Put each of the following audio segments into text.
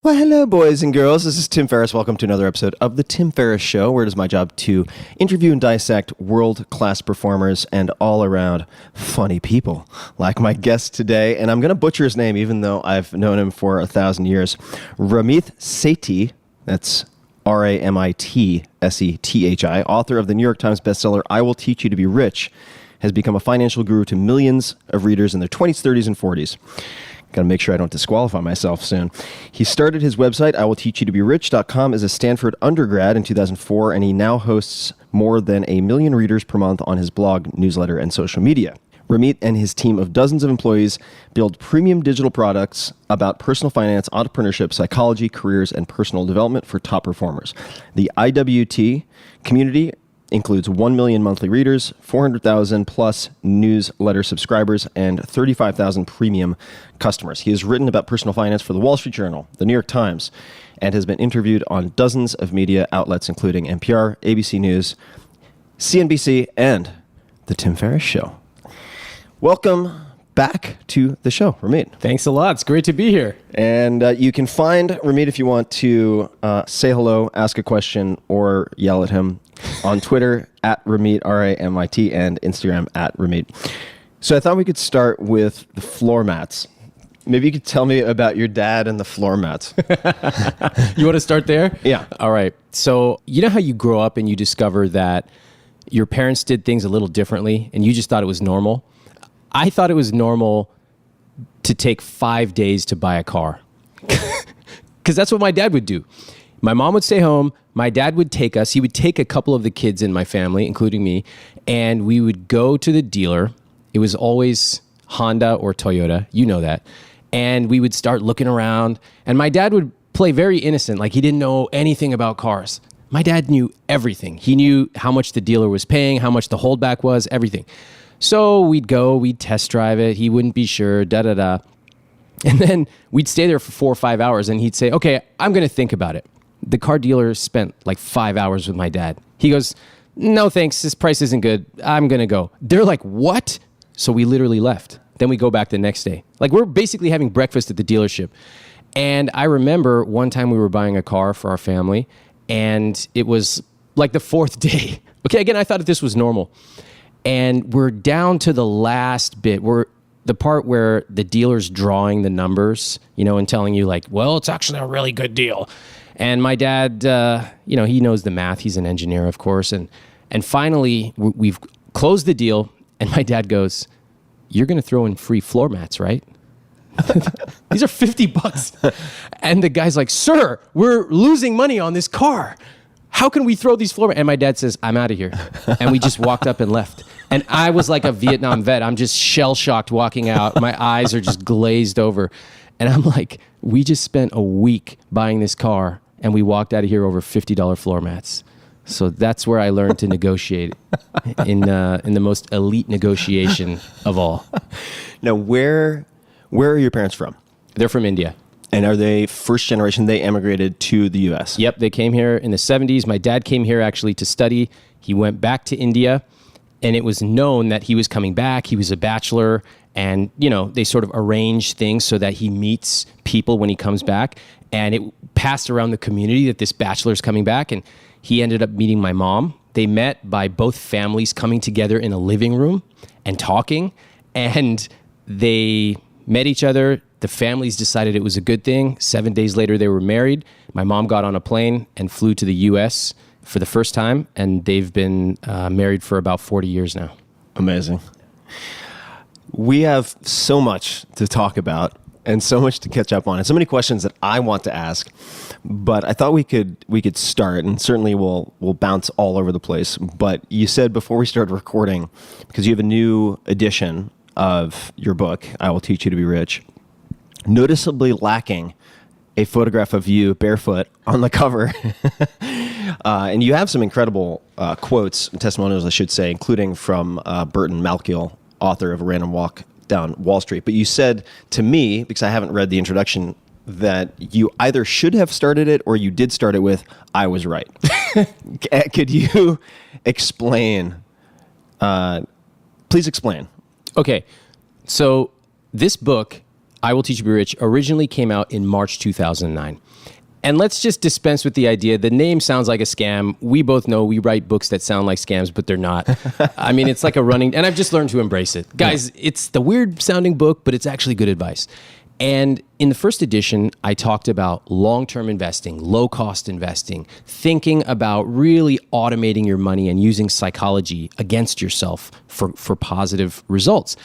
Well, hello, boys and girls. This is Tim Ferriss. Welcome to another episode of The Tim Ferriss Show, where it is my job to interview and dissect world-class performers and all-around funny people, like my guest today. And I'm going to butcher his name, even though I've known him for 1,000 years. Ramit Sethi, that's R-A-M-I-T-S-E-T-H-I, author of the New York Times bestseller, I Will Teach You to Be Rich, has become a financial guru to millions of readers in their 20s, 30s, and 40s. Got to make sure I don't disqualify myself soon. He started his website, iwillteachyoutoberich.com, as a Stanford undergrad in 2004, and he now hosts more than 1 million readers per month on his blog, newsletter, and social media. Ramit and his team of dozens of employees build premium digital products about personal finance, entrepreneurship, psychology, careers, and personal development for top performers. The IWT community includes 1 million monthly readers, 400,000 plus newsletter subscribers, and 35,000 premium customers. He has written about personal finance for the Wall Street Journal, the New York Times, and has been interviewed on dozens of media outlets, including NPR, ABC News, CNBC, and The Tim Ferriss Show. Welcome back to the show, Ramit. Thanks a lot. It's great to be here. And you can find Ramit if you want to say hello, ask a question, or yell at him on Twitter at Ramit, R-A-M-I-T, and Instagram at Ramit. So I thought we could start with the floor mats. Maybe you could tell me about your dad and the floor mats. You want to start there? Yeah. All right. So you know how you grow up and you discover that your parents did things a little differently and you just thought it was normal? I thought it was normal to take 5 days to buy a car because that's what my dad would do. My mom would stay home. My dad would take us. He would take a couple of the kids in my family, including me, and we would go to the dealer. It was always Honda or Toyota. You know that. And we would start looking around, and my dad would play very innocent, like he didn't know anything about cars. My dad knew everything. He knew how much the dealer was paying, how much the holdback was, everything. So we'd go, we'd test drive it. He wouldn't be sure, da-da-da. And then we'd stay there for 4 or 5 hours, and he'd say, okay, I'm going to think about it. The car dealer spent like 5 hours with my dad. He goes, no, thanks. This price isn't good. I'm going to go. They're like, what? So we literally left. Then we go back the next day. Like we're basically having breakfast at the dealership. And I remember one time we were buying a car for our family, and it was like the 4th day. Okay, again, I thought this was normal. And we're down to the last bit. We're the part where the dealer's drawing the numbers, and telling you like, well, it's actually a really good deal. And my dad, he knows the math. He's an engineer, of course. And finally, we've closed the deal. And my dad goes, you're going to throw in free floor mats, right? These are $50. And the guy's like, sir, we're losing money on this car. How can we throw these floor mats? And my dad says, I'm out of here. And we just walked up and left. And I was like a Vietnam vet. I'm just shell-shocked walking out. My eyes are just glazed over. And I'm like, we just spent a week buying this car, and we walked out of here over $50 floor mats. So that's where I learned to negotiate in the most elite negotiation of all. Now, where are your parents from? They're from India. And are they first generation? They emigrated to the U.S.? Yep, they came here in the 70s. My dad came here actually to study. He went back to India, and it was known that he was coming back. He was a bachelor, and they sort of arrange things so that he meets people when he comes back. And it passed around the community that this bachelor's coming back, and he ended up meeting my mom. They met by both families coming together in a living room and talking, and they met each other. The families decided it was a good thing. 7 days later, they were married. My mom got on a plane and flew to the U.S. for the first time, and they've been married for about 40 years now. Amazing. We have so much to talk about and so much to catch up on, and so many questions that I want to ask. But I thought we could start, and certainly we'll bounce all over the place. But you said before we started recording, because you have a new edition of your book, I Will Teach You to Be Rich, noticeably lacking a photograph of you barefoot on the cover. And you have some incredible quotes and testimonials, I should say, including from Burton Malkiel, author of A Random Walk Down Wall Street. But you said to me, because I haven't read the introduction, that you either should have started it or you did start it with, I was right. Could you explain? Please explain. Okay. So this book, I Will Teach You to Be Rich, originally came out in March 2009. And let's just dispense with the idea. The name sounds like a scam. We both know we write books that sound like scams, but they're not. I mean, it's like a running, and I've just learned to embrace it. Guys, it's the weird sounding book, but it's actually good advice. And in the first edition, I talked about long-term investing, low-cost investing, thinking about really automating your money and using psychology against yourself for positive results.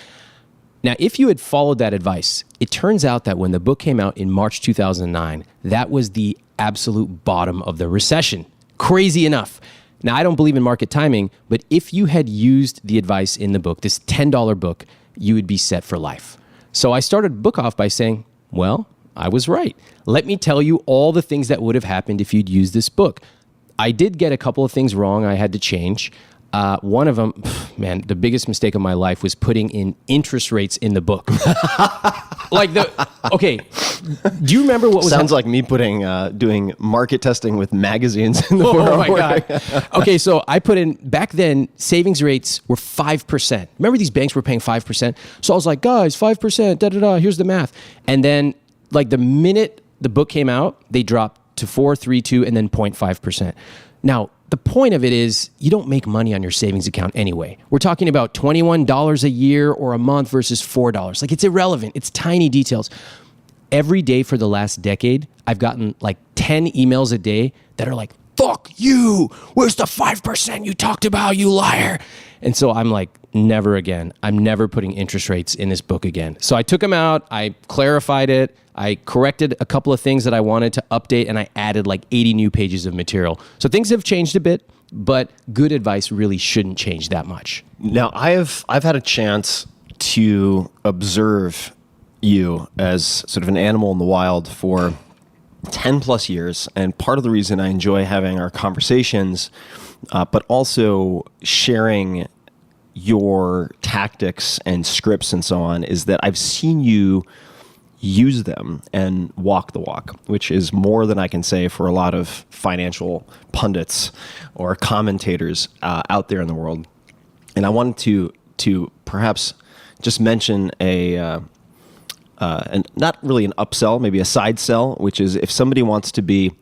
Now, if you had followed that advice, it turns out that when the book came out in March 2009, that was the absolute bottom of the recession. Crazy enough. Now, I don't believe in market timing, but if you had used the advice in the book, this $10 book, you would be set for life. So I started the book off by saying, well, I was right. Let me tell you all the things that would have happened if you'd used this book. I did get a couple of things wrong I had to change. One of them, man, the biggest mistake of my life was putting in interest rates in the book. Okay, do you remember what was... Sounds like me doing market testing with magazines in the world. Oh my God. Okay, so I put in, back then, savings rates were 5%. Remember these banks were paying 5%? So I was like, guys, 5%, here's the math. And then, like, the minute the book came out, they dropped to 4, 3, 2, and then 0.5%. Now, the point of it is you don't make money on your savings account anyway. We're talking about $21 a year or a month versus $4. Like, it's irrelevant. It's tiny details. Every day for the last decade, I've gotten like 10 emails a day that are like, fuck you. Where's the 5% you talked about, you liar? And so I'm like, never again. I'm never putting interest rates in this book again. So I took them out. I clarified it. I corrected a couple of things that I wanted to update, and I added like 80 new pages of material. So things have changed a bit, but good advice really shouldn't change that much. Now, I've had a chance to observe you as sort of an animal in the wild for 10 plus years. And part of the reason I enjoy having our conversations, but also sharing your tactics and scripts and so on, is that I've seen you use them and walk the walk, which is more than I can say for a lot of financial pundits or commentators out there in the world. And I wanted to perhaps just mention and not really an upsell, maybe a side sell, which is if somebody wants to be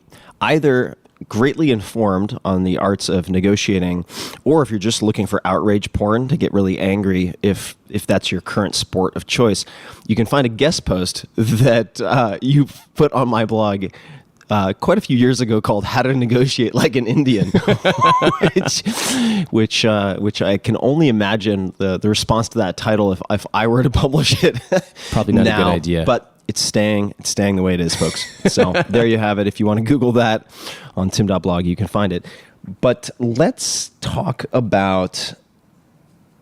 either greatly informed on the arts of negotiating, or if you're just looking for outrage porn to get really angry, if that's your current sport of choice, you can find a guest post that you put on my blog quite a few years ago called "How to Negotiate Like an Indian," which I can only imagine the response to that title if I were to publish it. Probably not now, a good idea. But it's staying the way it is, folks. So there you have it. If you want to Google that on tim.blog, you can find it. But let's talk about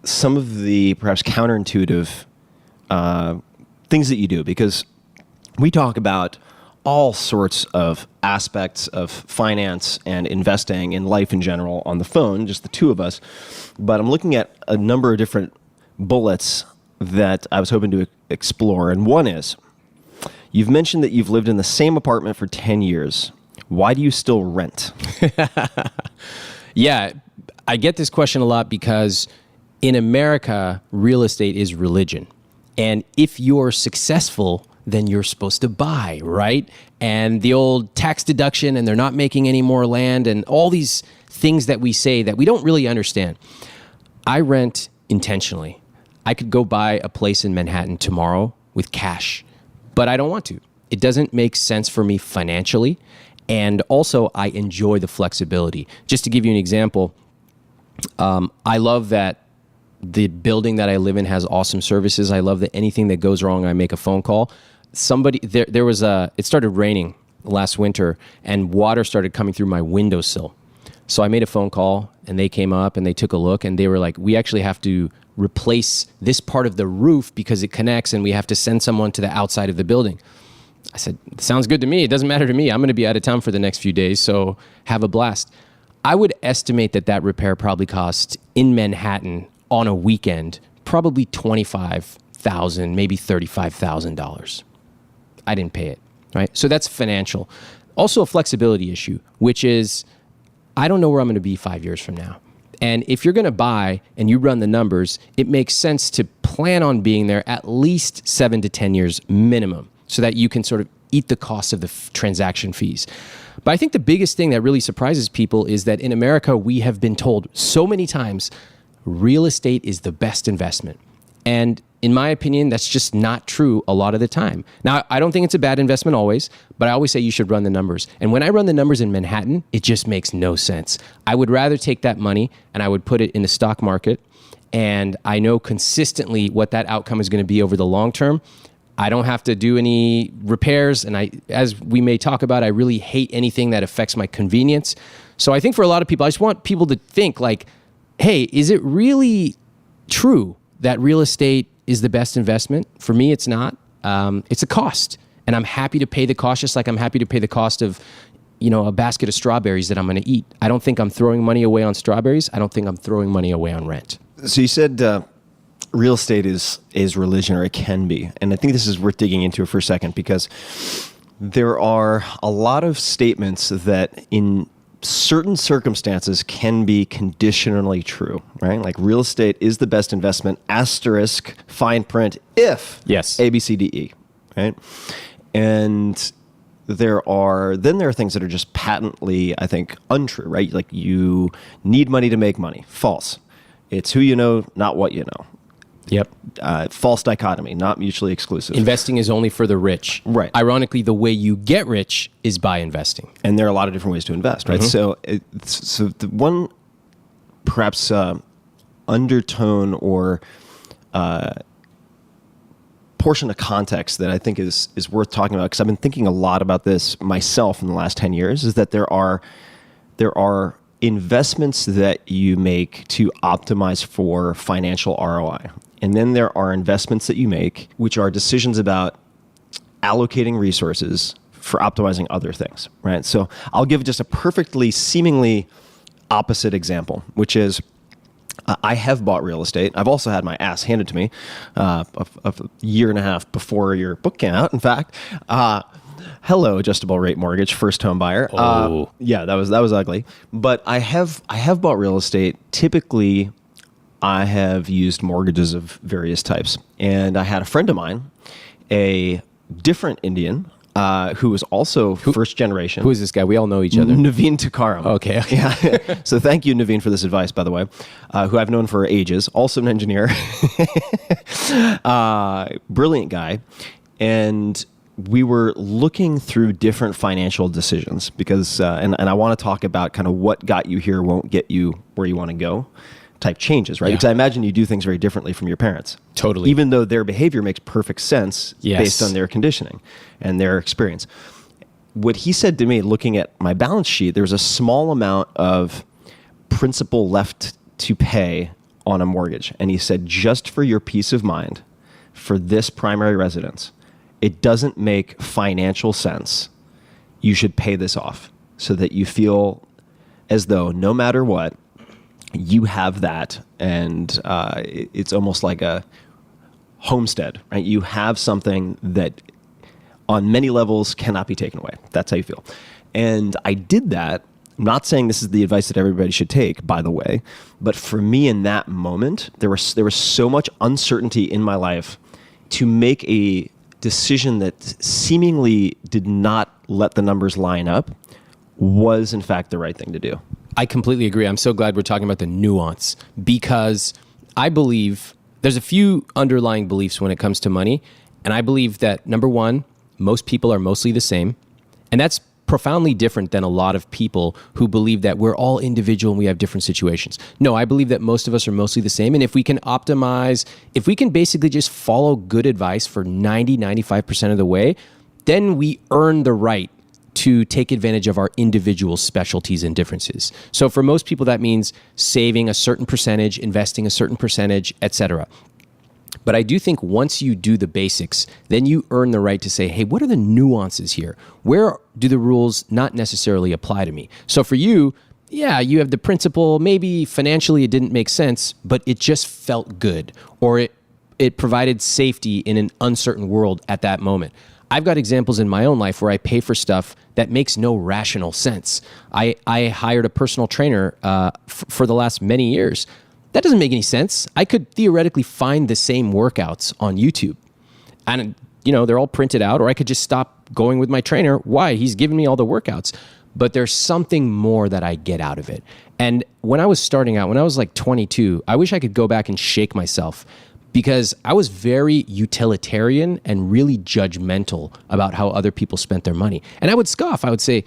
some of the perhaps counterintuitive things that you do, because we talk about all sorts of aspects of finance and investing and life in general on the phone, just the two of us. But I'm looking at a number of different bullets that I was hoping to explore. And one is, you've mentioned that you've lived in the same apartment for 10 years. Why do you still rent? Yeah, I get this question a lot because in America, real estate is religion. And if you're successful, then you're supposed to buy, right? And the old tax deduction, and they're not making any more land, and all these things that we say that we don't really understand. I rent intentionally. I could go buy a place in Manhattan tomorrow with cash, but I don't want to. It doesn't make sense for me financially. And also, I enjoy the flexibility. Just to give you an example, I love that the building that I live in has awesome services. I love that anything that goes wrong, I make a phone call. It started raining last winter, and water started coming through my windowsill. So I made a phone call, and they came up, and they took a look, and they were like, we actually have to replace this part of the roof because it connects, and we have to send someone to the outside of the building. I said, sounds good to me. It doesn't matter to me. I'm going to be out of town for the next few days, so have a blast. I would estimate that repair probably cost in Manhattan on a weekend, probably $25,000, maybe $35,000. I didn't pay it, right? So that's financial. Also a flexibility issue, which is I don't know where I'm going to be 5 years from now. And if you're going to buy and you run the numbers, it makes sense to plan on being there at least 7 to 10 years minimum so that you can sort of eat the cost of the transaction fees. But I think the biggest thing that really surprises people is that in America, we have been told so many times, real estate is the best investment. And in my opinion, that's just not true a lot of the time. Now, I don't think it's a bad investment always, but I always say you should run the numbers. And when I run the numbers in Manhattan, it just makes no sense. I would rather take that money and I would put it in the stock market. And I know consistently what that outcome is going to be over the long term. I don't have to do any repairs. And as we may talk about, I really hate anything that affects my convenience. So I think for a lot of people, I just want people to think like, hey, is it really true that real estate is the best investment? For me, it's not. It's a cost. And I'm happy to pay the cost, just like I'm happy to pay the cost of, a basket of strawberries that I'm going to eat. I don't think I'm throwing money away on strawberries. I don't think I'm throwing money away on rent. So you said real estate is religion, or it can be. And I think this is worth digging into for a second, because there are a lot of statements that in certain circumstances can be conditionally true, right? Like real estate is the best investment, asterisk, fine print, if yes, A, B, C, D, E, right? And there are things that are just patently, I think, untrue, right? Like you need money to make money. False. It's who you know, not what you know. Yep. False dichotomy, not mutually exclusive. Investing is only for the rich. Right. Ironically, the way you get rich is by investing. And there are a lot of different ways to invest, right? Mm-hmm. So the one perhaps undertone or portion of context that I think is worth talking about, because I've been thinking a lot about this myself in the last 10 years, is that there are investments that you make to optimize for financial ROI. And then there are investments that you make, which are decisions about allocating resources for optimizing other things, right? So I'll give just a perfectly seemingly opposite example, which is I have bought real estate. I've also had my ass handed to me a year and a half before your book came out, in fact. Hello, adjustable rate mortgage, first home buyer. Yeah, that was ugly. But I have bought real estate. Typically, I have used mortgages of various types. And I had a friend of mine, a different Indian, who was also first generation. Who is this guy? We all know each other. Naveen Tukaram. Okay. Yeah. So thank you, Naveen, for this advice, by the way, who I've known for ages. Also an engineer. Brilliant guy. And we were looking through different financial decisions because, and I want to talk about kind of what got you here won't get you where you want to go type changes, right? Yeah. Because I imagine you do things very differently from your parents. Totally. Even though their behavior makes perfect sense Yes. based on their conditioning and their experience. What he said to me, looking at my balance sheet, there was a small amount of principal left to pay on a mortgage. And he said, just for your peace of mind, for this primary residence, it doesn't make financial sense. You should pay this off so that you feel as though no matter what, you have that, and it's almost like a homestead, right? You have something that on many levels cannot be taken away. That's how you feel. And I did that. I'm not saying this is the advice that everybody should take, by the way, but for me in that moment, there was so much uncertainty in my life to make a decision that seemingly did not let the numbers line up was in fact the right thing to do. I completely agree. I'm so glad we're talking about the nuance, because I believe there's a few underlying beliefs when it comes to money. And I believe that, number one, most people are mostly the same. And that's profoundly different than a lot of people who believe that we're all individual and we have different situations. No, I believe that most of us are mostly the same. And if we can optimize, if we can basically just follow good advice for 95% of the way, then we earn the right to take advantage of our individual specialties and differences. So for most people, that means saving a certain percentage, investing a certain percentage, etc. But I do think once you do the basics, then you earn the right to say, hey, what are the nuances here? Where do the rules not necessarily apply to me? So for you, yeah, you have the principle, maybe financially it didn't make sense, but it just felt good, or it provided safety in an uncertain world at that moment. I've got examples in my own life where I pay for stuff that makes no rational sense. I hired a personal trainer for the last many years. That doesn't make any sense. I could theoretically find the same workouts on YouTube. And, they're all printed out, or I could just stop going with my trainer. Why? He's giving me all the workouts. But there's something more that I get out of it. And when I was starting out, when I was like 22, I wish I could go back and shake myself, because I was very utilitarian and really judgmental about how other people spent their money. And I would scoff. I would say,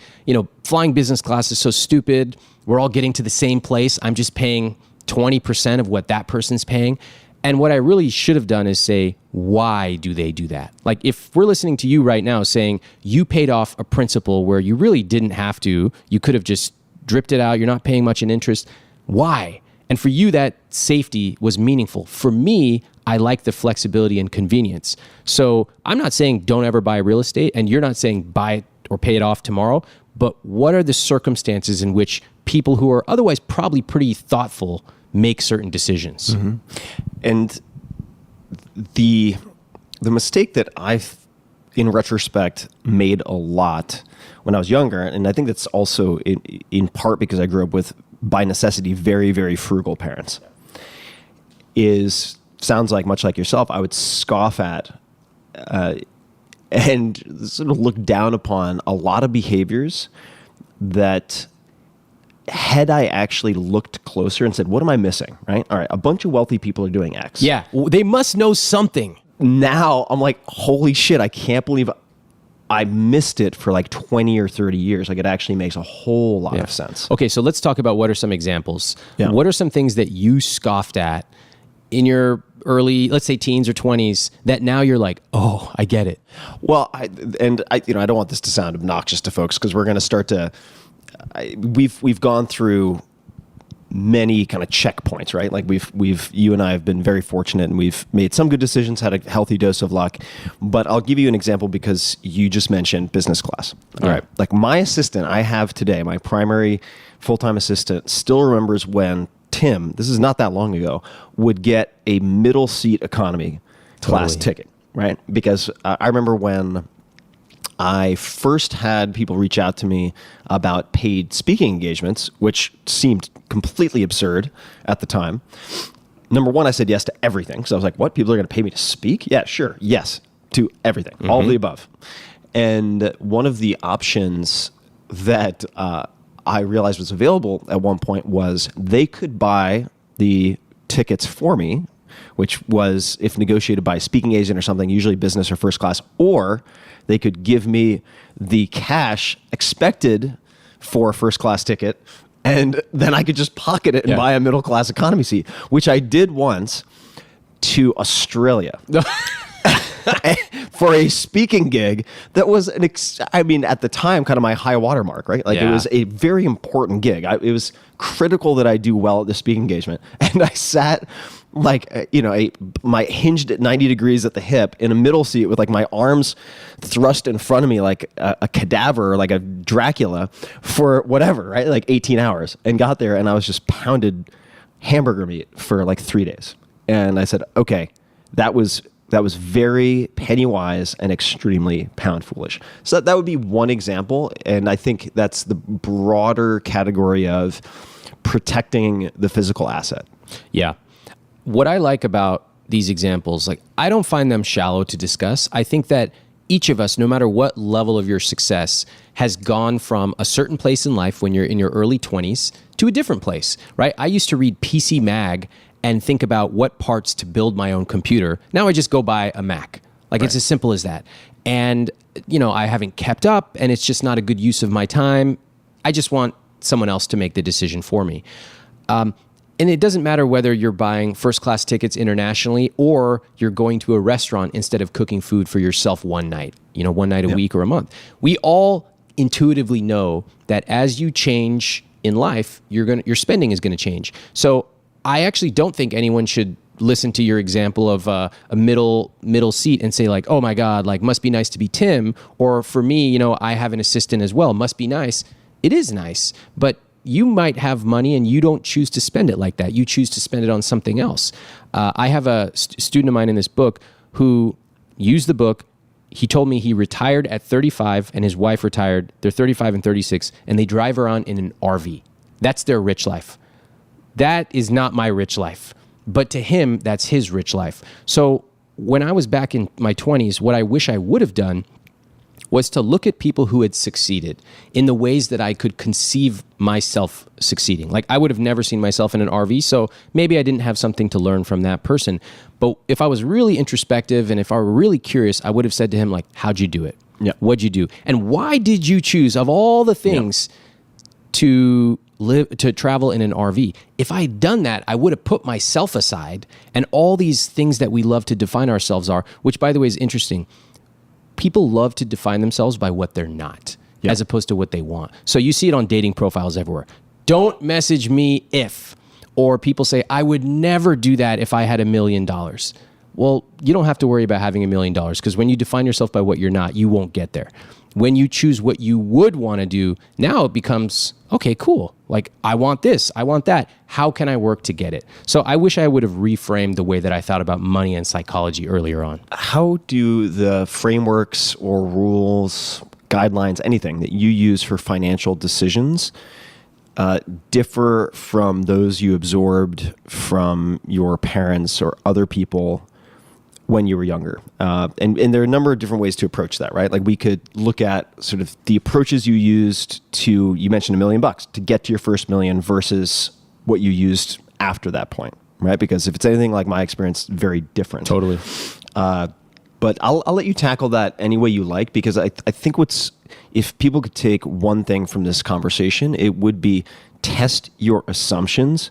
flying business class is so stupid. We're all getting to the same place. I'm just paying 20% of what that person's paying. And what I really should have done is say, why do they do that? Like, if we're listening to you right now saying you paid off a principal where you really didn't have to, you could have just dripped it out, you're not paying much in interest. Why? And for you, that safety was meaningful. For me, I like the flexibility and convenience. So I'm not saying don't ever buy real estate, and you're not saying buy it or pay it off tomorrow, but what are the circumstances in which people who are otherwise probably pretty thoughtful make certain decisions? Mm-hmm. And the mistake that I've, in retrospect, made a lot when I was younger, and I think that's also in part because I grew up with, by necessity, very, very frugal parents, sounds like, much like yourself, I would scoff at and sort of look down upon a lot of behaviors that, had I actually looked closer and said, what am I missing, right? All right, a bunch of wealthy people are doing X. Yeah, they must know something. Now I'm like, holy shit, I can't believe I missed it for like 20 or 30 years. Like, it actually makes a whole lot of sense. Okay, so let's talk about what are some examples. Yeah. What are some things that you scoffed at in your early, let's say teens or 20s, that now you're like, oh, I get it? Well, I don't want this to sound obnoxious to folks, because we're going to start to, we've gone through many kind of checkpoints, right? Like you and I have been very fortunate, and we've made some good decisions, had a healthy dose of luck. But I'll give you an example, because you just mentioned business class. All right. Like, my assistant I have today, my primary full-time assistant, still remembers when Tim, this is not that long ago, would get a middle seat economy class ticket, right? Because I remember when I first had people reach out to me about paid speaking engagements, which seemed completely absurd at the time. Number one, I said yes to everything. So I was like, what? People are going to pay me to speak? Yeah, sure. Yes to everything. Mm-hmm. All of the above. And one of the options that I realized was available at one point was they could buy the tickets for me, which was, if negotiated by a speaking agent or something, usually business or first class, or they could give me the cash expected for a first class ticket, and then I could just pocket it and buy a middle class economy seat, which I did once to Australia. For a speaking gig that was at the time, kind of my high water mark, right? Like, it was a very important gig. It was critical that I do well at the speaking engagement. And I sat like, my hinged at 90 degrees at the hip in a middle seat with like my arms thrust in front of me like a cadaver, or like a Dracula, for whatever, right? Like 18 hours, and got there, and I was just pounded hamburger meat for like 3 days. And I said, okay, that was very penny wise and extremely pound foolish. So that would be one example. And I think that's the broader category of protecting the physical asset. Yeah. What I like about these examples, like, I don't find them shallow to discuss. I think that each of us, no matter what level of your success, has gone from a certain place in life when you're in your early 20s to a different place, right? I used to read PC Mag and think about what parts to build my own computer. Now I just go buy a Mac. Like, it's as simple as that. And, I haven't kept up, and it's just not a good use of my time. I just want someone else to make the decision for me. And it doesn't matter whether you're buying first-class tickets internationally, or you're going to a restaurant instead of cooking food for yourself one night, one night a week or a month. We all intuitively know that as you change in life, your spending is going to change. So I actually don't think anyone should listen to your example of a middle seat and say like, oh my God, like, must be nice to be Tim. Or for me, I have an assistant as well. Must be nice. It is nice, but you might have money and you don't choose to spend it like that. You choose to spend it on something else. I have a student of mine in this book who used the book, he told me he retired at 35 and his wife retired. They're 35 and 36, and they drive around in an RV. That's their rich life. That is not my rich life. But to him, that's his rich life. So when I was back in my 20s, what I wish I would have done was to look at people who had succeeded in the ways that I could conceive myself succeeding. Like, I would have never seen myself in an RV, so maybe I didn't have something to learn from that person. But if I was really introspective and if I were really curious, I would have said to him, like, how'd you do it? Yeah. What'd you do? And why did you choose, of all the things, to travel in an RV? If I had done that, I would have put myself aside, and all these things that we love to define ourselves are, which, by the way, is interesting. People love to define themselves by what they're not, as opposed to what they want. So you see it on dating profiles everywhere. Don't message me if, or people say, I would never do that if I had $1 million. Well, you don't have to worry about having $1 million, because when you define yourself by what you're not, you won't get there. When you choose what you would want to do, now it becomes, okay, cool. Like, I want this, I want that. How can I work to get it? So I wish I would have reframed the way that I thought about money and psychology earlier on. How do the frameworks or rules, guidelines, anything that you use for financial decisions differ from those you absorbed from your parents or other people when you were younger? And there are a number of different ways to approach that, right? Like, we could look at sort of the approaches you used to, you mentioned $1 million to get to your first million versus what you used after that point, right? Because if it's anything like my experience, very different. Totally. But I'll let you tackle that any way you like, because I think if people could take one thing from this conversation, it would be test your assumptions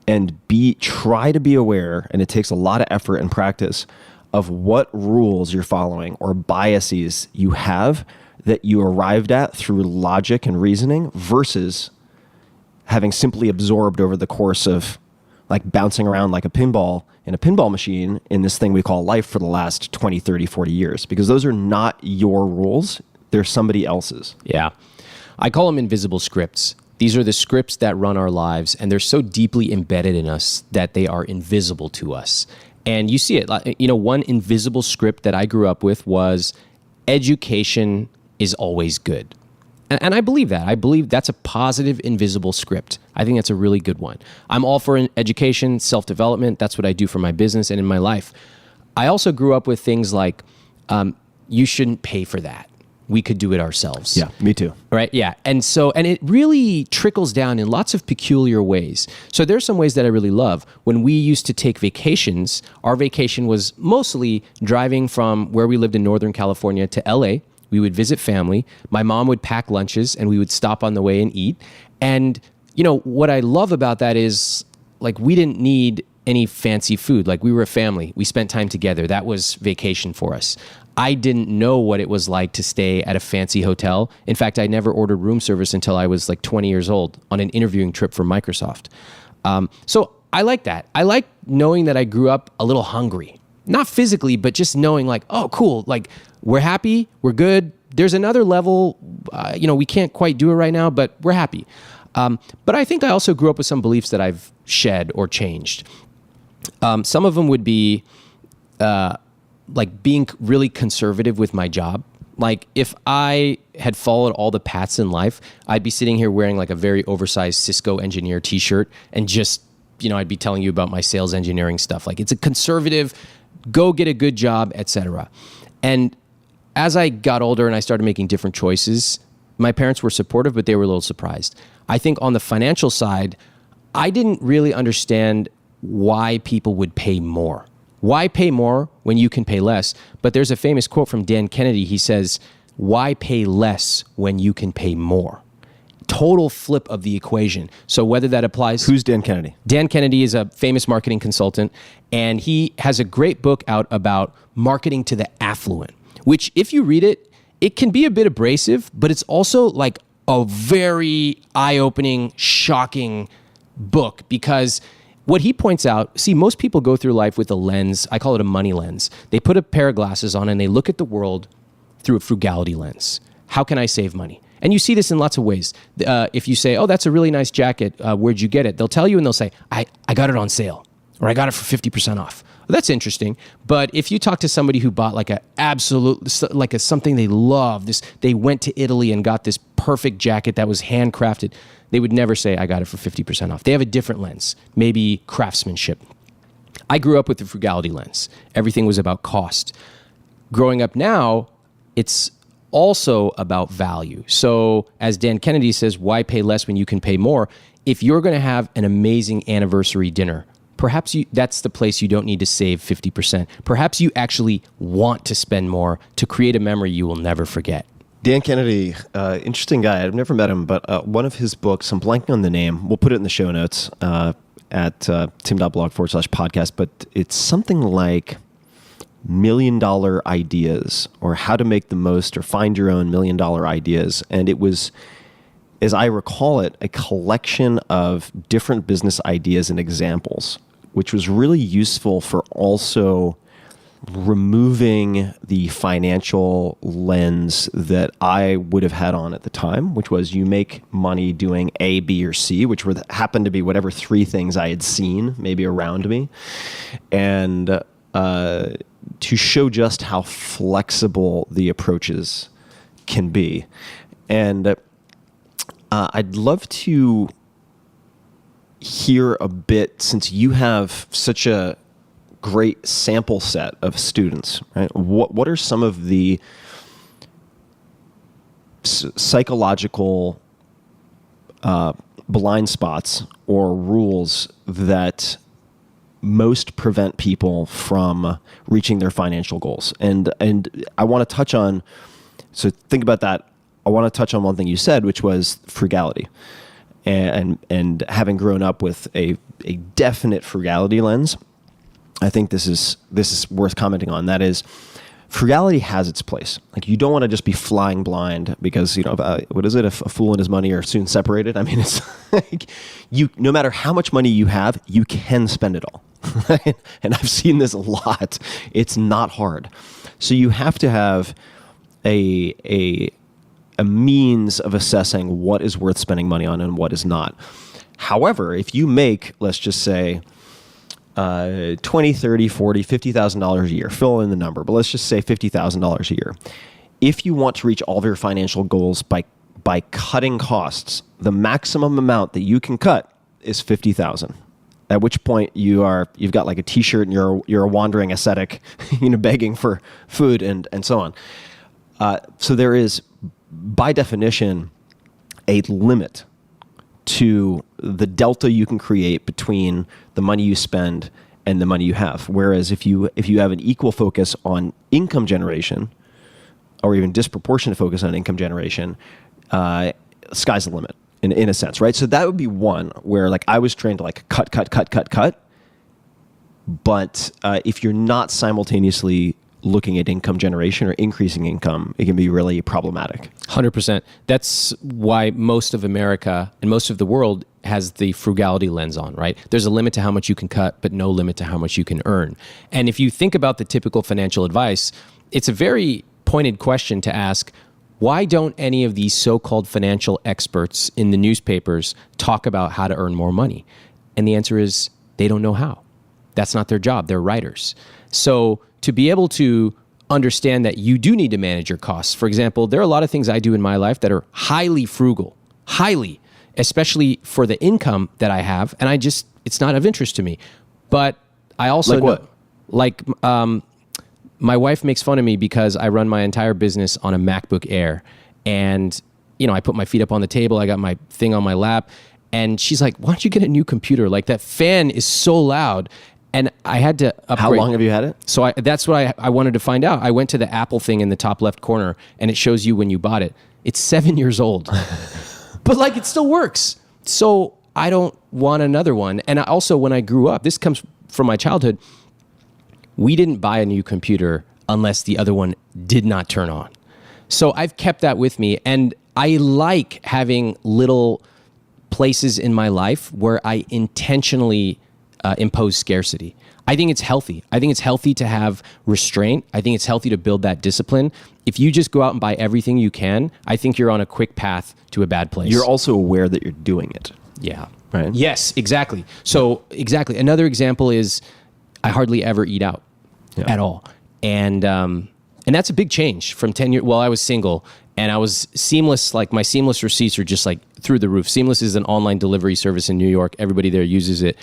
and try to be aware, and it takes a lot of effort and practice, of what rules you're following or biases you have that you arrived at through logic and reasoning versus having simply absorbed over the course of, like, bouncing around like a pinball in a pinball machine in this thing we call life for the last 20, 30, 40 years. Because those are not your rules. They're somebody else's. Yeah. I call them invisible scripts. These are the scripts that run our lives, and they're so deeply embedded in us that they are invisible to us. And you see it. One invisible script that I grew up with was education is always good. And I believe that. I believe that's a positive, invisible script. I think that's a really good one. I'm all for education, self-development. That's what I do for my business and in my life. I also grew up with things like, you shouldn't pay for that. We could do it ourselves. Yeah, me too. Right? Yeah. And it really trickles down in lots of peculiar ways. So there's some ways that I really love. When we used to take vacations, our vacation was mostly driving from where we lived in Northern California to LA. We would visit family. My mom would pack lunches and we would stop on the way and eat. And, what I love about that is, like, we didn't need any fancy food. Like, we were a family. We spent time together. That was vacation for us. I didn't know what it was like to stay at a fancy hotel. In fact, I never ordered room service until I was like 20 years old on an interviewing trip for Microsoft. So I like that. I like knowing that I grew up a little hungry. Not physically, but just knowing, like, oh, cool. Like, we're happy. We're good. There's another level. We can't quite do it right now, but we're happy. But I think I also grew up with some beliefs that I've shed or changed. Some of them would be like being really conservative with my job. Like, if I had followed all the paths in life, I'd be sitting here wearing like a very oversized Cisco engineer t-shirt and just, I'd be telling you about my sales engineering stuff. Like, it's a conservative, go get a good job, etc. And as I got older and I started making different choices, my parents were supportive, but they were a little surprised. I think on the financial side, I didn't really understand why people would pay more. Why pay more when you can pay less? But there's a famous quote from Dan Kennedy. He says, why pay less when you can pay more? Total flip of the equation. So whether that applies... Who's Dan Kennedy? Dan Kennedy is a famous marketing consultant, and he has a great book out about marketing to the affluent, which, if you read it, it can be a bit abrasive, but it's also like a very eye-opening, shocking book, because what he points out, see, most people go through life with a lens. I call it a money lens. They put a pair of glasses on and they look at the world through a frugality lens. How can I save money? And you see this in lots of ways. If you say, oh, that's a really nice jacket, where'd you get it? They'll tell you and they'll say, I got it on sale. or I got it for 50% off. Well, that's interesting. But if you talk to somebody who bought like something they love, they went to Italy and got this perfect jacket that was handcrafted, they would never say, I got it for 50% off. They have a different lens, maybe craftsmanship. I grew up with the frugality lens. Everything was about cost. Growing up now, it's also about value. So as Dan Kennedy says, why pay less when you can pay more? If you're going to have an amazing anniversary dinner, perhaps that's the place you don't need to save 50%. Perhaps you actually want to spend more to create a memory you will never forget. Dan Kennedy, interesting guy. I've never met him, but one of his books, I'm blanking on the name. We'll put it in the show notes at tim.blog/podcast, but it's something like $1 million ideas, or how to make the most or find your own $1 million ideas. And it was, as I recall it, a collection of different business ideas and examples, which was really useful for also removing the financial lens that I would have had on at the time, which was you make money doing A, B, or C, which happened to be whatever three things I had seen maybe around me. And to show just how flexible the approaches can be. And I'd love to hear a bit, since you have such a great sample set of students, right? What are some of the psychological blind spots or rules that most prevent people from reaching their financial goals? And I want to touch on, so think about that. I want to touch on one thing you said, which was frugality. And having grown up with a definite frugality lens, I think this is worth commenting on. That is, frugality has its place. Like, you don't want to just be flying blind because, what is it? A fool and his money are soon separated. I mean, it's like no matter how much money you have, you can spend it all. And I've seen this a lot. It's not hard. So you have to have a means of assessing what is worth spending money on and what is not. However, if you make, let's just say, $20, $30, $40, $50,000 a year, fill in the number, but let's just say $50,000 a year. If you want to reach all of your financial goals by cutting costs, the maximum amount that you can cut is $50,000. At which point you've got like a T-shirt and you're a wandering ascetic, begging for food and so on. So there is, by definition, a limit to the delta you can create between the money you spend and the money you have. Whereas if you have an equal focus on income generation, or even disproportionate focus on income generation, sky's the limit in a sense, right? So that would be one where, like, I was trained to like cut. But if you're not simultaneously looking at income generation or increasing income, it can be really problematic. 100%. That's why most of America and most of the world has the frugality lens on, right? There's a limit to how much you can cut, but no limit to how much you can earn. And if you think about the typical financial advice, it's a very pointed question to ask, why don't any of these so-called financial experts in the newspapers talk about how to earn more money? And the answer is they don't know how. That's not their job. They're writers. So to be able to understand that you do need to manage your costs. For example, there are a lot of things I do in my life that are highly frugal, especially for the income that I have. And it's not of interest to me. But I also like what? My wife makes fun of me because I run my entire business on a MacBook Air. And, I put my feet up on the table. I got my thing on my lap. And she's like, why don't you get a new computer? Like, that fan is so loud. And I had to upgrade. How long have you had it? So that's what I wanted to find out. I went to the Apple thing in the top left corner, and it shows you when you bought it. It's 7 years old. But, like, it still works. So I don't want another one. And also, when I grew up, this comes from my childhood, we didn't buy a new computer unless the other one did not turn on. So I've kept that with me. And I like having little places in my life where I intentionally impose scarcity. I think it's healthy. I think it's healthy to have restraint. I think it's healthy to build that discipline. If you just go out and buy everything you can, I think you're on a quick path to a bad place. You're also aware that you're doing it. Yeah. Right. Yes, exactly. So exactly. Another example is I hardly ever eat out at all. And that's a big change from 10 years. Well, I was single and I was Seamless. Like my Seamless receipts are just like through the roof. Seamless is an online delivery service in New York. Everybody there uses it.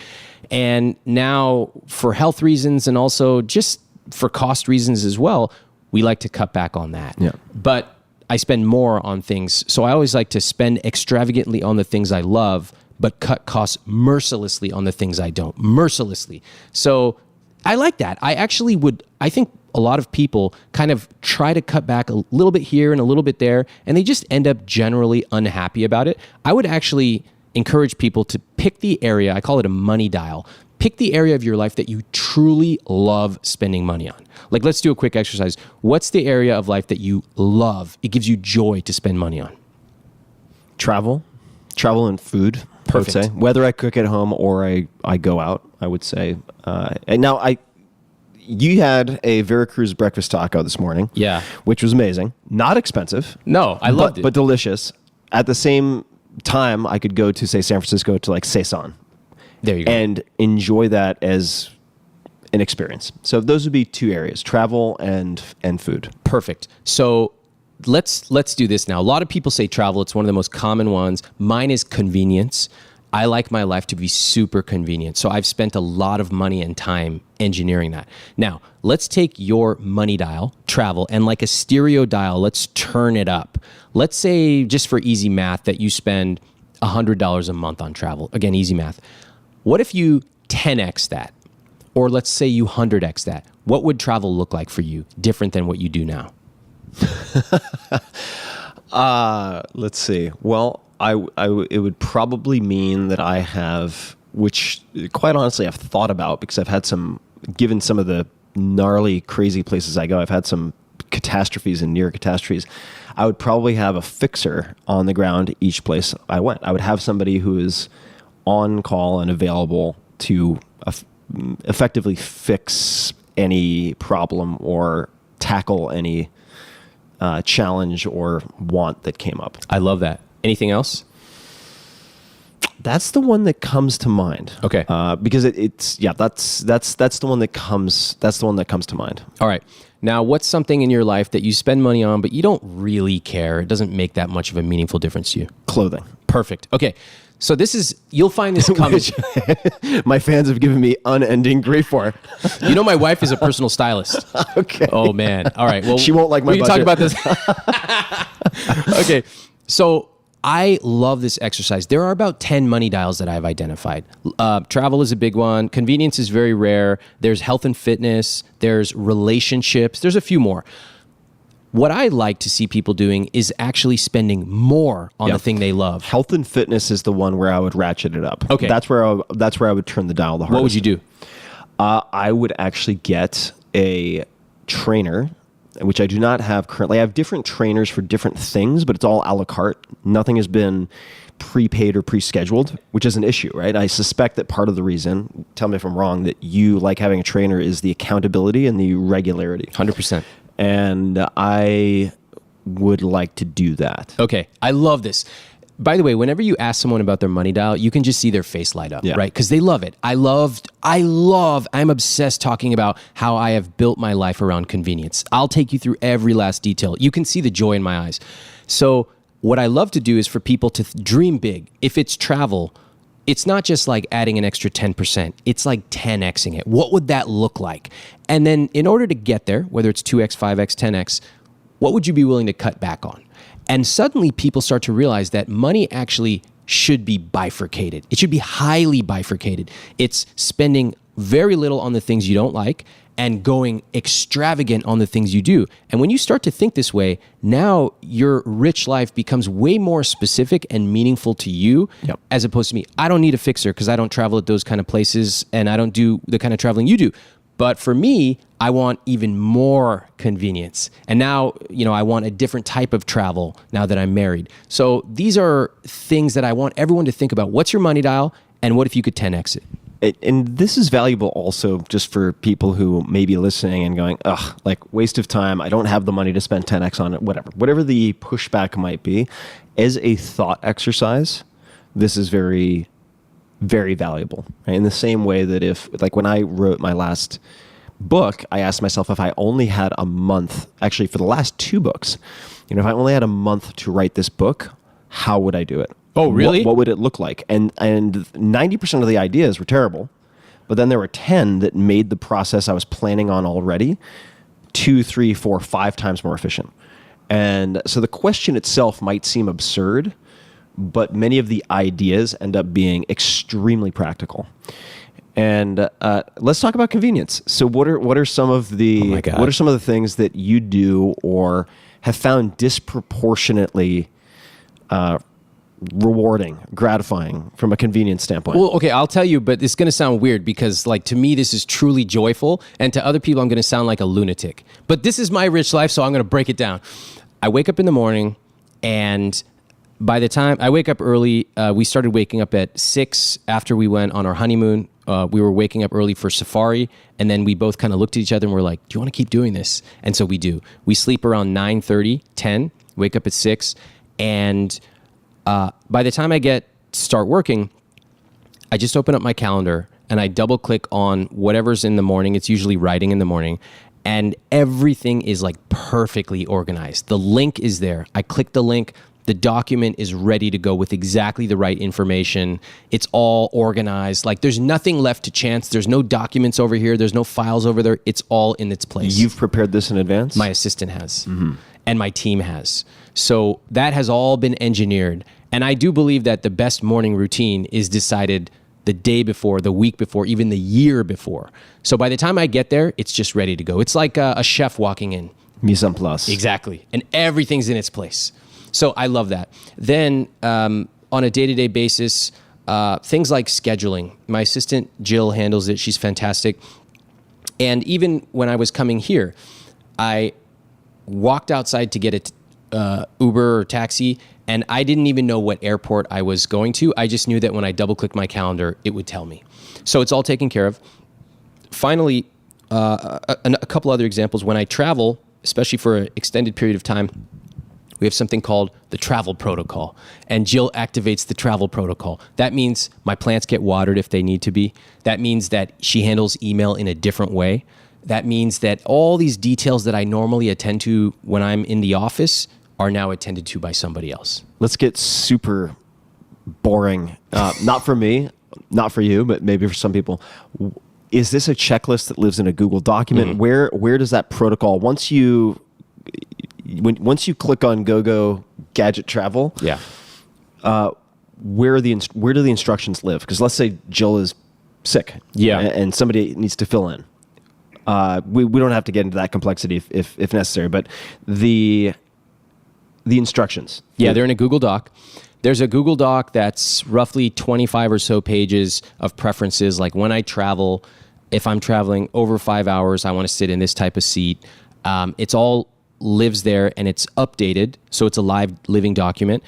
And now for health reasons and also just for cost reasons as well, we like to cut back on that. Yeah. But I spend more on things. So I always like to spend extravagantly on the things I love, but cut costs mercilessly on the things I don't. Mercilessly. So I like that. I think a lot of people kind of try to cut back a little bit here and a little bit there, and they just end up generally unhappy about it. I would actually encourage people to pick the area, I call it a money dial. Pick the area of your life that you truly love spending money on. Like, let's do a quick exercise. What's the area of life that you love? It gives you joy to spend money on. Travel and food. Perfect. I would say. Whether I cook at home or I go out, I would say. And now you had a Veracruz breakfast taco this morning. Yeah. Which was amazing. Not expensive. No, I loved it. But delicious. At the same time, I could go to, say, San Francisco to like Saison. There you go. And enjoy that as an experience. So those would be two areas, travel and food. Perfect. So let's do this now. A lot of people say travel. It's one of the most common ones. Mine is convenience. I like my life to be super convenient. So I've spent a lot of money and time engineering that. Now, let's take your money dial, travel, and like a stereo dial, let's turn it up. Let's say, just for easy math, that you spend $100 a month on travel. Again, easy math. What if you 10x that? Or let's say you 100x that. What would travel look like for you, different than what you do now? Let's see. Well, it would probably mean that I have, which quite honestly I've thought about because I've had given some of the gnarly, crazy places I go, I've had some catastrophes and near catastrophes. I would probably have a fixer on the ground each place I went. I would have somebody who is on call and available to effectively fix any problem or tackle any challenge or want that came up. I love that. Anything else? That's the one that comes to mind. Okay. Because that's the one that comes. That's the one that comes to mind. All right. Now, what's something in your life that you spend money on, but you don't really care? It doesn't make that much of a meaningful difference to you. Clothing. Perfect. Okay. So you'll find this coming. My fans have given me unending grief for. You know, my wife is a personal stylist. Okay. Oh man. All right. Well, she won't like my we can budget. talk about this. Okay. So I love this exercise. There are about 10 money dials that I've identified. Travel is a big one. Convenience is very rare. There's health and fitness. There's relationships. There's a few more. What I like to see people doing is actually spending more on the thing they love. Health and fitness is the one where I would ratchet it up. Okay. That's where I would turn the dial the hardest. What would you do? I would actually get a trainer, which I do not have currently. I have different trainers for different things, but it's all a la carte. Nothing has been prepaid or pre-scheduled, which is an issue, right? I suspect that part of the reason, tell me if I'm wrong, that you like having a trainer is the accountability and the regularity. 100%. And I would like to do that. Okay. I love this. By the way, whenever you ask someone about their money dial, you can just see their face light up, right? Because they love it. I'm obsessed talking about how I have built my life around convenience. I'll take you through every last detail. You can see the joy in my eyes. So what I love to do is for people to dream big. If it's travel, it's not just like adding an extra 10%. It's like 10xing it. What would that look like? And then in order to get there, whether it's 2x, 5x, 10x, what would you be willing to cut back on? And suddenly people start to realize that money actually should be bifurcated. It should be highly bifurcated. It's spending very little on the things you don't like and going extravagant on the things you do. And when you start to think this way, now your rich life becomes way more specific and meaningful to you, as opposed to me. I don't need a fixer because I don't travel at those kind of places and I don't do the kind of traveling you do. But for me, I want even more convenience. And now, I want a different type of travel now that I'm married. So these are things that I want everyone to think about. What's your money dial? And what if you could 10x it? And this is valuable also just for people who may be listening and going, ugh, like waste of time. I don't have the money to spend 10x on it, whatever the pushback might be. As a thought exercise, this is very very valuable. Right? In the same way that if, like when I wrote my last book, I asked myself if I only had a month, actually for the last 2 books, if I only had a month to write this book, how would I do it? Oh, really? What would it look like? And 90% of the ideas were terrible, but then there were 10 that made the process I was planning on already 2, 3, 4, 5 times more efficient. And so the question itself might seem absurd, but many of the ideas end up being extremely practical. And let's talk about convenience. So what are some of the what are some of the things that you do or have found disproportionately rewarding, gratifying from a convenience standpoint? Well, okay, I'll tell you, but it's going to sound weird because, like, to me, this is truly joyful, and to other people, I'm going to sound like a lunatic. But this is my rich life, so I'm going to break it down. I wake up in the morning, and by the time I wake up early, we started waking up at 6 after we went on our honeymoon. We were waking up early for safari, and then we both kind of looked at each other and were like, do you want to keep doing this? And so we do. We sleep around 9:30, 10, wake up at 6, and by the time I start working, I just open up my calendar and I double click on whatever's in the morning. It's usually writing in the morning, and everything is like perfectly organized. The link is there. I click the link. The document is ready to go with exactly the right information. It's all organized. Like, there's nothing left to chance. There's no documents over here. There's no files over there. It's all in its place. You've prepared this in advance? My assistant has, and my team has. So that has all been engineered. And I do believe that the best morning routine is decided the day before, the week before, even the year before. So by the time I get there, it's just ready to go. It's like a chef walking in. Mise en place. Exactly. And everything's in its place. So I love that. Then on a day-to-day basis, things like scheduling. My assistant, Jill, handles it. She's fantastic. And even when I was coming here, I walked outside to get a Uber or taxi, and I didn't even know what airport I was going to. I just knew that when I double-clicked my calendar, it would tell me. So it's all taken care of. Finally, a couple other examples. When I travel, especially for an extended period of time, we have something called the travel protocol, and Jill activates the travel protocol. That means my plants get watered if they need to be. That means that she handles email in a different way. That means that all these details that I normally attend to when I'm in the office are now attended to by somebody else. Let's get super boring. Not for me, not for you, but maybe for some people. Is this a checklist that lives in a Google document? Mm-hmm. Where does that protocol, once you click on Go Gadget Travel, where do the instructions live? Because let's say Jill is sick, and somebody needs to fill in. We don't have to get into that complexity if necessary, but the instructions. Yeah, they're in a Google Doc. There's a Google Doc that's roughly 25 or so pages of preferences, like when I travel, if I'm traveling over 5 hours, I want to sit in this type of seat. It's all lives there, and it's updated, so it's a live living document.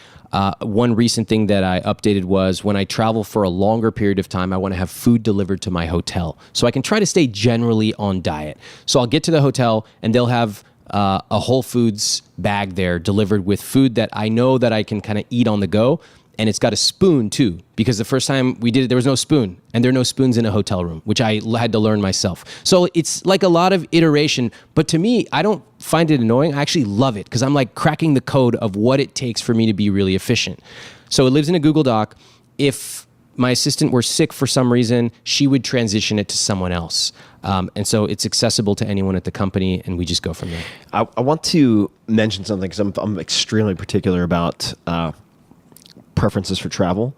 One recent thing that I updated was when I travel for a longer period of time, I want to have food delivered to my hotel, so I can try to stay generally on diet. So I'll get to the hotel, and they'll have a Whole Foods bag there delivered with food that I know that I can kind of eat on the go. And it's got a spoon too, because the first time we did it, there was no spoon, and there are no spoons in a hotel room, which I had to learn myself. So it's like a lot of iteration, but to me, I don't find it annoying. I actually love it because I'm like cracking the code of what it takes for me to be really efficient. So it lives in a Google Doc. If my assistant were sick for some reason, she would transition it to someone else. And so it's accessible to anyone at the company, and we just go from there. I want to mention something because I'm extremely particular about preferences for travel.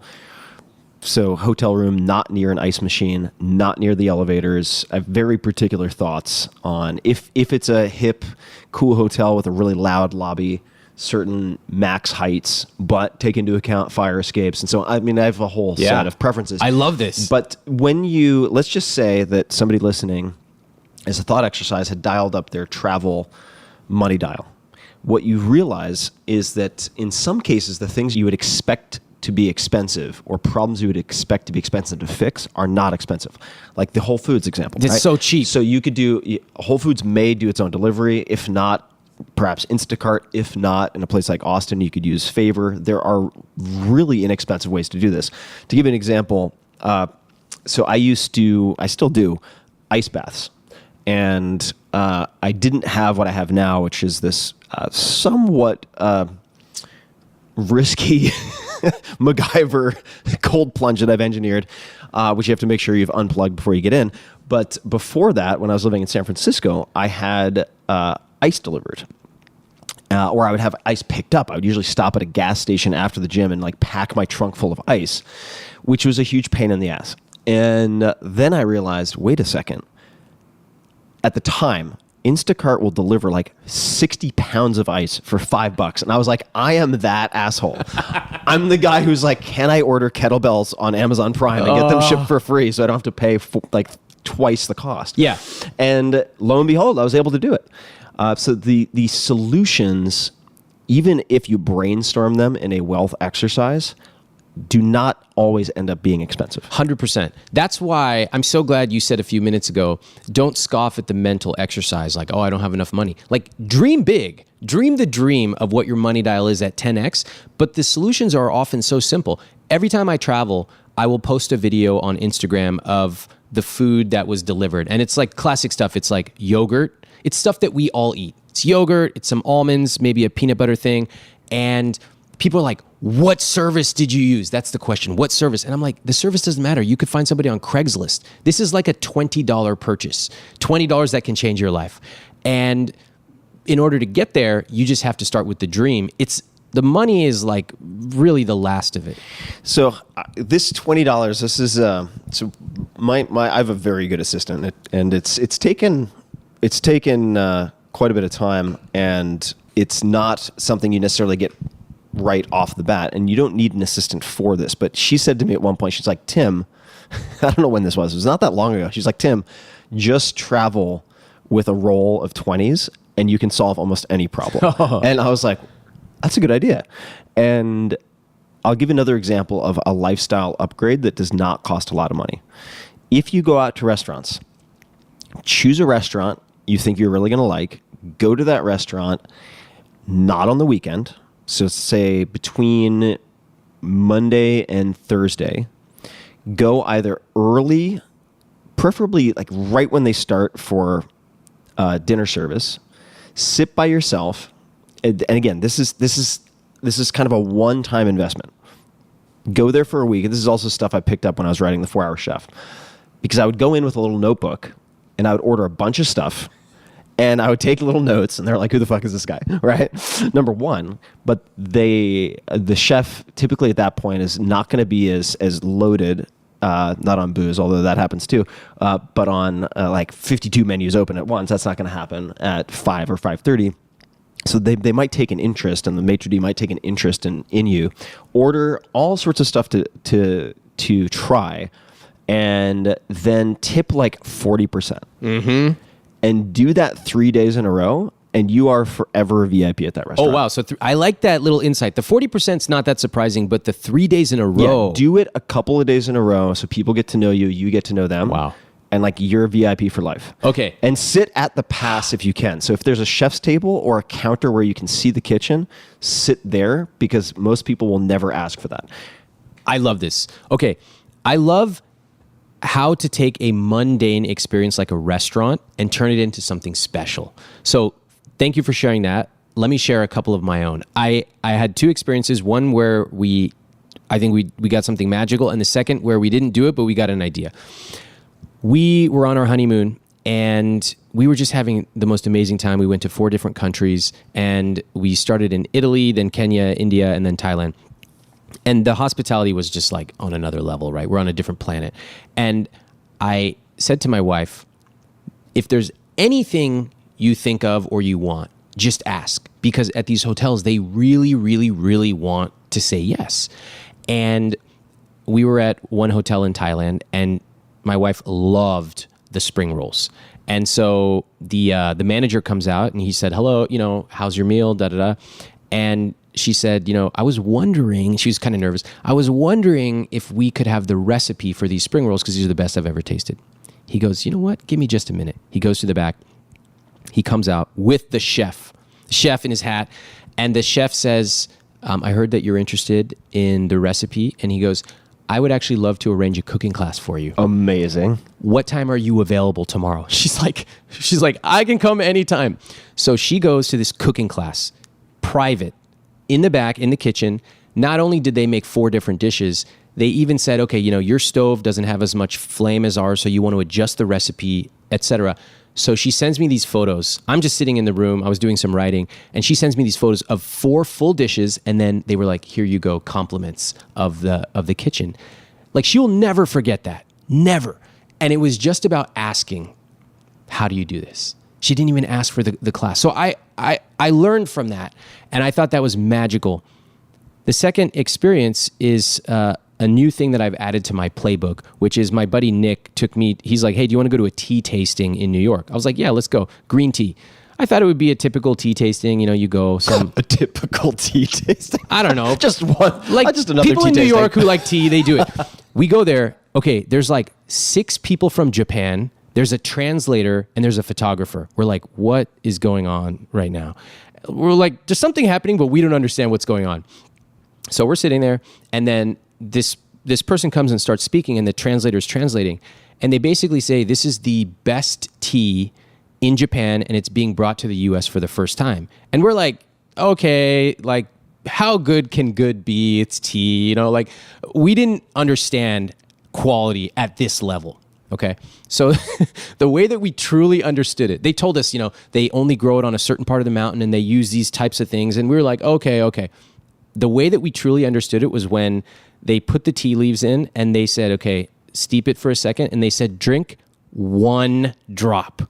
So hotel room, not near an ice machine, not near the elevators. I have very particular thoughts on if it's a hip, cool hotel with a really loud lobby, certain max heights, but take into account fire escapes. And so, I mean, I have a whole set of preferences. I love this. But when let's just say that somebody listening, as a thought exercise, had dialed up their travel money dial. What you realize is that in some cases, the things you would expect to be expensive or problems you would expect to be expensive to fix are not expensive. Like the Whole Foods example. It's so cheap. So you could Whole Foods may do its own delivery. If not, perhaps Instacart. If not, in a place like Austin, you could use Favor. There are really inexpensive ways to do this. To give you an example, So I still do ice baths. And I didn't have what I have now, which is this somewhat risky MacGyver cold plunge that I've engineered, which you have to make sure you've unplugged before you get in. But before that, when I was living in San Francisco, I had ice delivered. Or I would have ice picked up. I would usually stop at a gas station after the gym and like pack my trunk full of ice, which was a huge pain in the ass. And then I realized, wait a second. At the time, Instacart will deliver like 60 pounds of ice for $5. And I was like, I am that asshole. I'm the guy who's like, can I order kettlebells on Amazon Prime and get them shipped for free so I don't have to pay like twice the cost? Yeah. And lo and behold, I was able to do it. So the solutions, even if you brainstorm them in a wealth exercise, do not always end up being expensive. 100%. That's why I'm so glad you said a few minutes ago, don't scoff at the mental exercise like, oh, I don't have enough money. Like, dream big. Dream the dream of what your money dial is at 10x, but the solutions are often so simple. Every time I travel, I will post a video on Instagram of the food that was delivered. And it's like classic stuff. It's like yogurt. It's stuff that we all eat. It's yogurt, it's some almonds, maybe a peanut butter thing. And people are like, what service did you use? That's the question. What service? And I'm like, the service doesn't matter. You could find somebody on Craigslist. This is like a $20 purchase, $20 that can change your life. And in order to get there, you just have to start with the dream. The money is like really the last of it. So this $20, this is so I have a very good assistant, and it's taken quite a bit of time, and it's not something you necessarily get right off the bat, and you don't need an assistant for this. But she said to me at one point, she's like, Tim, I don't know when this was. It was not that long ago. She's like, Tim, just travel with a roll of 20s, and you can solve almost any problem. And I was like, that's a good idea. And I'll give another example of a lifestyle upgrade that does not cost a lot of money. If you go out to restaurants, choose a restaurant you think you're really going to like, go to that restaurant, not on the weekend. So say between Monday and Thursday, go either early, preferably like right when they start for dinner service, sit by yourself. And again, this is kind of a one-time investment. Go there for a week. And this is also stuff I picked up when I was writing The 4-Hour Chef, because I would go in with a little notebook and I would order a bunch of stuff. And I would take little notes, and they're like, who the fuck is this guy, right? Number one, but the chef typically at that point is not going to be as loaded, not on booze, although that happens too, but on like 52 menus open at once. That's not going to happen at 5 or 5:30. So they might take an interest, and the maitre d' might take an interest in you. Order all sorts of stuff to try, and then tip like 40%. Mm-hmm. And do that 3 days in a row, and you are forever a VIP at that restaurant. Oh, wow. So I like that little insight. The 40% is not that surprising, but the 3 days in a row. Yeah, do it a couple of days in a row so people get to know you, you get to know them. Wow. And like you're a VIP for life. Okay. And sit at the pass if you can. So if there's a chef's table or a counter where you can see the kitchen, sit there, because most people will never ask for that. I love this. Okay. I love how to take a mundane experience like a restaurant and turn it into something special. So thank you for sharing that. Let me share a couple of my own. I had two experiences. One where I think we got something magical, and the second where we didn't do it, but we got an idea. We were on our honeymoon, and we were just having the most amazing time. We went to 4 different countries, and we started in Italy, then Kenya, India, and then Thailand. And the hospitality was just like on another level, right? We're on a different planet. And I said to my wife, if there's anything you think of or you want, just ask. Because at these hotels, they really, really, really want to say yes. And we were at one hotel in Thailand, and my wife loved the spring rolls. And so the manager comes out, and he said, hello, how's your meal, da-da-da. And she said, I was wondering, she was kind of nervous, I was wondering if we could have the recipe for these spring rolls because these are the best I've ever tasted. He goes, you know what? Give me just a minute. He goes to the back. He comes out with the chef in his hat. And the chef says, I heard that you're interested in the recipe. And he goes, I would actually love to arrange a cooking class for you. Amazing. What time are you available tomorrow? She's like, I can come anytime. So she goes to this cooking class, private, in the back, in the kitchen. Not only did they make 4 different dishes, they even said, okay, your stove doesn't have as much flame as ours, so you want to adjust the recipe, etc. So she sends me these photos. I'm just sitting in the room. I was doing some writing, and she sends me these photos of 4 full dishes, and then they were like, here you go, compliments of the kitchen. Like, she will never forget that. Never. And it was just about asking, how do you do this? She didn't even ask for the class. So I learned from that, and I thought that was magical. The second experience is a new thing that I've added to my playbook, which is my buddy Nick took me, he's like, hey, do you want to go to a tea tasting in New York? I was like, yeah, let's go. Green tea. I thought it would be a typical tea tasting. You go some... A typical tea tasting? I don't know. Just one. Like, just another people tea in New tasting. York who like tea, they do it. We go there. Okay, there's like 6 people from Japan. There's a translator and there's a photographer. We're like, what is going on right now? We're like, there's something happening, but we don't understand what's going on. So we're sitting there, and then this person comes and starts speaking, and the translator's translating, and they basically say, this is the best tea in Japan, and it's being brought to the US for the first time. And we're like, okay, like, how good can good be? It's tea, like, we didn't understand quality at this level. Okay. So the way that we truly understood it, they told us, they only grow it on a certain part of the mountain and they use these types of things. And we were like, okay. The way that we truly understood it was when they put the tea leaves in and they said, okay, steep it for a second. And they said, drink 1 drop.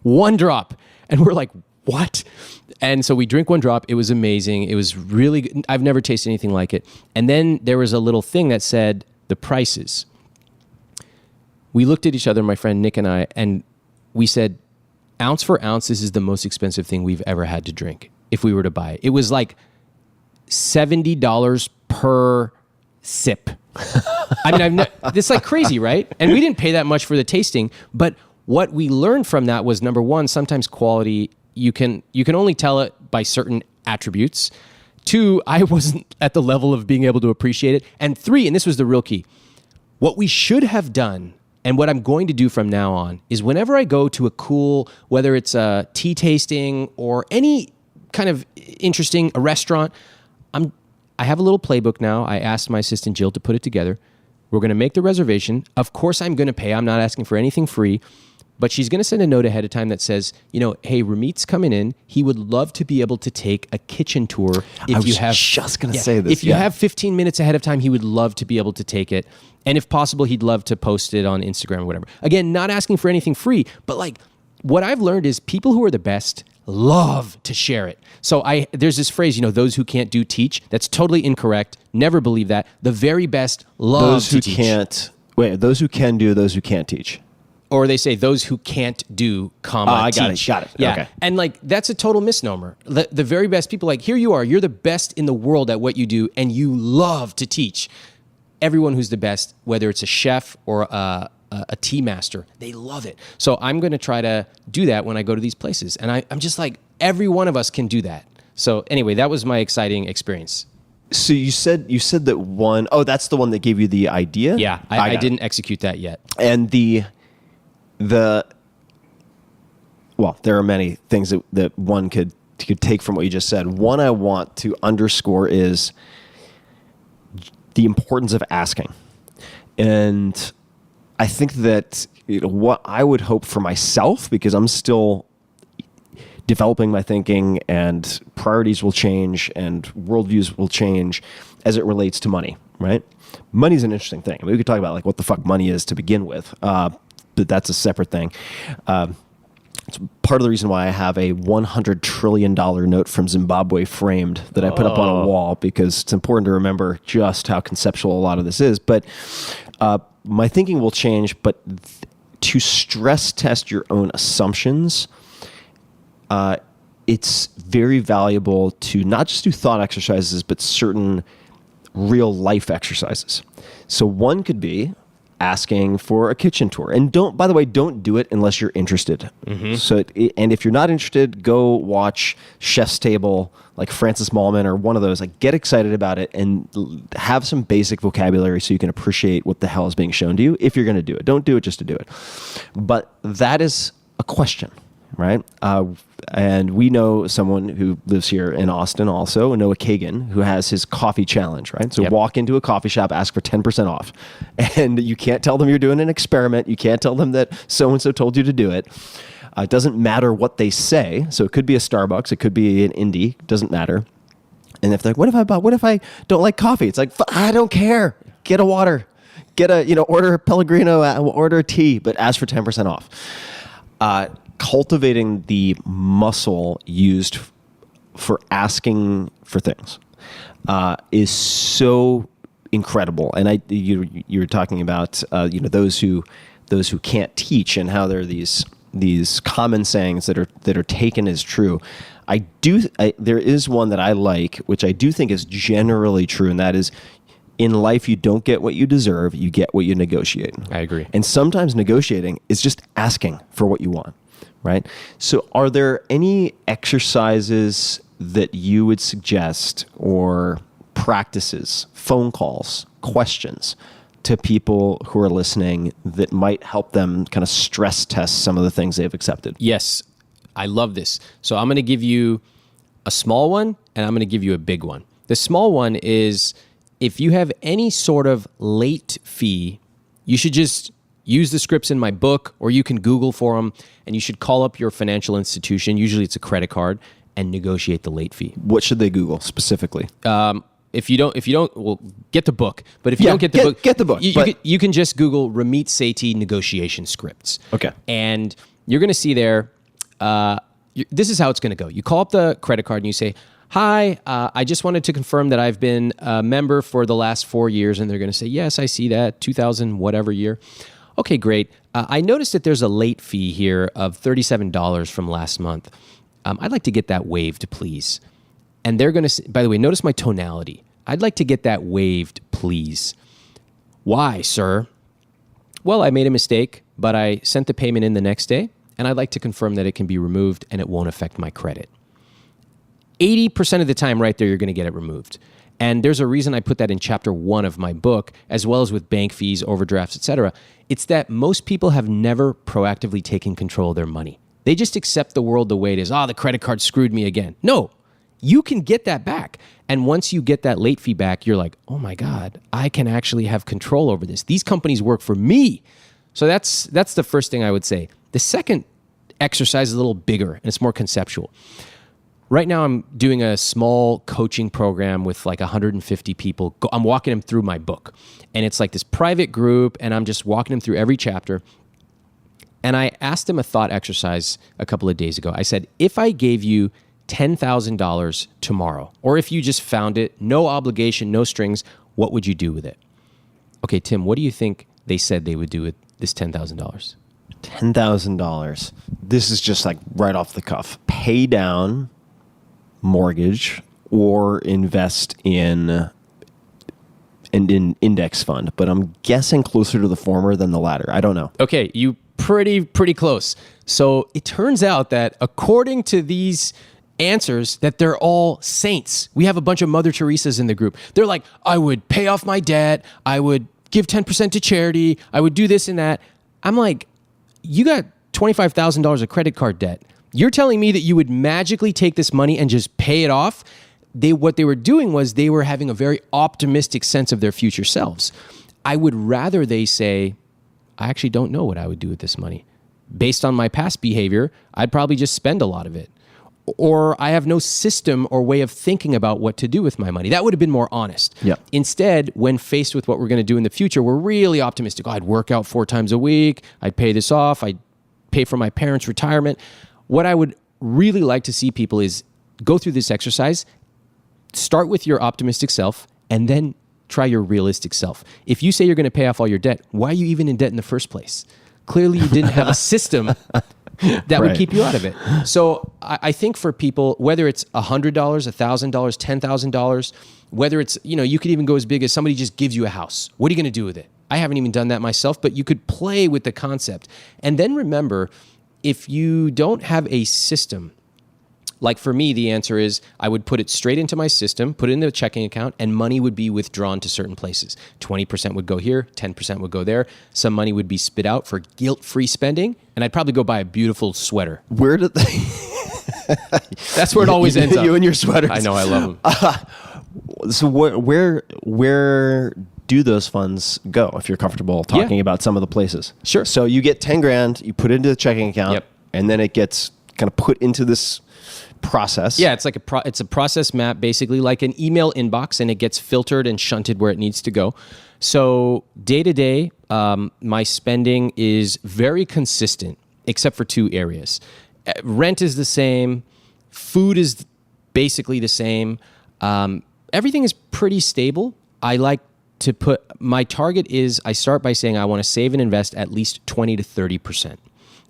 1 drop. And we're like, what? And so we drink 1 drop. It was amazing. It was really good. I've never tasted anything like it. And then there was a little thing that said the prices. We looked at each other, my friend Nick and I, and we said, ounce for ounce, this is the most expensive thing we've ever had to drink if we were to buy it. It was like $70 per sip. I mean, it's like crazy, right? And we didn't pay that much for the tasting, but what we learned from that was, number one, sometimes quality, you can only tell it by certain attributes. 2, I wasn't at the level of being able to appreciate it. And 3, and this was the real key, what we should have done, and what I'm going to do from now on, is whenever I go to a cool, whether it's a tea tasting or any kind of interesting a restaurant, I have a little playbook now. I asked my assistant Jill to put it together. We're going to make the reservation. Of course, I'm going to pay. I'm not asking for anything free. But she's going to send a note ahead of time that says, hey, Ramit's coming in. He would love to be able to take a kitchen tour. I was just going to say this. If you have 15 minutes ahead of time, he would love to be able to take it. And if possible, he'd love to post it on Instagram or whatever. Again, not asking for anything free, but like what I've learned is people who are the best love to share it. So there's this phrase, those who can't do teach. That's totally incorrect. Never believe that. The very best love to teach. Those who can do, those who can't teach. Or they say those who can't do, I got teach. Got it. Yeah. Okay. And like, that's a total misnomer. The very best people, like, here you are, you're the best in the world at what you do, and you love to teach. Everyone who's the best, whether it's a chef or a tea master, they love it. So I'm going to try to do that when I go to these places. And I'm just like, every one of us can do that. So anyway, that was my exciting experience. So you said that one, that's the one that gave you the idea? Yeah, I didn't execute that yet. And well, there are many things that one could take from what you just said. One I want to underscore is the importance of asking. And I think that what I would hope for myself, because I'm still developing my thinking and priorities will change and worldviews will change as it relates to money, right? Money's an interesting thing. I mean, we could talk about like what the fuck money is to begin with, but that's a separate thing. It's part of the reason why I have a $100 trillion note from Zimbabwe framed that I put up on a wall, because it's important to remember just how conceptual a lot of this is. But my thinking will change, but to stress test your own assumptions, it's very valuable to not just do thought exercises, but certain real life exercises. So one could be, asking for a kitchen tour. And by the way, don't do it unless you're interested. So, and if you're not interested, go watch Chef's Table, like Francis Mallman or one of those. Like, get excited about it and have some basic vocabulary so you can appreciate what the hell is being shown to you if you're going to do it. Don't do it just to do it. But that is a question, right? And we know someone who lives here in Austin also, Noah Kagan, who has his coffee challenge, right? So walk into a coffee shop, ask for 10% off. And you can't tell them you're doing an experiment. You can't tell them that so-and-so told you to do it. It doesn't matter what they say. So it could be a Starbucks. It could be an Indie. It doesn't matter. And if they're like, what if I don't like coffee? It's like, I don't care. Get a water. Order a Pellegrino, order a tea, but ask for 10% off. Cultivating the muscle used for asking for things is so incredible. And you were talking about those who can't teach and how there are these common sayings that are taken as true. There is one that I like, which I do think is generally true, and that is, in life, you don't get what you deserve, you get what you negotiate. I agree. And sometimes negotiating is just asking for what you want, right? So are there any exercises that you would suggest, or practices, phone calls, questions to people who are listening that might help them kind of stress test some of the things they've accepted? Yes, I love this. So I'm going to give you a small one, and I'm going to give you a big one. The small one is, if you have any sort of late fee, you should just use the scripts in my book, or you can Google for them, and you should call up your financial institution. Usually it's a credit card, and negotiate the late fee. What should they Google specifically? If you don't, well, get the book. But if you don't get the book, you can just Google Ramit Sethi negotiation scripts. Okay. And you're going to see there, this is how it's going to go. You call up the credit card and you say, hi, I just wanted to confirm that I've been a member for the last 4 years. And they're going to say, yes, I see that, 2000 whatever year. Okay, great. I noticed that there's a late fee here of $37 from last month. I'd like to get that waived, please. And they're going to, by the way, notice my tonality. I'd like to get that waived, please. Why, sir? Well, I made a mistake, but I sent the payment in the next day, and I'd like to confirm that it can be removed and it won't affect my credit. 80% of the time right there, you're going to get it removed. And there's a reason I put that in chapter 1 of my book, as well as with bank fees, overdrafts, etc. It's that most people have never proactively taken control of their money. They just accept the world the way it is. The credit card screwed me again. No, you can get that back. And once you get that late fee back, you're like, oh my God, I can actually have control over this. These companies work for me. So that's the first thing I would say. The second exercise is a little bigger, and it's more conceptual. Right now, I'm doing a small coaching program with like 150 people. I'm walking them through my book. And it's like this private group, and I'm just walking them through every chapter. And I asked them a thought exercise a couple of days ago. I said, if I gave you $10,000 tomorrow, or if you just found it, no obligation, no strings, what would you do with it? Okay, Tim, what do you think they said they would do with this $10,000? $10,000. This is just like right off the cuff. Pay down mortgage or invest in an index fund. But I'm guessing closer to the former than the latter. I don't know. Okay, you pretty close. So it turns out that according to these answers, that they're all saints. We have a bunch of Mother Teresas in the group. They're like, I would pay off my debt. I would give 10% to charity. I would do this and that. I'm like, you got $25,000 of credit card debt. You're telling me that you would magically take this money and just pay it off? What they were doing was they were having a very optimistic sense of their future selves. I would rather they say, I actually don't know what I would do with this money. Based on my past behavior, I'd probably just spend a lot of it. Or I have no system or way of thinking about what to do with my money. That would have been more honest. Yeah. Instead, when faced with what we're going to do in the future, we're really optimistic. I'd work out 4 times a week. I'd pay this off. I'd pay for my parents' retirement. What I would really like to see people is go through this exercise, start with your optimistic self, and then try your realistic self. If you say you're going to pay off all your debt, why are you even in debt in the first place? Clearly, you didn't have a system that would keep you out of it. So I think for people, whether it's $100, $1,000, $10,000, whether it's, you could even go as big as somebody just gives you a house. What are you going to do with it? I haven't even done that myself, but you could play with the concept. And then remember, if you don't have a system, like for me, the answer is I would put it straight into my system, put it into a checking account, and money would be withdrawn to certain places. 20% would go here, 10% would go there. Some money would be spit out for guilt-free spending, and I'd probably go buy a beautiful sweater. Where did they... That's where it always ends up. You and your sweaters. I know, I love them. So where do those funds go if you're comfortable talking about some of the places? Sure. So you get 10 grand, you put it into the checking account, Yep. and then it gets kind of put into this process. Yeah, it's like it's a process map, basically like an email inbox, and it gets filtered and shunted where it needs to go. So day to day, my spending is very consistent, except for two areas. Rent is the same. Food is basically the same. Everything is pretty stable. I like to put, my target is, I start by saying I want to save and invest at least 20 to 30%.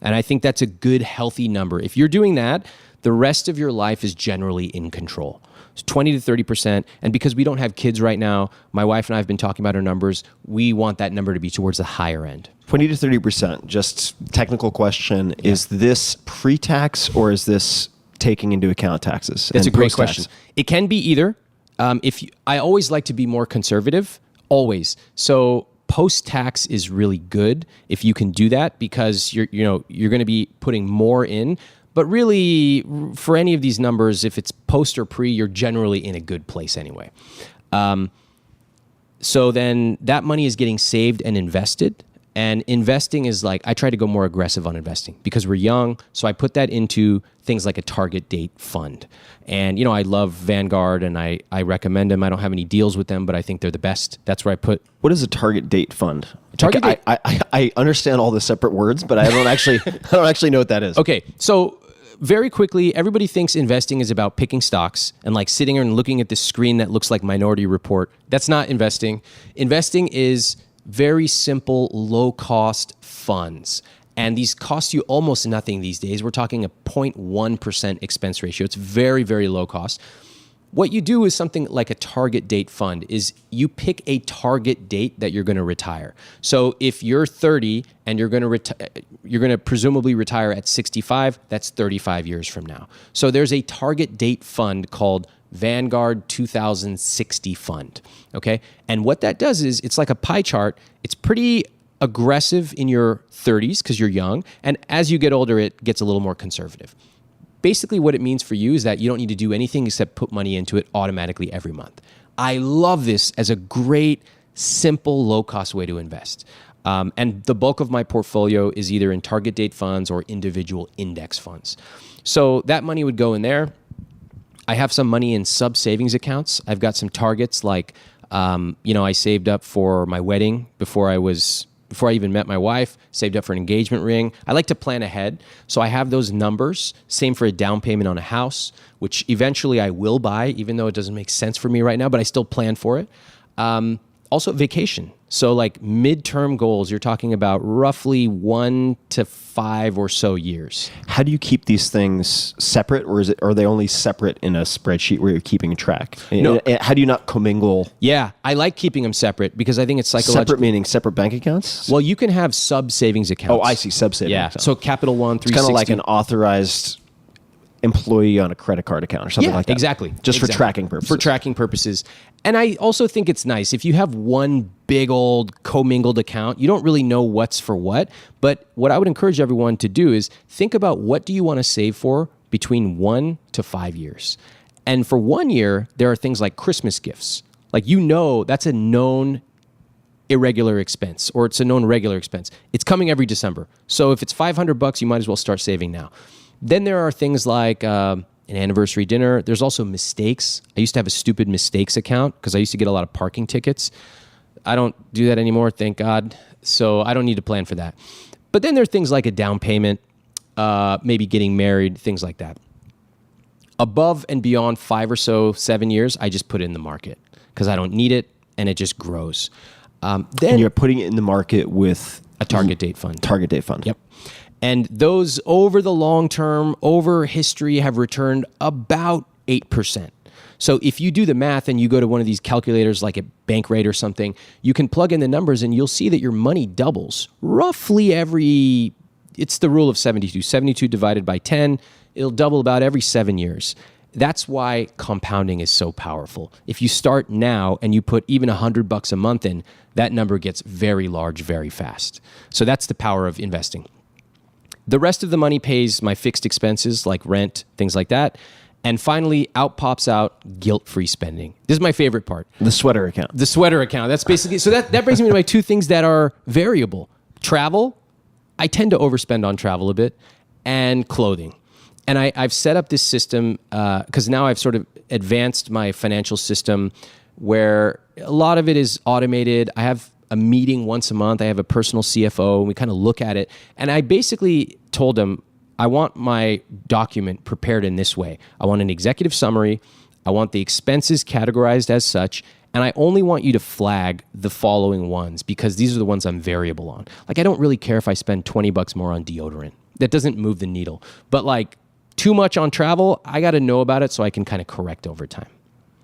And I think that's a good, healthy number. If you're doing that, the rest of your life is generally in control. It's 20 to 30%. And because we don't have kids right now, my wife and I have been talking about our numbers. We want that number to be towards the higher end. 20 to 30%, just technical question. Yeah. Is this pre-tax or is this taking into account taxes? That's a great question. It can be either. I always like to be more conservative, always. So post-tax is really good if you can do that, because you're going to be putting more in. But really, for any of these numbers, if it's post or pre, you're generally in a good place anyway. So then that money is getting saved and invested. And investing is like, I try to go more aggressive on investing because we're young. So I put that into things like a target date fund. And, I love Vanguard and I recommend them. I don't have any deals with them, but I think they're the best. That's where I put. What is a target date fund? Target date. I understand all the separate words, but I don't actually know what that is. Okay. So very quickly, everybody thinks investing is about picking stocks and like sitting and looking at this screen that looks like Minority Report. That's not investing. Investing is very simple, low-cost funds. And these cost you almost nothing these days. We're talking a 0.1% expense ratio. It's very, very low cost. What you do is something like a target date fund is you pick a target date that you're going to retire. So if you're 30 and you're going to presumably retire at 65, that's 35 years from now. So there's a target date fund called Vanguard 2060 fund, okay? And what that does is it's like a pie chart. It's pretty aggressive in your 30s because you're young, and as you get older, it gets a little more conservative. Basically, what it means for you is that you don't need to do anything except put money into it automatically every month. I love this as a great, simple, low-cost way to invest. And the bulk of my portfolio is either in target date funds or individual index funds. So that money would go in there. I have some money in sub-savings accounts. I've got some targets like, I saved up for my wedding before I even met my wife, saved up for an engagement ring. I like to plan ahead. So I have those numbers. Same for a down payment on a house, which eventually I will buy, even though it doesn't make sense for me right now, but I still plan for it. Also vacation. So like midterm goals, you're talking about roughly 1 to 5 or so years. How do you keep these things separate, or are they only separate in a spreadsheet where you're keeping track? No. How do you not commingle? Yeah, I like keeping them separate because I think it's psychological. Separate meaning separate bank accounts? Well, you can have sub-savings accounts. Oh, I see, sub-savings accounts. So Capital One, 360. It's kind of like an authorized employee on a credit card account or something like that. Exactly. Just for tracking purposes. For tracking purposes. And I also think it's nice if you have one big old commingled account, you don't really know what's for what. But what I would encourage everyone to do is think about what do you want to save for between 1 to 5 years. And for 1 year, there are things like Christmas gifts. Like, that's a known irregular expense, or it's a known regular expense. It's coming every December. So if it's $500, you might as well start saving now. Then there are things like an anniversary dinner. There's also mistakes. I used to have a stupid mistakes account because I used to get a lot of parking tickets. I don't do that anymore, thank God. So I don't need to plan for that. But then there are things like a down payment, maybe getting married, things like that. Above and beyond 5 or so, 7 years, I just put it in the market because I don't need it and it just grows. Then you're putting it in the market with a target date fund. Target date fund. Yep. And those over the long term, over history, have returned about 8%. So if you do the math and you go to one of these calculators like at Bankrate or something, you can plug in the numbers and you'll see that your money doubles roughly it's the rule of 72. 72 divided by 10, it'll double about every 7 years. That's why compounding is so powerful. If you start now and you put even $100 a month in, that number gets very large very fast. So that's the power of investing. The rest of the money pays my fixed expenses like rent, things like that. And finally, out pops out guilt-free spending. This is my favorite part. The sweater account. The sweater account. That's basically, so that brings me to my two things that are variable. Travel, I tend to overspend on travel a bit, and clothing. And I've set up this system because now I've sort of advanced my financial system where a lot of it is automated. I have a meeting once a month. I have a personal CFO, and we kind of look at it. And I basically told him, I want my document prepared in this way. I want an executive summary. I want the expenses categorized as such. And I only want you to flag the following ones because these are the ones I'm variable on. Like, I don't really care if I spend $20 more on deodorant. That doesn't move the needle. But like too much on travel, I got to know about it so I can kind of correct over time.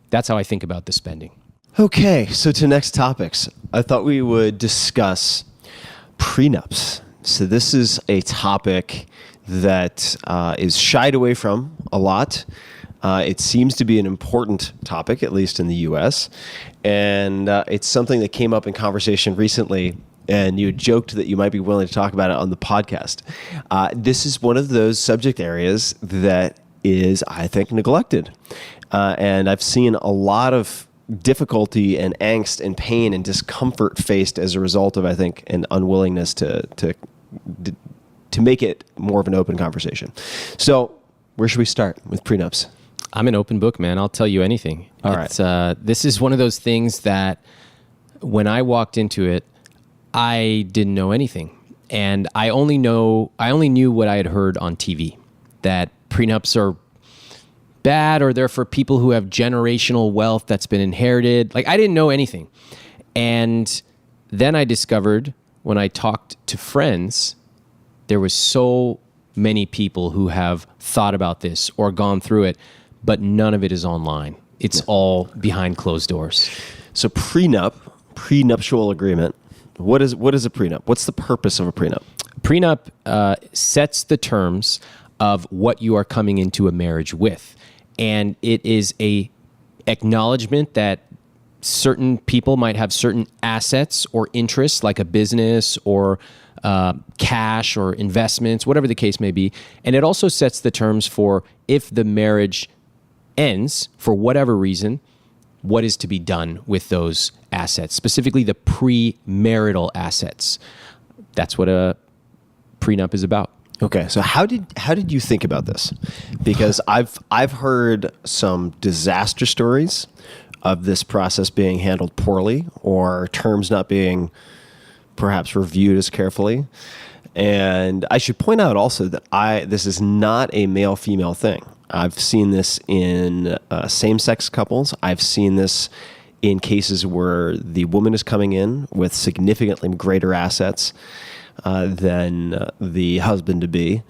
That's how I think about the spending. Okay, so to next topics. I thought we would discuss prenups. So this is a topic that is shied away from a lot. It seems to be an important topic, at least in the U.S. And it's something that came up in conversation recently, and you joked that you might be willing to talk about it on the podcast. This is one of those subject areas that is, I think, neglected. And I've seen a lot of difficulty and angst and pain and discomfort faced as a result of, I think, an unwillingness to make it more of an open conversation. So where should we start with prenups? I'm an open book, man. I'll tell you anything. All right. This is one of those things that when I walked into it, I didn't know anything. And I only knew what I had heard on TV, that prenups are bad or they're for people who have generational wealth that's been inherited. Like, I didn't know anything. And then I discovered when I talked to friends, there was so many people who have thought about this or gone through it, but none of it is online. It's all behind closed doors. So prenuptial agreement. What is a prenup? What's the purpose of a prenup? Prenup sets the terms of what you are coming into a marriage with. And it is a acknowledgement that certain people might have certain assets or interests, like a business or cash or investments, whatever the case may be. And it also sets the terms for if the marriage ends for whatever reason, what is to be done with those assets, specifically the premarital assets. That's what a prenup is about. Okay, so how did you think about this? Because I've heard some disaster stories of this process being handled poorly or terms not being perhaps reviewed as carefully. And I should point out also that this is not a male-female thing. I've seen this in same-sex couples. I've seen this in cases where the woman is coming in with significantly greater assets than the husband-to-be.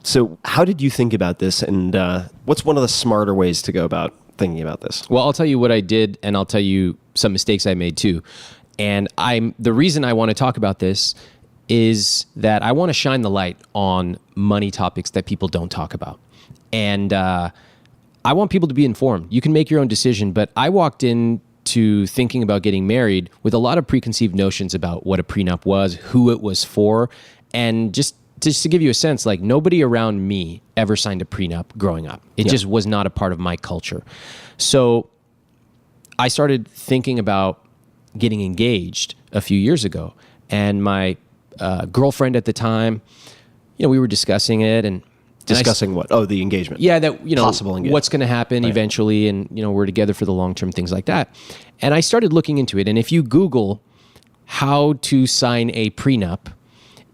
So how did you think about this, and what's one of the smarter ways to go about thinking about this? Well, I'll tell you what I did, and I'll tell you some mistakes I made too. And the reason I want to talk about this is that I want to shine the light on money topics that people don't talk about. And I want people to be informed. You can make your own decision, but I walked into thinking about getting married with a lot of preconceived notions about what a prenup was, who it was for, and just to give you a sense, like, nobody around me ever signed a prenup growing up. It just was not a part of my culture. So I started thinking about getting engaged a few years ago, and my girlfriend at the time, we were discussing it and discussing what? Oh, the engagement. Yeah, that possible engagement. What's going to happen eventually, and we're together for the long term, things like that. And I started looking into it, and if you Google how to sign a prenup,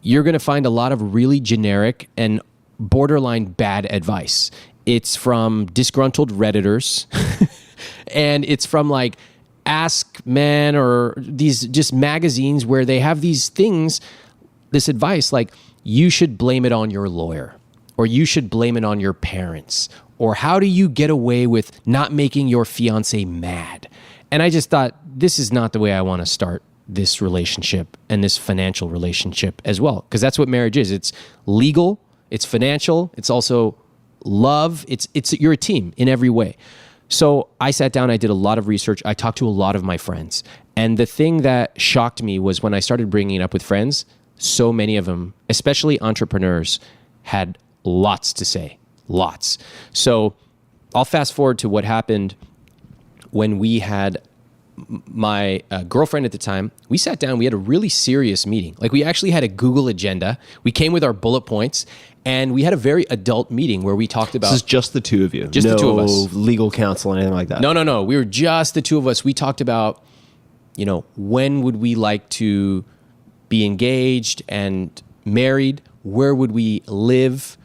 you're going to find a lot of really generic and borderline bad advice. It's from disgruntled Redditors, and it's from like Ask Men or these just magazines where they have these things, this advice like, you should blame it on your lawyer, or you should blame it on your parents, Or how do you get away with not making your fiance mad? And I just thought, this is not the way I want to start this relationship and this financial relationship as well. Because that's what marriage is. It's legal, it's financial, it's also love. You're a team in every way. So I sat down, I did a lot of research. I talked to a lot of my friends. And the thing that shocked me was when I started bringing it up with friends, so many of them, especially entrepreneurs, had lots to say, lots. So I'll fast forward to what happened when we had my girlfriend at the time. We sat down, we had a really serious meeting. Like, we actually had a Google agenda. We came with our bullet points, and we had a very adult meeting where we talked about... This is just the two of you? Just the two of us. No legal counsel or anything like that? No. We were just the two of us. We talked about, when would we like to be engaged and married? Where would we live?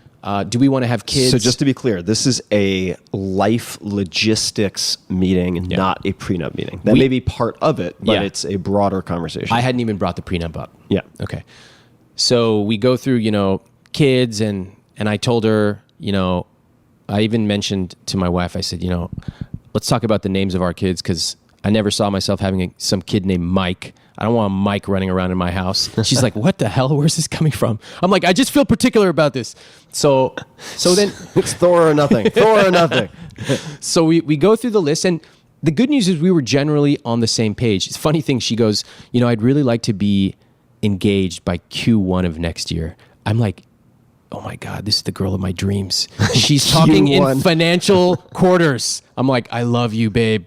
Do we want to have kids? So just to be clear, this is a life logistics meeting, not a prenup meeting. That may be part of it, but it's a broader conversation. I hadn't even brought the prenup up. Yeah. Okay. So we go through, kids, and I told her, I even mentioned to my wife, I said, let's talk about the names of our kids, because I never saw myself having some kid named Mike. I don't want a Mike running around in my house. She's like, what the hell? Where's this coming from? I'm like, I just feel particular about this. So then it's Thor or nothing. Thor or nothing. So we go through the list, and the good news is we were generally on the same page. It's a funny thing. She goes, I'd really like to be engaged by Q1 of next year. I'm like, oh my God, this is the girl of my dreams. She's talking in financial quarters. I'm like, I love you, babe.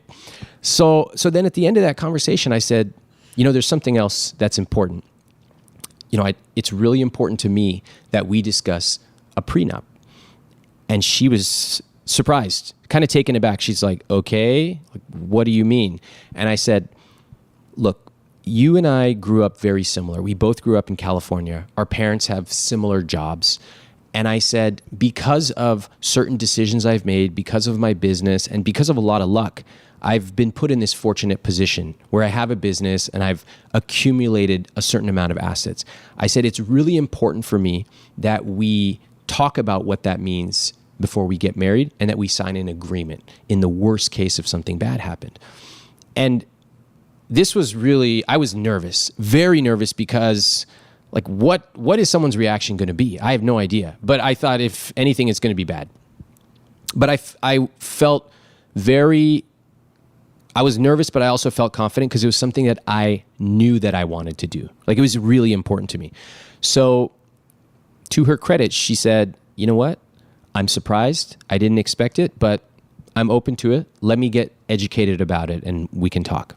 So then at the end of that conversation, I said, there's something else that's important. It's really important to me that we discuss a prenup. And she was surprised, kind of taken aback. She's like, okay, what do you mean? And I said, look, you and I grew up very similar. We both grew up in California. Our parents have similar jobs. And I said, because of certain decisions I've made, because of my business, and because of a lot of luck, I've been put in this fortunate position where I have a business and I've accumulated a certain amount of assets. I said, it's really important for me that we talk about what that means before we get married, and that we sign an agreement in the worst case if something bad happened. And this was really, I was nervous, very nervous, because what is someone's reaction going to be? I have no idea. But I thought, if anything, it's going to be bad. But I felt I was nervous, but I also felt confident, because it was something that I knew that I wanted to do. It was really important to me. So to her credit, she said, you know what? I'm surprised. I didn't expect it, but I'm open to it. Let me get educated about it and we can talk.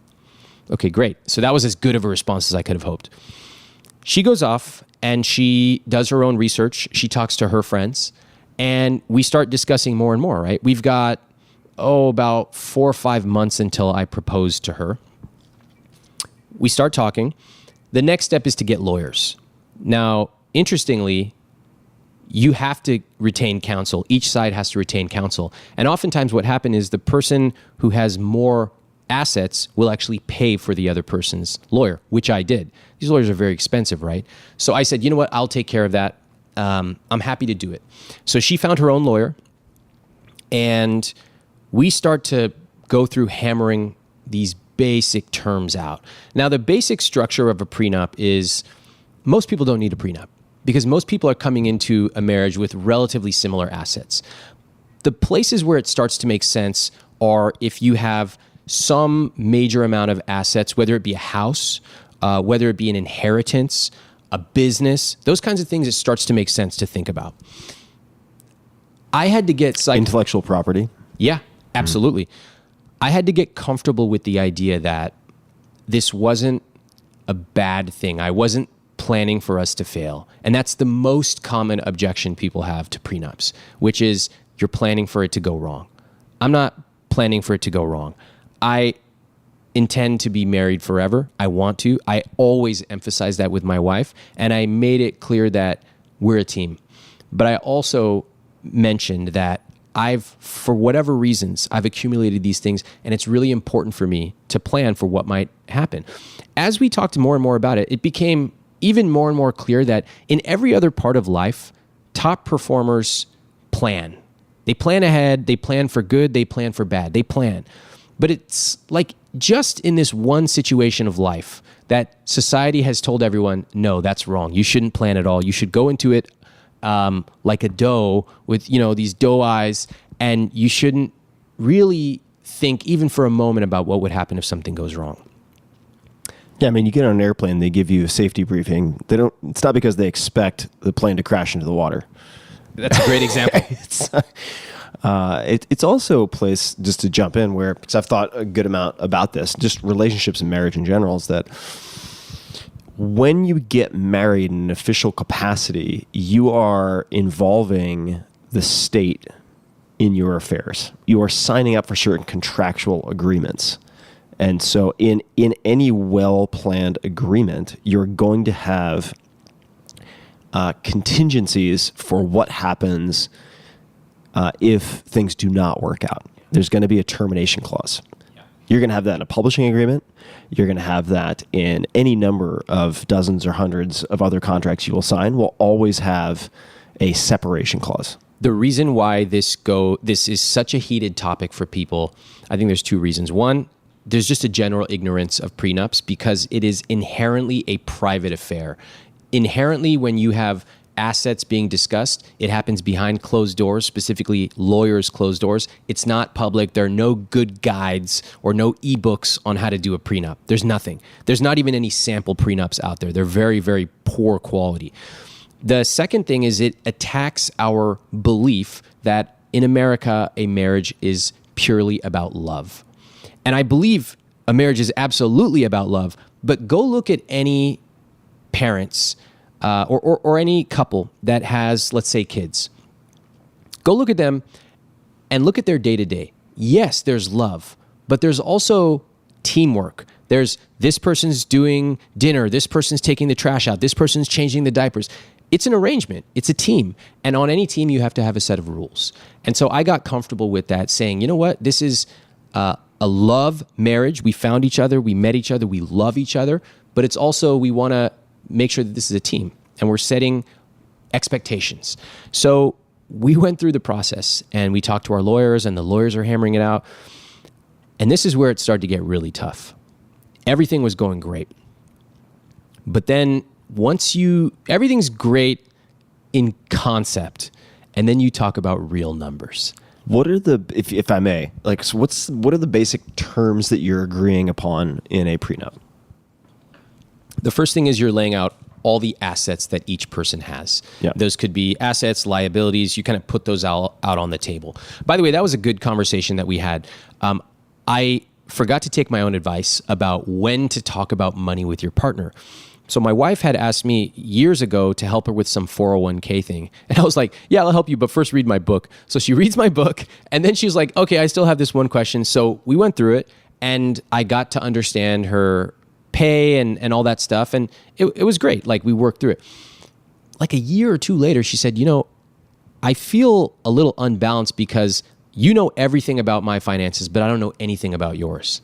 Okay, great. So that was as good of a response as I could have hoped. She goes off and she does her own research. She talks to her friends, and we start discussing more and more, right? We've got, about 4 or 5 months until I propose to her. We start talking. The next step is to get lawyers. Now, interestingly, you have to retain counsel. Each side has to retain counsel. And oftentimes what happens is the person who has more assets will actually pay for the other person's lawyer, which I did. These lawyers are very expensive, right? So I said, you know what? I'll take care of that. I'm happy to do it. So she found her own lawyer, and we start to go through hammering these basic terms out. Now, the basic structure of a prenup is most people don't need a prenup, because most people are coming into a marriage with relatively similar assets. The places where it starts to make sense are if you have some major amount of assets, whether it be a house, whether it be an inheritance, a business, those kinds of things, it starts to make sense to think about. I had to get... Intellectual property. Yeah, absolutely. I had to get comfortable with the idea that this wasn't a bad thing. I wasn't planning for us to fail. And that's the most common objection people have to prenups, which is you're planning for it to go wrong. I'm not planning for it to go wrong. I intend to be married forever. I want to. I always emphasize that with my wife, and I made it clear that we're a team. But I also mentioned that for whatever reasons, I've accumulated these things, and it's really important for me to plan for what might happen. As we talked more and more about it, it became even more and more clear that in every other part of life, top performers plan. They plan ahead. They plan for good. They plan for bad. They plan. But it's like just in this one situation of life that society has told everyone, no, that's wrong. You shouldn't plan at all. You should go into it like a doe with, these doe eyes, and you shouldn't really think even for a moment about what would happen if something goes wrong. Yeah, I mean, you get on an airplane, they give you a safety briefing. It's not because they expect the plane to crash into the water. That's a great example. It's also a place, just to jump in, where, because I've thought a good amount about this, just relationships and marriage in general, is that when you get married in an official capacity, you are involving the state in your affairs. You are signing up for certain contractual agreements. And so in any well-planned agreement, you're going to have contingencies for what happens if things do not work out. There's going to be a termination clause. You're going to have that in a publishing agreement. You're going to have that in any number of dozens or hundreds of other contracts you will sign. Will always have a separation clause. The reason why this is such a heated topic for people, I think there's two reasons. One, there's just a general ignorance of prenups because it is inherently a private affair. Inherently, when you have assets being discussed, it happens behind closed doors, specifically lawyers' closed doors. It's not public. There are no good guides or no ebooks on how to do a prenup. There's nothing. There's not even any sample prenups out there. They're very, very poor quality. The second thing is it attacks our belief that in America, a marriage is purely about love. And I believe a marriage is absolutely about love, but go look at any parents or any couple that has, let's say, kids. Go look at them and look at their day-to-day. Yes, there's love, but there's also teamwork. There's this person's doing dinner, this person's taking the trash out, this person's changing the diapers. It's an arrangement. It's a team. And on any team, you have to have a set of rules. And so I got comfortable with that, saying, you know what? This is a love marriage. We found each other. We met each other. We love each other. But it's also, we want to make sure that this is a team. And we're setting expectations. So we went through the process and we talked to our lawyers, and the lawyers are hammering it out. And this is where it started to get really tough. Everything was going great. But then everything's great in concept, and then you talk about real numbers. What are if I may, what are the basic terms that you're agreeing upon in a prenup? The first thing is you're laying out all the assets that each person has. Yeah. Those could be assets, liabilities. You kind of put those out on the table. By the way, that was a good conversation that we had. I forgot to take my own advice about when to talk about money with your partner. So my wife had asked me years ago to help her with some 401k thing. And I was like, yeah, I'll help you, but first read my book. So she reads my book, and then she was like, okay, I still have this one question. So we went through it, and I got to understand her pay and all that stuff. And it was great. Like, we worked through it. Like a year or two later, she said, I feel a little unbalanced because you know everything about my finances, but I don't know anything about yours.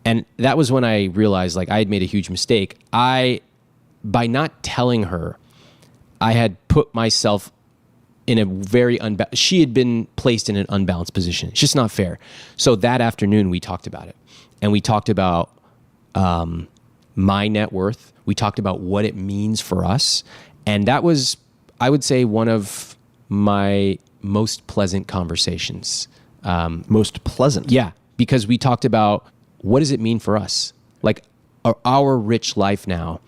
And that was when I realized, I had made a huge mistake. By not telling her, I had put myself in a very she had been placed in an unbalanced position. It's just not fair. So that afternoon we talked about it, and we talked about my net worth. We talked about what it means for us. And that was, I would say, one of my most pleasant conversations. Most pleasant? Yeah, because we talked about what does it mean for us? Like our rich life now.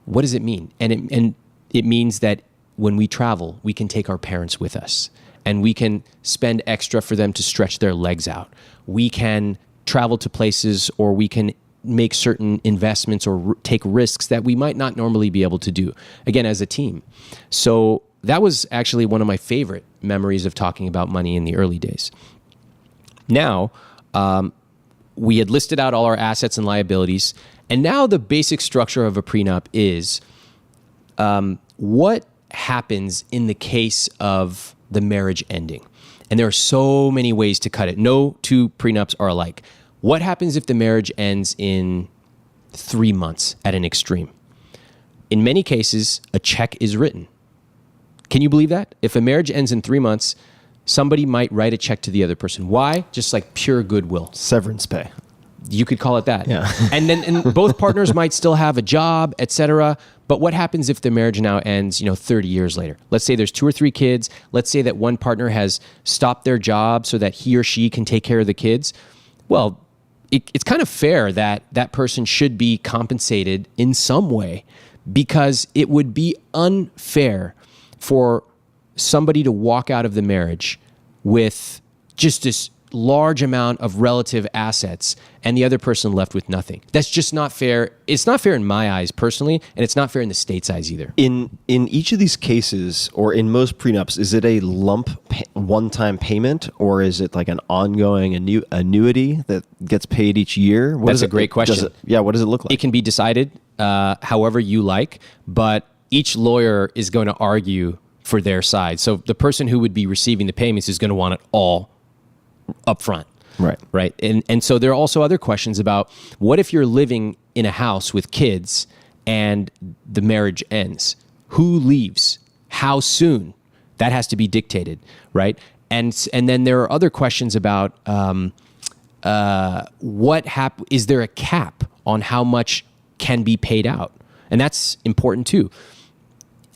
What does it mean? And it means that when we travel, we can take our parents with us, and we can spend extra for them to stretch their legs out. We can travel to places, or we can make certain investments or take risks that we might not normally be able to do, again, as a team. So that was actually one of my favorite memories of talking about money in the early days. Now, we had listed out all our assets and liabilities. And now the basic structure of a prenup is what happens in the case of the marriage ending. And there are so many ways to cut it. No two prenups are alike. What happens if the marriage ends in 3 months at an extreme? In many cases, a check is written. Can you believe that? If a marriage ends in 3 months, somebody might write a check to the other person. Why? Just like pure goodwill. Severance pay. You could call it that. Yeah. And both partners might still have a job, etc. But what happens if the marriage now ends, 30 years later? Let's say there's 2 or 3 kids. Let's say that one partner has stopped their job so that he or she can take care of the kids. Well, it's kind of fair that that person should be compensated in some way, because it would be unfair for somebody to walk out of the marriage with just this large amount of relative assets and the other person left with nothing. That's just not fair. It's not fair in my eyes personally, and it's not fair in the state's eyes either. In each of these cases, or in most prenups, is it a lump one-time payment, or is it like an ongoing annuity that gets paid each year? That's a great question. What does it look like? It can be decided however you like, but each lawyer is going to argue for their side. So the person who would be receiving the payments is going to want it all up front. Right. And so there are also other questions about, what if you're living in a house with kids and the marriage ends? Who leaves? How soon? That has to be dictated, right? And then there are other questions about is there a cap on how much can be paid out? And that's important too.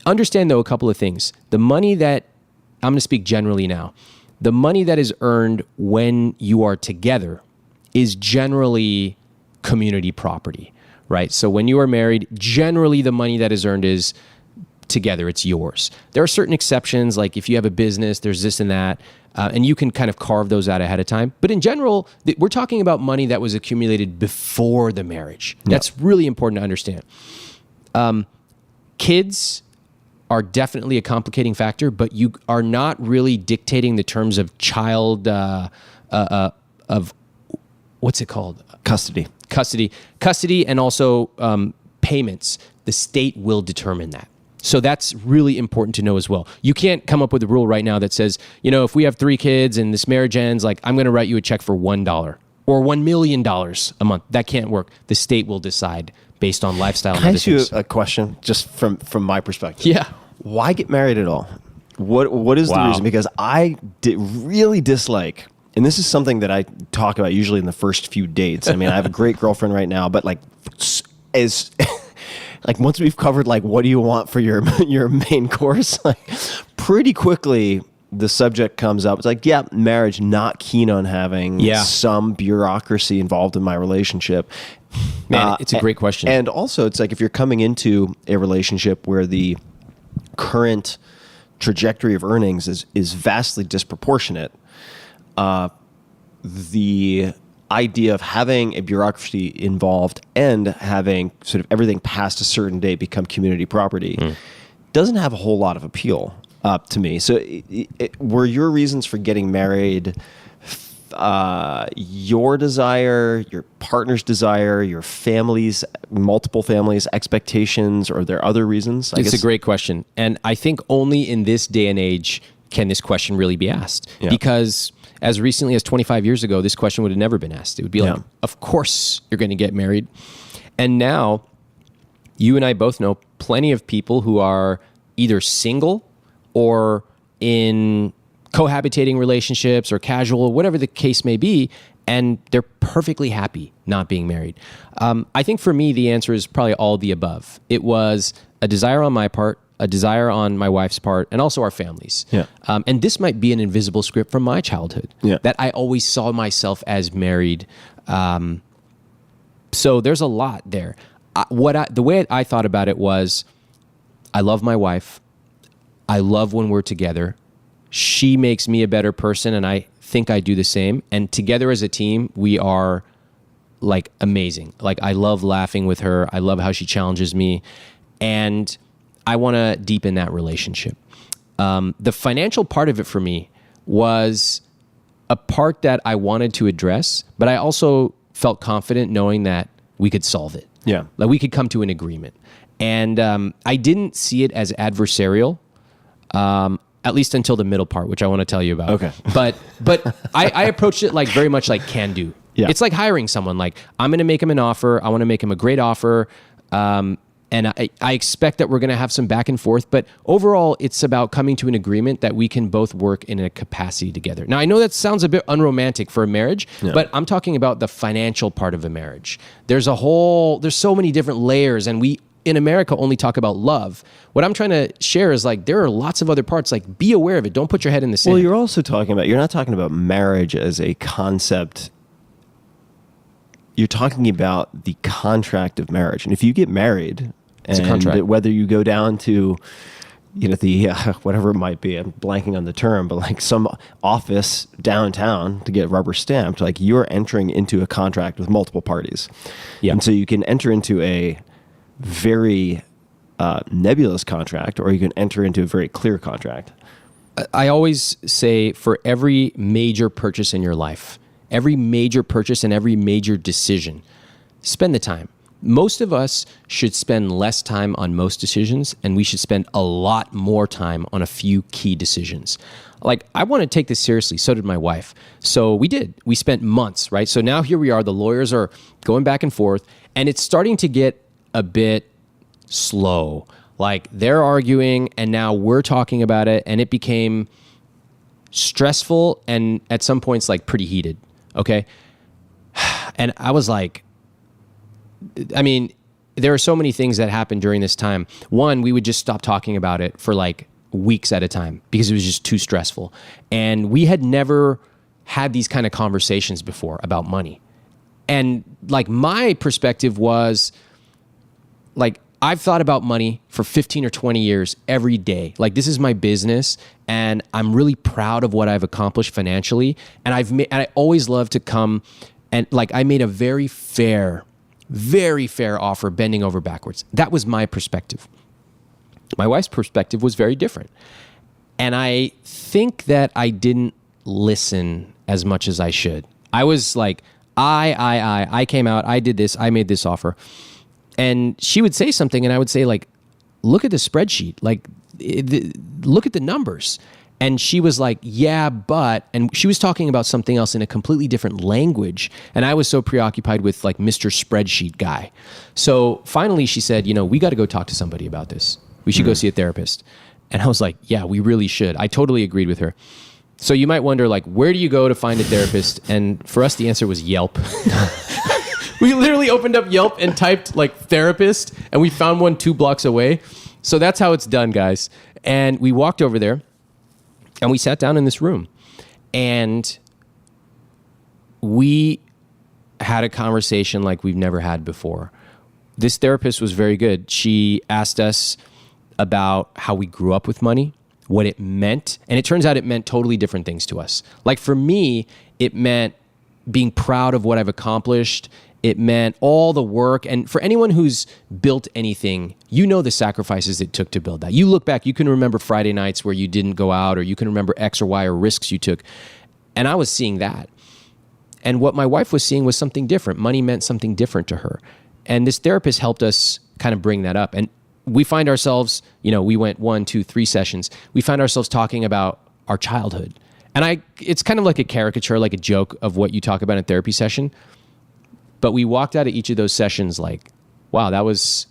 Understand though a couple of things. The money that, I'm going to speak generally now, the money that is earned when you are together is generally community property, right? So when you are married, generally the money that is earned is together, it's yours. There are certain exceptions, like if you have a business, there's this and that, and you can kind of carve those out ahead of time. But in general, we're talking about money that was accumulated before the marriage. Yep. That's really important to understand. Kids are definitely a complicating factor, but you are not really dictating the terms of child, of what's it called? Custody, and also payments. The state will determine that. So that's really important to know as well. You can't come up with a rule right now that says, if we have 3 kids and this marriage ends, like I'm going to write you a check for $1 or $1 million a month. That can't work. The state will decide based on lifestyle. Can I ask you a question, just from my perspective? Yeah. Why get married at all? What is the reason? Because I really dislike, and this is something that I talk about usually in the first few dates. I mean, I have a great girlfriend right now, but like once we've covered like what do you want for your main course, like pretty quickly the subject comes up. It's like, yeah, marriage, not keen on having some bureaucracy involved in my relationship. Man, it's a great question. And also, it's like if you're coming into a relationship where the current trajectory of earnings is vastly disproportionate, the idea of having a bureaucracy involved and having sort of everything past a certain date become community property doesn't have a whole lot of appeal to me. So were your reasons for getting married your desire, your partner's desire, your family's, multiple families' expectations, or are there other reasons? It's a great question. And I think only in this day and age can this question really be asked. Yeah. Because as recently as 25 years ago, this question would have never been asked. It would be like, of course you're going to get married. And now you and I both know plenty of people who are either single or in cohabitating relationships or casual, whatever the case may be, and they're perfectly happy not being married. I think for me, the answer is probably all the above. It was a desire on my part, a desire on my wife's part, and also our families. Yeah. And this might be an invisible script from my childhood, that I always saw myself as married. So there's a lot there. The way I thought about it was, I love my wife. I love when we're together. She makes me a better person, and I think I do the same. And together as a team, we are like amazing. Like I love laughing with her. I love how she challenges me. And I want to deepen that relationship. The financial part of it for me was a part that I wanted to address, but I also felt confident knowing that we could solve it. Yeah. Like we could come to an agreement. And I didn't see it as adversarial. At least until the middle part, which I want to tell you about. Okay. But I approached it like very much like can do. Yeah. It's like hiring someone. Like I'm going to make him an offer. I want to make him a great offer. And And I expect that we're going to have some back and forth, but overall, it's about coming to an agreement that we can both work in a capacity together. Now, I know that sounds a bit unromantic for a marriage, but I'm talking about the financial part of a marriage. There's so many different layers, and we in America only talk about love. What I'm trying to share is like, there are lots of other parts. Like, be aware of it. Don't put your head in the sand. Well, you're not talking about marriage as a concept. You're talking about the contract of marriage. And if you get married, it's a contract. Whether you go down to, the whatever it might be, I'm blanking on the term, but like some office downtown to get rubber stamped, like you're entering into a contract with multiple parties. Yeah. And so you can enter into a very nebulous contract, or you can enter into a very clear contract. I always say, for every major purchase in your life, every major purchase and every major decision, spend the time. Most of us should spend less time on most decisions, and we should spend a lot more time on a few key decisions. Like, I want to take this seriously. So did my wife. So we did. We spent months, right? So now here we are. The lawyers are going back and forth, and it's starting to get a bit slow. Like, they're arguing, and now we're talking about it, and it became stressful and at some points like pretty heated. Okay. And I was like, there are so many things that happened during this time. One, we would just stop talking about it for like weeks at a time because it was just too stressful. And we had never had these kind of conversations before about money. And like, my perspective was like, I've thought about money for 15 or 20 years every day. Like, this is my business, and I'm really proud of what I've accomplished financially. And I always love to come and like, I made a very fair offer, bending over backwards. That was my perspective. My wife's perspective was very different. And I think that I didn't listen as much as I should. I was like, I came out, I did this, I made this offer. And she would say something, and I would say, like, look at the spreadsheet, like, look at the numbers. And she was like, yeah, but, and she was talking about something else in a completely different language. And I was so preoccupied with like Mr. Spreadsheet guy. So finally she said, we got to go talk to somebody about this. We should go see a therapist. And I was like, yeah, we really should. I totally agreed with her. So you might wonder, like, where do you go to find a therapist? And for us, the answer was Yelp. We literally opened up Yelp and typed like therapist, and we found one 2 blocks away. So that's how it's done, guys. And we walked over there, and we sat down in this room, and we had a conversation like we've never had before. This therapist was very good. She asked us about how we grew up with money, what it meant. And it turns out it meant totally different things to us. Like, for me, it meant being proud of what I've accomplished. It meant all the work. And for anyone who's built anything, the sacrifices it took to build that. You look back, you can remember Friday nights where you didn't go out, or you can remember X or Y or risks you took. And I was seeing that. And what my wife was seeing was something different. Money meant something different to her. And this therapist helped us kind of bring that up. And we find ourselves, we went 1, 2, 3 sessions. We find ourselves talking about our childhood. And it's kind of like a caricature, like a joke of what you talk about in a therapy session. But we walked out of each of those sessions like, wow, that was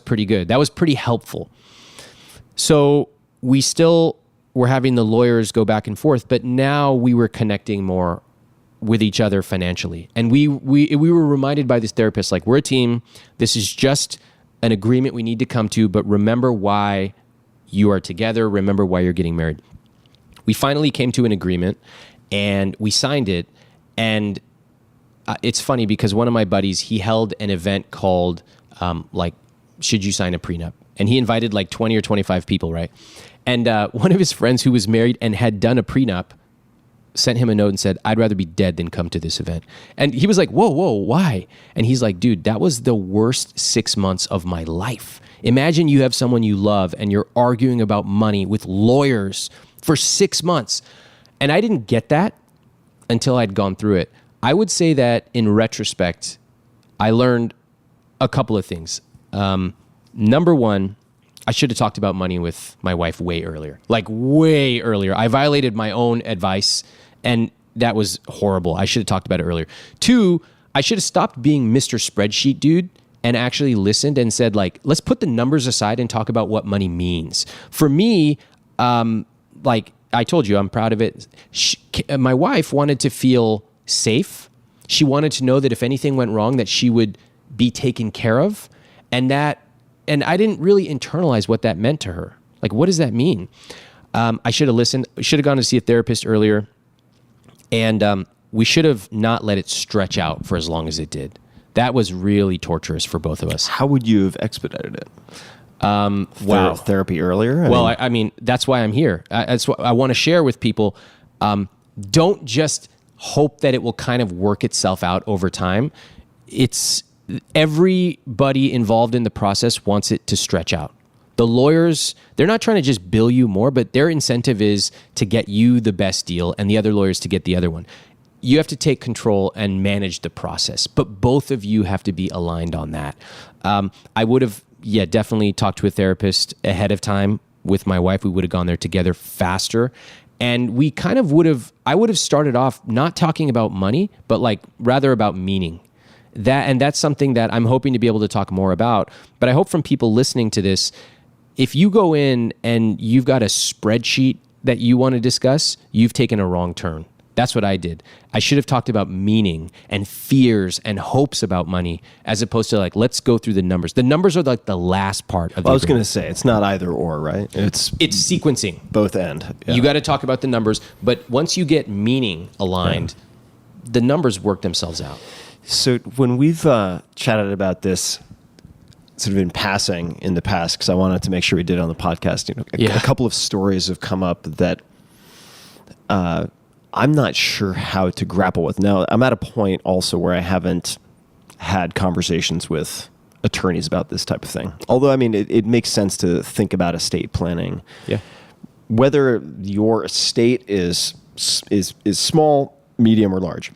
pretty good. That was pretty helpful. So we still were having the lawyers go back and forth, but now we were connecting more with each other financially. And we were reminded by this therapist, like, we're a team. This is just an agreement we need to come to, but remember why you are together. Remember why you're getting married. We finally came to an agreement, and we signed it. And it's funny because one of my buddies, he held an event called, should you sign a prenup? And he invited like 20 or 25 people, right? And one of his friends who was married and had done a prenup sent him a note and said, I'd rather be dead than come to this event. And he was like, whoa, why? And he's like, dude, that was the worst 6 months of my life. Imagine you have someone you love and you're arguing about money with lawyers for 6 months. And I didn't get that until I'd gone through it. I would say that in retrospect, I learned a couple of things. Number one, I should have talked about money with my wife way earlier. Like, way earlier. I violated my own advice, and that was horrible. I should have talked about it earlier. 2, I should have stopped being Mr. Spreadsheet dude and actually listened and said, like, let's put the numbers aside and talk about what money means. For me, like I told you, I'm proud of it. My wife wanted to feel safe. She wanted to know that if anything went wrong, that she would be taken care of. And I didn't really internalize what that meant to her. Like, what does that mean? I should have listened, should have gone to see a therapist earlier. And we should have not let it stretch out for as long as it did. That was really torturous for both of us. How would you have expedited it? Wow. Therapy earlier? I mean, that's why I'm here. That's what I want to share with people. Don't just hope that it will kind of work itself out over time. It's everybody involved in the process wants it to stretch out. The lawyers, they're not trying to just bill you more, but their incentive is to get you the best deal and the other lawyers to get the other one. You have to take control and manage the process, but both of you have to be aligned on that. I would have, definitely talked to a therapist ahead of time with my wife. We would have gone there together faster. And we kind of I would have started off not talking about money, but like rather about meaning. That's something that I'm hoping to be able to talk more about. But I hope from people listening to this, if you go in and you've got a spreadsheet that you want to discuss, you've taken a wrong turn. That's what I did. I should have talked about meaning and fears and hopes about money as opposed to like, let's go through the numbers. The numbers are like the last part of the I was going to say, it's not either or, right? It's sequencing. Both end. Yeah. You got to talk about the numbers. But once you get meaning aligned, the numbers work themselves out. So when we've chatted about this sort of in passing in the past, because I wanted to make sure we did it on the podcast, a couple of stories have come up that I'm not sure how to grapple with. Now, I'm at a point also where I haven't had conversations with attorneys about this type of thing. Although, I mean, it makes sense to think about estate planning. Yeah. Whether your estate is small, medium, or large,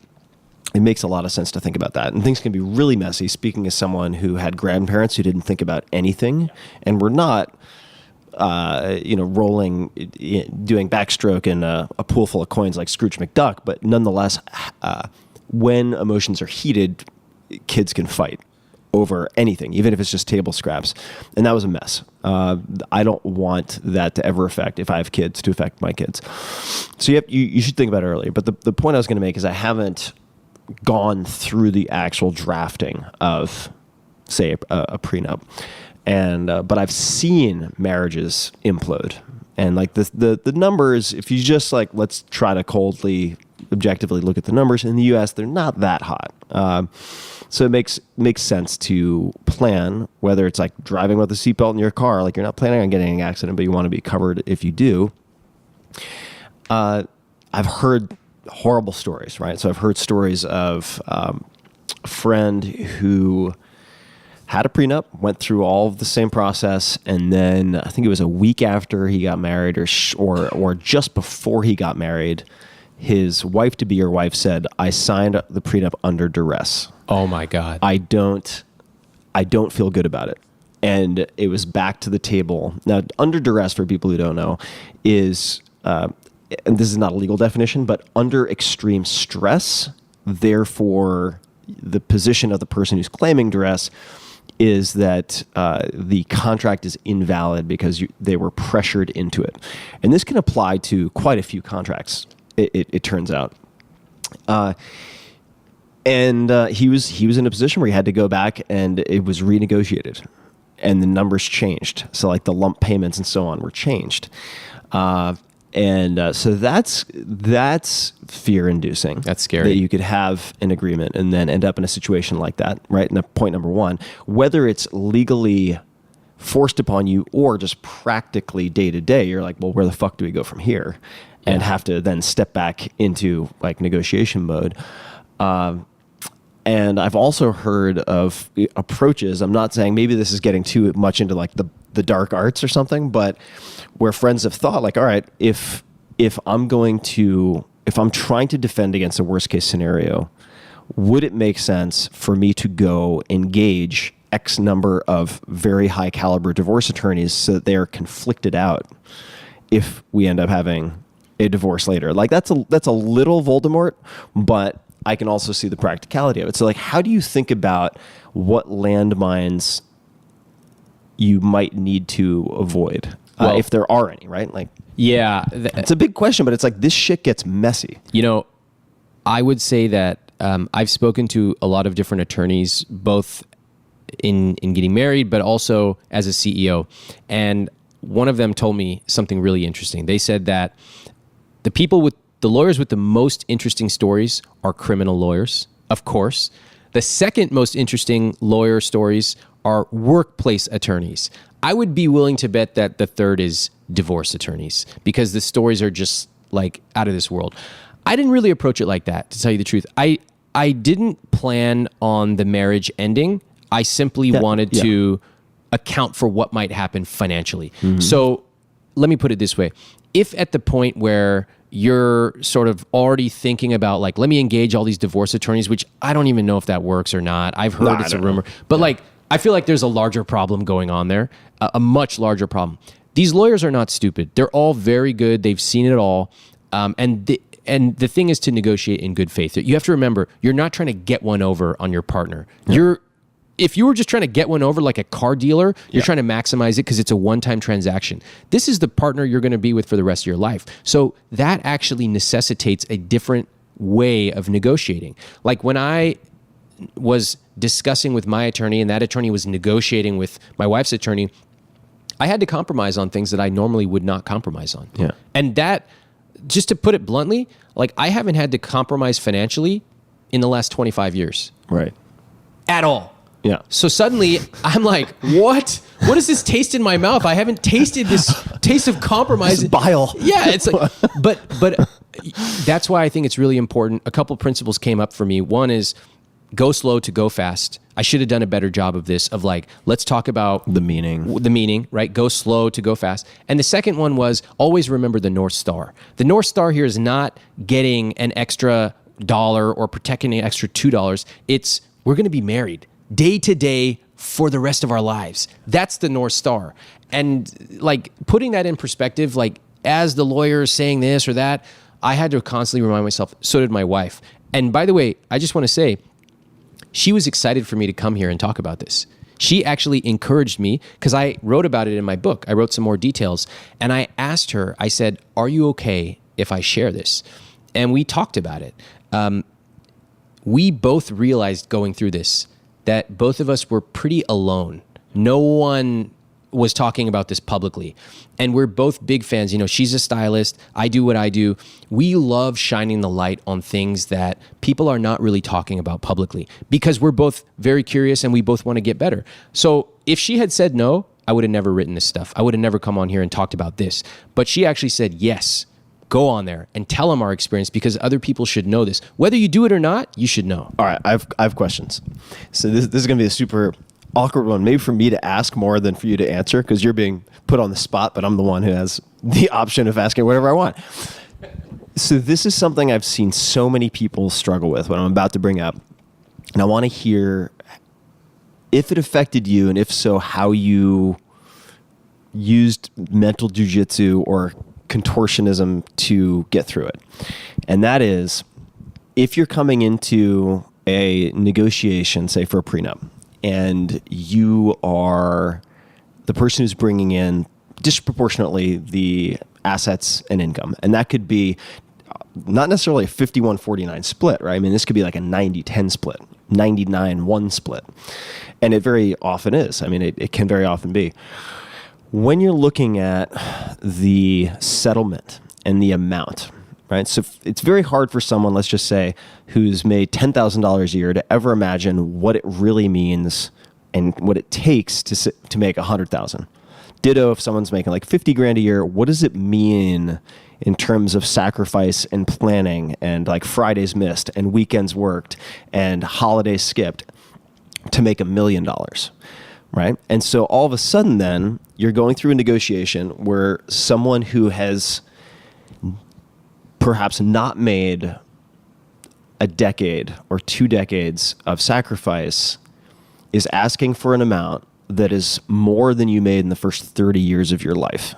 it makes a lot of sense to think about that. And things can be really messy. Speaking as someone who had grandparents who didn't think about anything and were not rolling, doing backstroke in a pool full of coins like Scrooge McDuck. But nonetheless, when emotions are heated, kids can fight over anything, even if it's just table scraps. And that was a mess. I don't want that to ever affect, if I have kids, to affect my kids. So you should think about it earlier. But the point I was going to make is I haven't gone through the actual drafting of, say, a prenup. And but I've seen marriages implode, and like the numbers. If you just like, let's try to coldly, objectively look at the numbers in the U.S., they're not that hot. So it makes sense to plan, whether it's like driving with a seatbelt in your car, like you're not planning on getting in an accident, but you want to be covered if you do. I've heard horrible stories, right? So I've heard stories of a friend who had a prenup, went through all of the same process, and then I think it was a week after he got married, or just before he got married, his wife-to-be or wife said, "I signed the prenup under duress. Oh my God! I don't feel good about it." And it was back to the table. Now, under duress, for people who don't know, is and this is not a legal definition, but under extreme stress. Therefore, the position of the person who's claiming duress is that the contract is invalid because they were pressured into it. And this can apply to quite a few contracts, it turns out. And he was in a position where he had to go back and it was renegotiated. And the numbers changed. So like the lump payments and so on were changed. So that's fear-inducing. That's scary. That you could have an agreement and then end up in a situation like that, right? And point number one, whether it's legally forced upon you or just practically day to day, you're like, well, where the fuck do we go from here? And have to then step back into like negotiation mode. And I've also heard of approaches. I'm not saying maybe this is getting too much into like the dark arts or something, but where friends have thought like, all right, if I'm trying to defend against a worst case scenario, would it make sense for me to go engage X number of very high caliber divorce attorneys so that they are conflicted out if we end up having a divorce later? Like that's a little Voldemort, but I can also see the practicality of it. So like, how do you think about what landmines you might need to avoid, if there are any, right? Like, yeah, it's a big question, but it's like, this shit gets messy. You know, I would say that I've spoken to a lot of different attorneys, both in getting married, but also as a CEO. And one of them told me something really interesting. They said that the lawyers with the most interesting stories are criminal lawyers, of course. The second most interesting lawyer stories are workplace attorneys. I would be willing to bet that the third is divorce attorneys, because the stories are just like out of this world. I didn't really approach it like that, to tell you the truth. I didn't plan on the marriage ending. I simply wanted to account for what might happen financially. Mm-hmm. So let me put it this way. If at the point where you're sort of already thinking about like, let me engage all these divorce attorneys, which I don't even know if that works or not. I've heard it's a rumor, but like, I feel like there's a larger problem going on there, a much larger problem. These lawyers are not stupid. They're all very good. They've seen it all. And the thing is to negotiate in good faith. You have to remember, you're not trying to get one over on your partner. If you were just trying to get one over like a car dealer, you're trying to maximize it because it's a one-time transaction. This is the partner you're going to be with for the rest of your life. So that actually necessitates a different way of negotiating. Like when I was discussing with my attorney and that attorney was negotiating with my wife's attorney, I had to compromise on things that I normally would not compromise on. Yeah. And that, just to put it bluntly, like I haven't had to compromise financially in the last 25 years. Right. At all. Yeah. So suddenly I'm like, what? What does this taste in my mouth? I haven't tasted this taste of compromise. It's bile. Yeah. It's like, but that's why I think it's really important. A couple principles came up for me. One is go slow to go fast. I should have done a better job of this, of like, let's talk about the meaning, right? Go slow to go fast. And the second one was always remember the North Star. The North Star here is not getting an extra $1 or protecting an extra $2. It's we're going to be married day to day for the rest of our lives. That's the North Star. And like putting that in perspective, like as the lawyer is saying this or that, I had to constantly remind myself, so did my wife. And by the way, I just want to say, she was excited for me to come here and talk about this. She actually encouraged me because I wrote about it in my book. I wrote some more details and I asked her, I said, are you okay if I share this? And we talked about it. We both realized going through this that both of us were pretty alone. No one was talking about this publicly. And we're both big fans. You know, she's a stylist. I do what I do. We love shining the light on things that people are not really talking about publicly because we're both very curious and we both want to get better. So if she had said no, I would have never written this stuff. I would have never come on here and talked about this. But she actually said, yes, go on there and tell them our experience because other people should know this. Whether you do it or not, you should know. All right, I have questions. So this is going to be a super awkward one, maybe for me to ask more than for you to answer because you're being put on the spot, but I'm the one who has the option of asking whatever I want. So this is something I've seen so many people struggle with, what I'm about to bring up. And I want to hear if it affected you, and if so, how you used mental jujitsu or contortionism to get through it. And that is, if you're coming into a negotiation, say for a prenup, and you are the person who's bringing in disproportionately the assets and income. And that could be not necessarily a 51-49 split, right? I mean, this could be like a 90-10 split, 99-1 split. And it very often is. I mean, it can very often be. When you're looking at the settlement and the amount, right? So it's very hard for someone, let's just say, who's made $10,000 a year to ever imagine what it really means and what it takes to make $100,000. Ditto if someone's making like 50 grand a year, what does it mean in terms of sacrifice and planning and like Fridays missed and weekends worked and holidays skipped to make $1 million, right? And so all of a sudden then you're going through a negotiation where someone who has perhaps not made a decade or 2 decades of sacrifice is asking for an amount that is more than you made in the first 30 years of your life.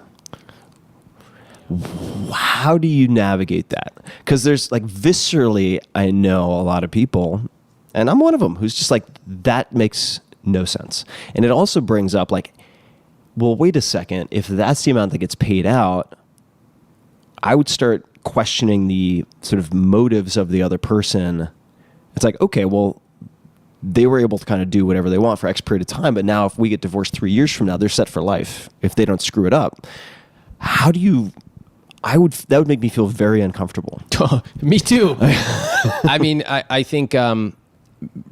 Wow. how do you navigate that? Because there's like viscerally, I know a lot of people, and I'm one of them, who's just like, that makes no sense. And it also brings up like, well, wait a second. If that's the amount that gets paid out, I would start questioning the sort of motives of the other person. It's like, okay, well, they were able to kind of do whatever they want for X period of time, but now if we get divorced 3 years from now, they're set for life if they don't screw it up. How do you... that would make me feel very uncomfortable. Me too. I mean, I think,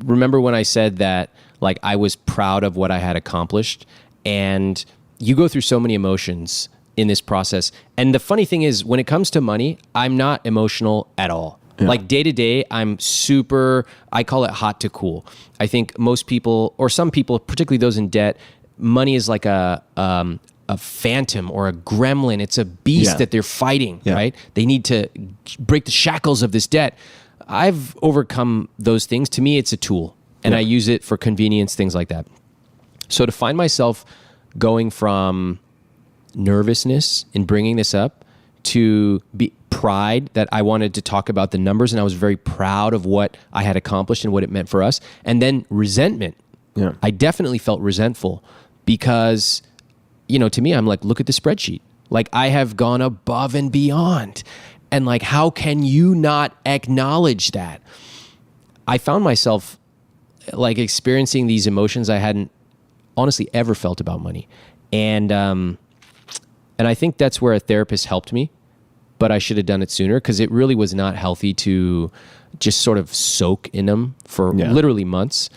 remember when I said that, like, I was proud of what I had accomplished, and you go through so many emotions in this process. And the funny thing is, when it comes to money, I'm not emotional at all. Yeah. Like day to day, I'm super, I call it hot to cool. I think most people, or some people, particularly those in debt, money is like a phantom or a gremlin. It's a beast that they're fighting, right? They need to break the shackles of this debt. I've overcome those things. To me, it's a tool, and I use it for convenience, things like that. So to find myself going from nervousness in bringing this up to pride that I wanted to talk about the numbers, and I was very proud of what I had accomplished and what it meant for us, and then resentment. Yeah. I definitely felt resentful because, you know, to me, I'm like, look at the spreadsheet. Like, I have gone above and beyond. And like, how can you not acknowledge that? I found myself like experiencing these emotions I hadn't honestly ever felt about money. And I think that's where a therapist helped me, but I should have done it sooner, because it really was not healthy to just sort of soak in them for literally months.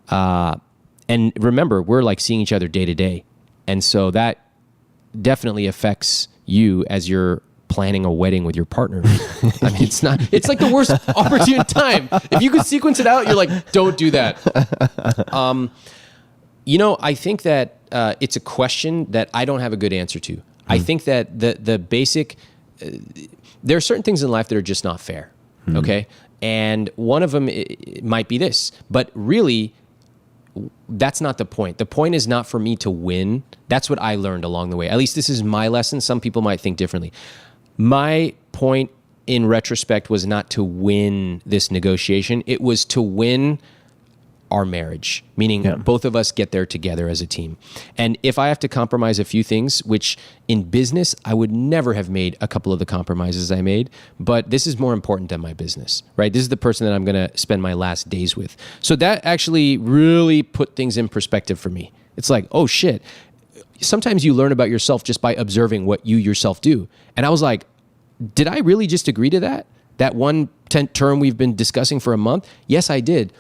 And remember, we're like seeing each other day to day. And so that definitely affects you as you're planning a wedding with your partner. I mean, it's like the worst opportune time. If you could sequence it out, you're like, don't do that. You know, I think that it's a question that I don't have a good answer to. I think that the basic, there are certain things in life that are just not fair. Okay. And one of them it might be this, but really, that's not the point. The point is not for me to win. That's what I learned along the way. At least this is my lesson. Some people might think differently. My point in retrospect was not to win this negotiation. It was to win our marriage, meaning both of us get there together as a team. And if I have to compromise a few things, which in business, I would never have made a couple of the compromises I made, but this is more important than my business, right? This is the person that I'm going to spend my last days with. So that actually really put things in perspective for me. It's like, oh shit. Sometimes you learn about yourself just by observing what you yourself do. And I was like, did I really just agree to that? That one term we've been discussing for a month? Yes, I did.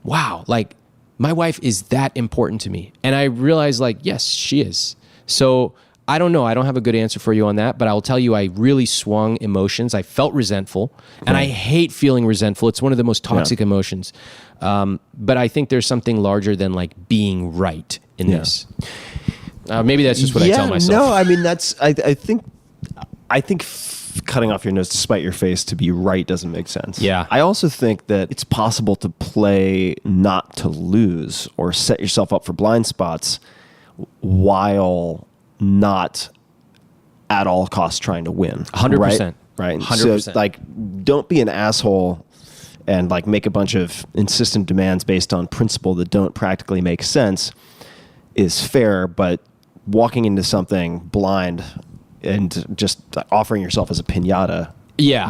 Wow, like my wife is that important to me. And I realized like, yes, she is. So I don't know. I don't have a good answer for you on that, but I will tell you, I really swung emotions. I felt resentful, and I hate feeling resentful. It's one of the most toxic emotions. But I think there's something larger than like being right in this. Maybe that's just what I tell myself. No, I mean, I think cutting off your nose to spite your face to be right doesn't make sense. Yeah. I also think that it's possible to play not to lose or set yourself up for blind spots while not at all costs trying to win. 100%. Right? 100%. So, like, don't be an asshole and, like, make a bunch of insistent demands based on principle that don't practically make sense is fair, but walking into something blind and just offering yourself as a piñata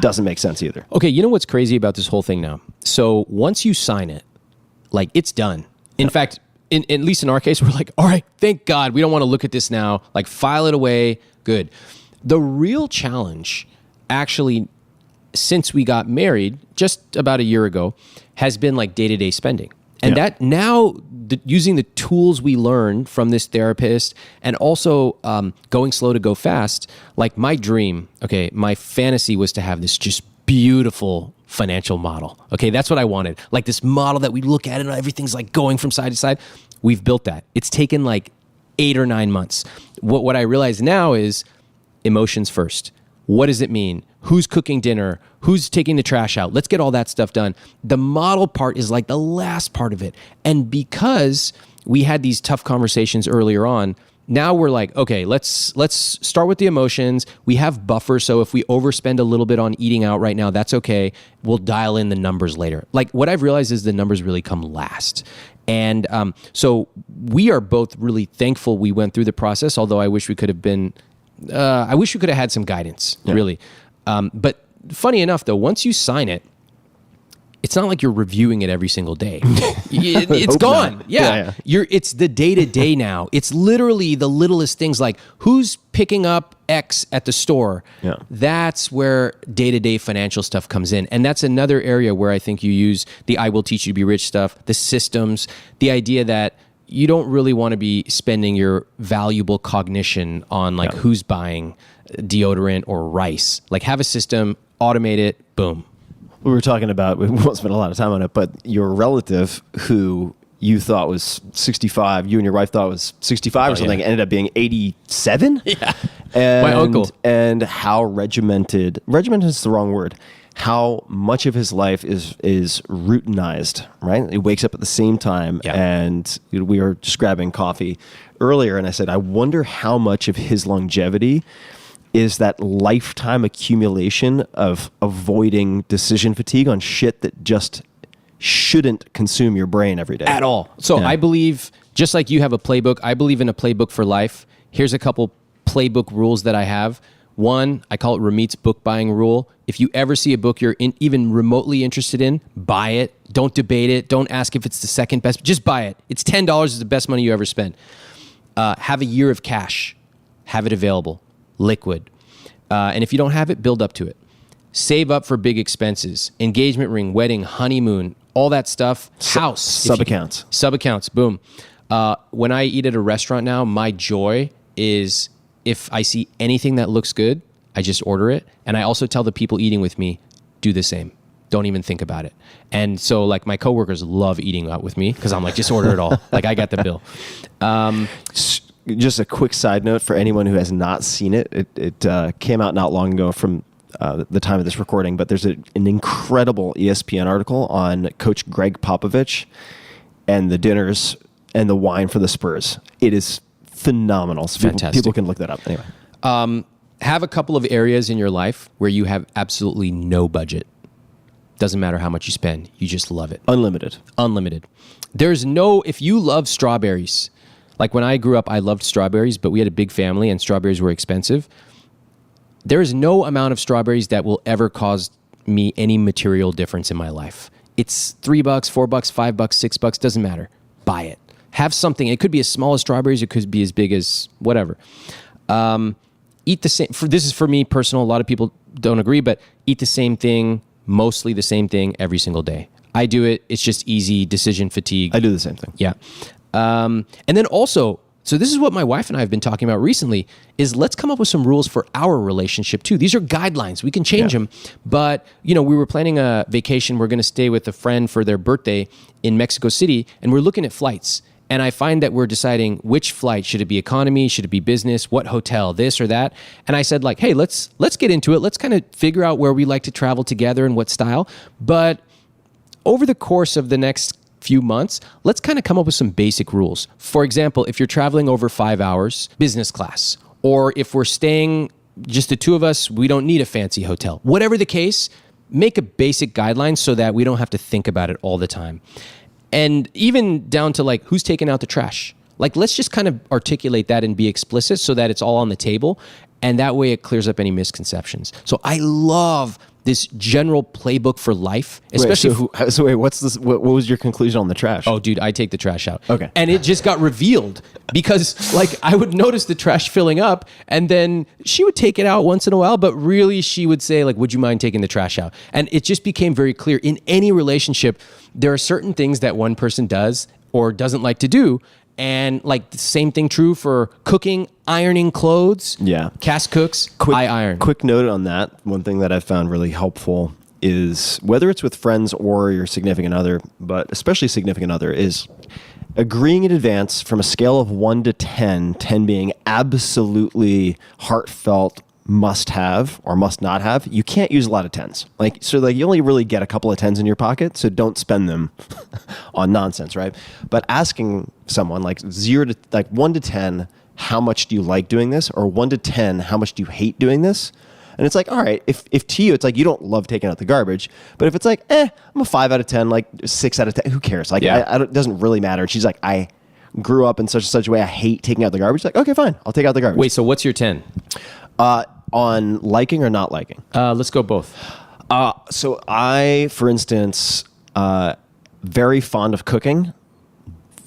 doesn't make sense either. Okay, you know what's crazy about this whole thing now? So once you sign it, like, it's done. In fact, at least in our case, we're like, all right, thank God, we don't want to look at this now. Like, file it away, good. The real challenge, actually, since we got married, just about a year ago, has been like day-to-day spending. And that now, using the tools we learned from this therapist, and also going slow to go fast, like my dream, my fantasy was to have this just beautiful financial model. Okay, that's what I wanted. Like this model that we look at and everything's like going from side to side. We've built that. It's taken like 8 or 9 months. What I realize now is emotions first. What does it mean? Who's cooking dinner? Who's taking the trash out? Let's get all that stuff done. The model part is like the last part of it. And because we had these tough conversations earlier on, now we're like, okay, let's start with the emotions. We have buffers, so if we overspend a little bit on eating out right now, that's okay. We'll dial in the numbers later. Like what I've realized is the numbers really come last. And so we are both really thankful we went through the process, although I wish we could have been, I wish we could have had some guidance, really. But funny enough, though, once you sign it, it's not like you're reviewing it every single day. It's gone. Yeah. It's the day-to-day now. It's literally the littlest things like who's picking up X at the store. Yeah. That's where day-to-day financial stuff comes in. And that's another area where I think you use the I will teach you to be rich stuff, the systems, the idea that you don't really want to be spending your valuable cognition on like who's buying deodorant or rice. Like have a system, automate it, boom. We were talking about, we won't spend a lot of time on it, but your relative who you thought was 65, you and your wife thought was 65 or something, ended up being 87? Yeah. And, my uncle. And how regimented is the wrong word, how much of his life is routinized, right? He wakes up at the same time, and we were just grabbing coffee earlier, and I said, I wonder how much of his longevity is that lifetime accumulation of avoiding decision fatigue on shit that just shouldn't consume your brain every day. At all. So I believe, just like you have a playbook, I believe in a playbook for life. Here's a couple playbook rules that I have. One, I call it Ramit's book buying rule. If you ever see a book you're even remotely interested in, buy it. Don't debate it. Don't ask if it's the second best. Just buy it. It's $10. It's the best money you ever spend. Have a year of cash. Have it available. Liquid. And if you don't have it, build up to it. Save up for big expenses. Engagement ring, wedding, honeymoon, all that stuff. House. Sub-accounts. Sub-accounts, boom. When I eat at a restaurant now, my joy is if I see anything that looks good, I just order it. And I also tell the people eating with me, do the same. Don't even think about it. And so like my coworkers love eating out with me because I'm like, just order it all. Like I got the bill. Just a quick side note for anyone who has not seen it. It came out not long ago from the time of this recording, but there's an incredible ESPN article on Coach Greg Popovich and the dinners and the wine for the Spurs. It is phenomenal. So Fantastic. People can look that up. Anyway. Have a couple of areas in your life where you have absolutely no budget. Doesn't matter how much you spend. You just love it. Unlimited. There's no, if you love strawberries, like when I grew up, I loved strawberries, but we had a big family and strawberries were expensive. There is no amount of strawberries that will ever cause me any material difference in my life. It's $3, $4, $5, $6, doesn't matter. Buy it. Have something. It could be as small as strawberries. It could be as big as whatever. Eat the same. This is for me personal. A lot of people don't agree, but eat the same thing, mostly the same thing every single day. I do it. It's just easy decision fatigue. I do the same thing. Yeah. And then also, so this is what my wife and I have been talking about recently, is let's come up with some rules for our relationship too. These are guidelines. We can change them. But, we were planning a vacation. We're going to stay with a friend for their birthday in Mexico City, and we're looking at flights. And I find that we're deciding which flight. Should it be economy? Should it be business? What hotel? This or that? And I said, like, hey, let's get into it. Let's kind of figure out where we like to travel together and what style. But over the course of the next few months, let's kind of come up with some basic rules. For example, if you're traveling over 5 hours, business class, or if we're staying just the two of us, we don't need a fancy hotel. Whatever the case, make a basic guideline so that we don't have to think about it all the time. And even down to like, who's taking out the trash? Like, let's just kind of articulate that and be explicit so that it's all on the table. And that way it clears up any misconceptions. So I love this general playbook for life, especially. Wait, what's this? What was your conclusion on the trash? Oh, dude, I take the trash out. Okay. And it just got revealed because like I would notice the trash filling up and then she would take it out once in a while, but really she would say like, would you mind taking the trash out? And it just became very clear in any relationship, there are certain things that one person does or doesn't like to do. And like the same thing true for cooking, ironing clothes. Yeah. Cass cooks, I iron. Quick note on that. One thing that I've found really helpful is whether it's with friends or your significant other, but especially significant other, is agreeing in advance from a scale of 1 to 10, 10 being absolutely heartfelt must have or must not have. You can't use a lot of 10s. So you only really get a couple of 10s in your pocket, so don't spend them on nonsense, right? But asking someone like 1 to 10, how much do you like doing this? Or 1 to 10, how much do you hate doing this? And it's like, all right, if to you, it's like, you don't love taking out the garbage, but if it's like, I'm a 5 out of 10, like 6 out of 10, who cares? Like, it doesn't really matter. And she's like, I grew up in such a way, I hate taking out the garbage. Like, okay, fine, I'll take out the garbage. Wait, so what's your 10? On liking or not liking? Let's go both. So I, for instance, very fond of cooking,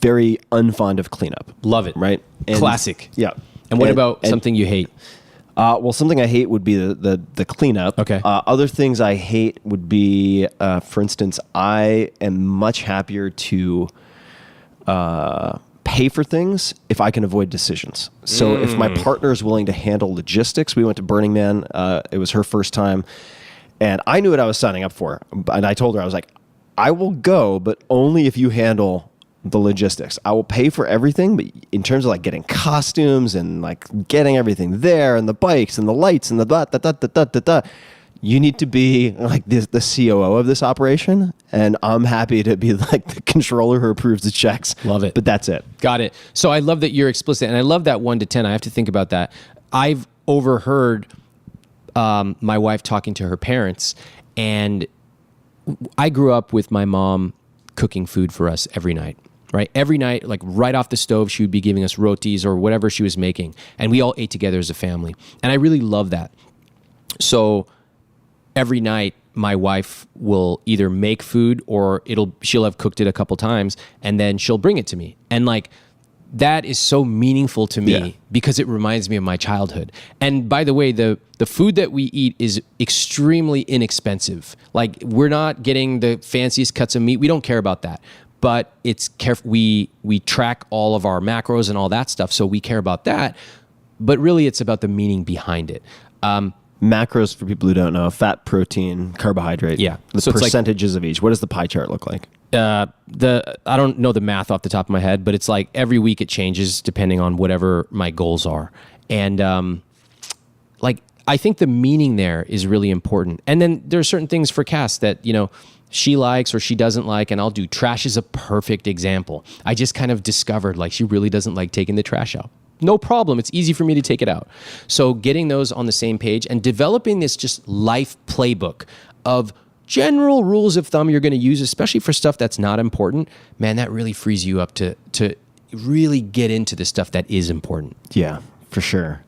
very unfond of cleanup. Love it. Right? And, classic. Yeah. And what about something you hate? Well, something I hate would be the cleanup. Okay. Other things I hate would be, for instance, I am much happier to pay for things if I can avoid decisions. So if my partner is willing to handle logistics, we went to Burning Man. It was her first time. And I knew what I was signing up for. And I told her, I was like, I will go, but only if you handle the logistics. I will pay for everything, but in terms of like getting costumes and like getting everything there and the bikes and the lights and the you need to be like the COO of this operation, and I'm happy to be like the controller who approves the checks. Love it. But that's it. Got it. So I love that you're explicit, and I love that 1 to 10. I have to think about that. I've overheard my wife talking to her parents, and I grew up with my mom cooking food for us every night. Right? Every night, like right off the stove, she would be giving us rotis or whatever she was making. And we all ate together as a family. And I really love that. So every night, my wife will either make food or she'll have cooked it a couple times and then she'll bring it to me. And like, that is so meaningful to me because it reminds me of my childhood. And by the way, the food that we eat is extremely inexpensive. Like, we're not getting the fanciest cuts of meat. We don't care about that. But it's careful. We track all of our macros and all that stuff, so we care about that. But really, it's about the meaning behind it. Macros, for people who don't know: fat, protein, carbohydrate. Yeah. The So it's like- percentages of each. What does the pie chart look like? I don't know the math off the top of my head, but it's like every week it changes depending on whatever my goals are. And like, I think the meaning there is really important. And then there are certain things for Cass that, she likes or she doesn't like, and I'll do. Trash is a perfect example. I just kind of discovered like she really doesn't like taking the trash out. No problem. It's easy for me to take it out. So getting those on the same page and developing this just life playbook of general rules of thumb you're going to use, especially for stuff that's not important, man, that really frees you up to really get into the stuff that is important. Yeah, for sure.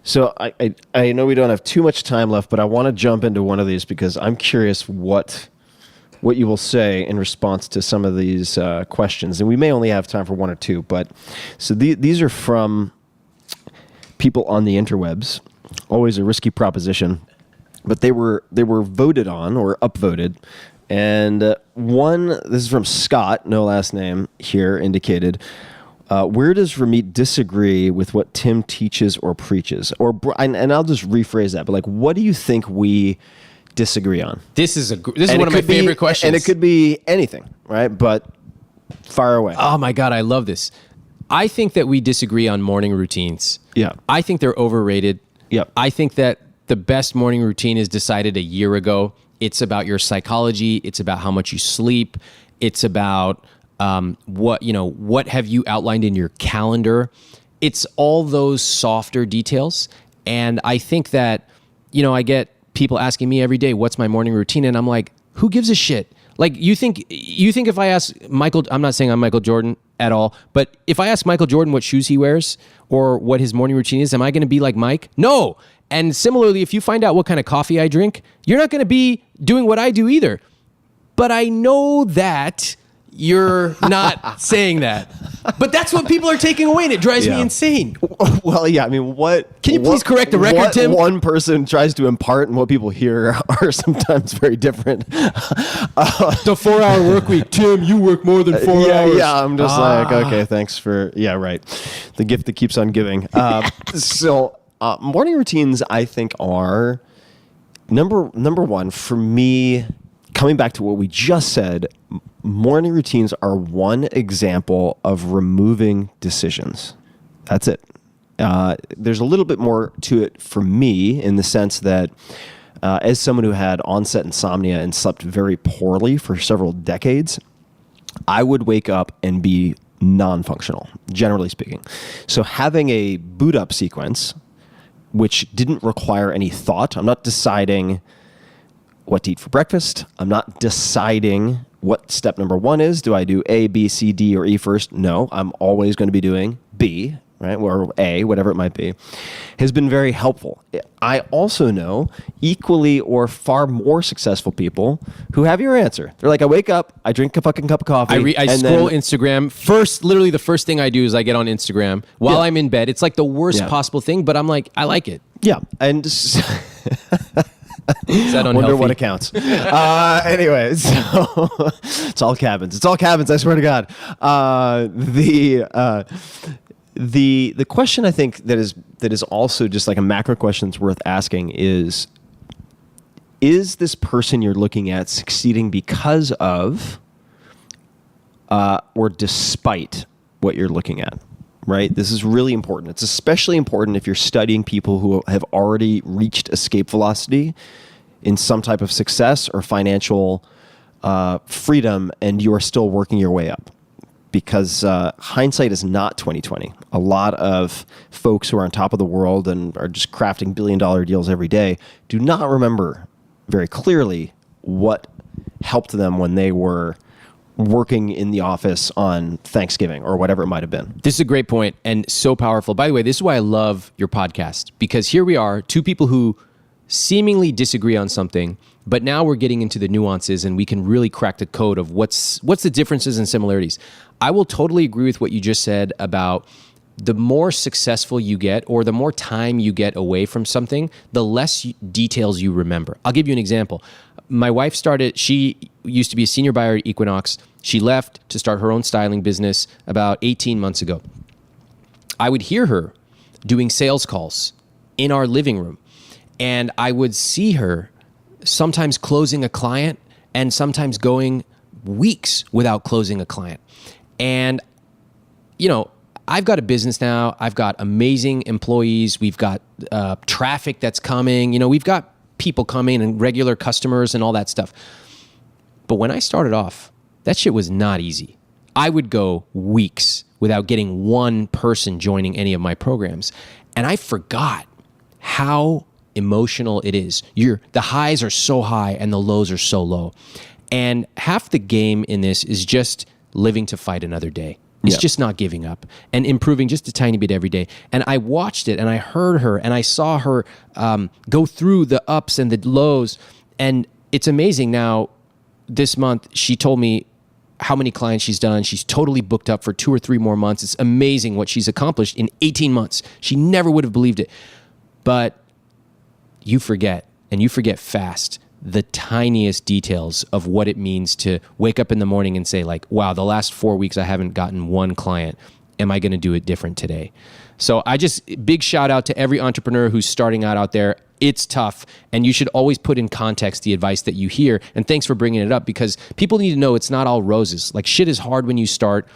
So I know we don't have too much time left, but I want to jump into one of these because I'm curious what you will say in response to some of these questions. And we may only have time for 1 or 2, but so these are from people on the interwebs. Always a risky proposition, but they were voted on or upvoted. And this is from Scott, no last name here indicated. Where does Ramit disagree with what Tim teaches or preaches? And I'll just rephrase that, but like, what do you think we disagree on? This is one of my favorite questions. And it could be anything, right? But fire away. Oh my God, I love this. I think that we disagree on morning routines. Yeah. I think they're overrated. Yep. I think that the best morning routine is decided a year ago. It's about your psychology. It's about how much you sleep. It's about what have you outlined in your calendar. It's all those softer details. And I think that, I get people asking me every day, what's my morning routine? And I'm like, who gives a shit? Like, you think if I ask Michael, I'm not saying I'm Michael Jordan at all, but if I ask Michael Jordan what shoes he wears or what his morning routine is, am I going to be like Mike? No. And similarly, if you find out what kind of coffee I drink, you're not going to be doing what I do either. But I know that you're not saying that. But that's what people are taking away, and it drives me insane. Well, yeah, I mean, Can you please correct the record, Tim? One person tries to impart and what people hear are sometimes very different. The 4-hour work week. Tim, you work more than 4 hours. Yeah, I'm just like, okay, thanks for, right. The gift that keeps on giving. Morning routines, I think, are number one for me. Coming back to what we just said, morning routines are one example of removing decisions. That's it. There's a little bit more to it for me in the sense that as someone who had onset insomnia and slept very poorly for several decades, I would wake up and be non-functional, generally speaking. So having a boot up sequence, which didn't require any thought, I'm not deciding what to eat for breakfast. I'm not deciding what step number one is. Do I do A, B, C, D, or E first? No, I'm always going to be doing B, right? Or A, whatever it might be, has been very helpful. I also know equally or far more successful people who have your answer. They're like, I wake up, I drink a fucking cup of coffee. I scroll Instagram. Literally the first thing I do is I get on Instagram while I'm in bed. It's like the worst possible thing, but I'm like, I like it. Yeah. And is that unhealthy? Wonder what accounts. Anyway, so it's all cabins. It's all cabins, I swear to God. The question I think that is also just like a macro question that's worth asking is this person you're looking at succeeding because of or despite what you're looking at, right? This is really important. It's especially important if you're studying people who have already reached escape velocity in some type of success or financial freedom, and you are still working your way up. Because hindsight is not 20/20. A lot of folks who are on top of the world and are just crafting billion-dollar deals every day do not remember very clearly what helped them when they were working in the office on Thanksgiving or whatever it might have been. This is a great point and so powerful. By the way, this is why I love your podcast, because here we are, two people who seemingly disagree on something, but now we're getting into the nuances and we can really crack the code of what's the differences and similarities. I will totally agree with what you just said about the more successful you get or the more time you get away from something, the less details you remember. I'll give you an example. My wife she used to be a senior buyer at Equinox. She left to start her own styling business about 18 months ago. I would hear her doing sales calls in our living room, and I would see her sometimes closing a client and sometimes going weeks without closing a client. And, I've got a business now. I've got amazing employees. We've got traffic that's coming. We've got people coming and regular customers and all that stuff. But when I started off, that shit was not easy. I would go weeks without getting one person joining any of my programs. And I forgot how emotional it is. The highs are so high and the lows are so low. And half the game in this is just living to fight another day. It's just not giving up and improving just a tiny bit every day. And I watched it and I heard her and I saw her go through the ups and the lows. And it's amazing. Now, this month, she told me how many clients she's done. She's totally booked up for 2 or 3 more months. It's amazing what she's accomplished in 18 months. She never would have believed it. But you forget, and you forget fast, the tiniest details of what it means to wake up in the morning and say, like, wow, the last 4 weeks I haven't gotten one client. Am I going to do it different today? So big shout out to every entrepreneur who's starting out there. It's tough, and you should always put in context the advice that you hear. And thanks for bringing it up, because people need to know it's not all roses. Like, shit is hard when you start.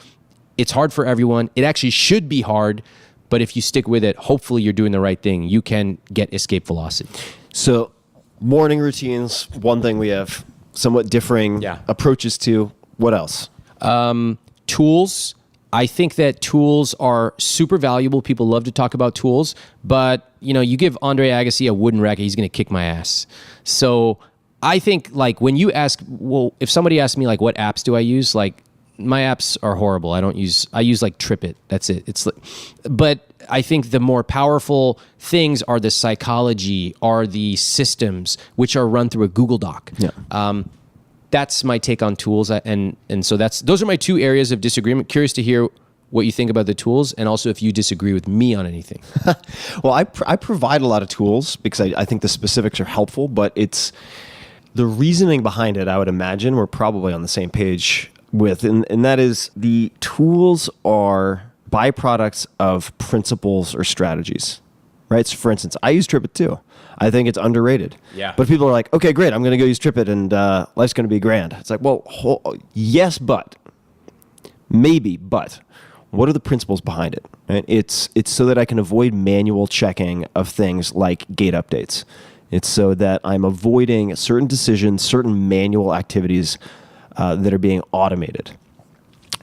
It's hard for everyone. It actually should be hard, but if you stick with it, hopefully you're doing the right thing. You can get escape velocity. So morning routines, one thing we have somewhat differing approaches to. What else? Tools. I think that tools are super valuable. People love to talk about tools, but you give Andre Agassi a wooden racket, he's going to kick my ass. So I think, like, when you ask, if somebody asks me, like, what apps do I use? Like, my apps are horrible. I use like TripIt. That's it. But I think the more powerful things are the psychology, are the systems, which are run through a Google Doc. Yeah. That's my take on tools, and so those are my 2 areas of disagreement. Curious to hear what you think about the tools, and also if you disagree with me on anything. Well, I provide a lot of tools because I think the specifics are helpful, but it's the reasoning behind it. I would imagine we're probably on the same page with, and that is the tools are byproducts of principles or strategies, right? So, for instance, I use TripIt too. I think it's underrated. Yeah. But people are like, okay, great, I'm going to go use TripIt and life's going to be grand. It's like, well, yes, but maybe, but what are the principles behind it? Right? It's so that I can avoid manual checking of things like gate updates. It's so that I'm avoiding certain decisions, certain manual activities that are being automated.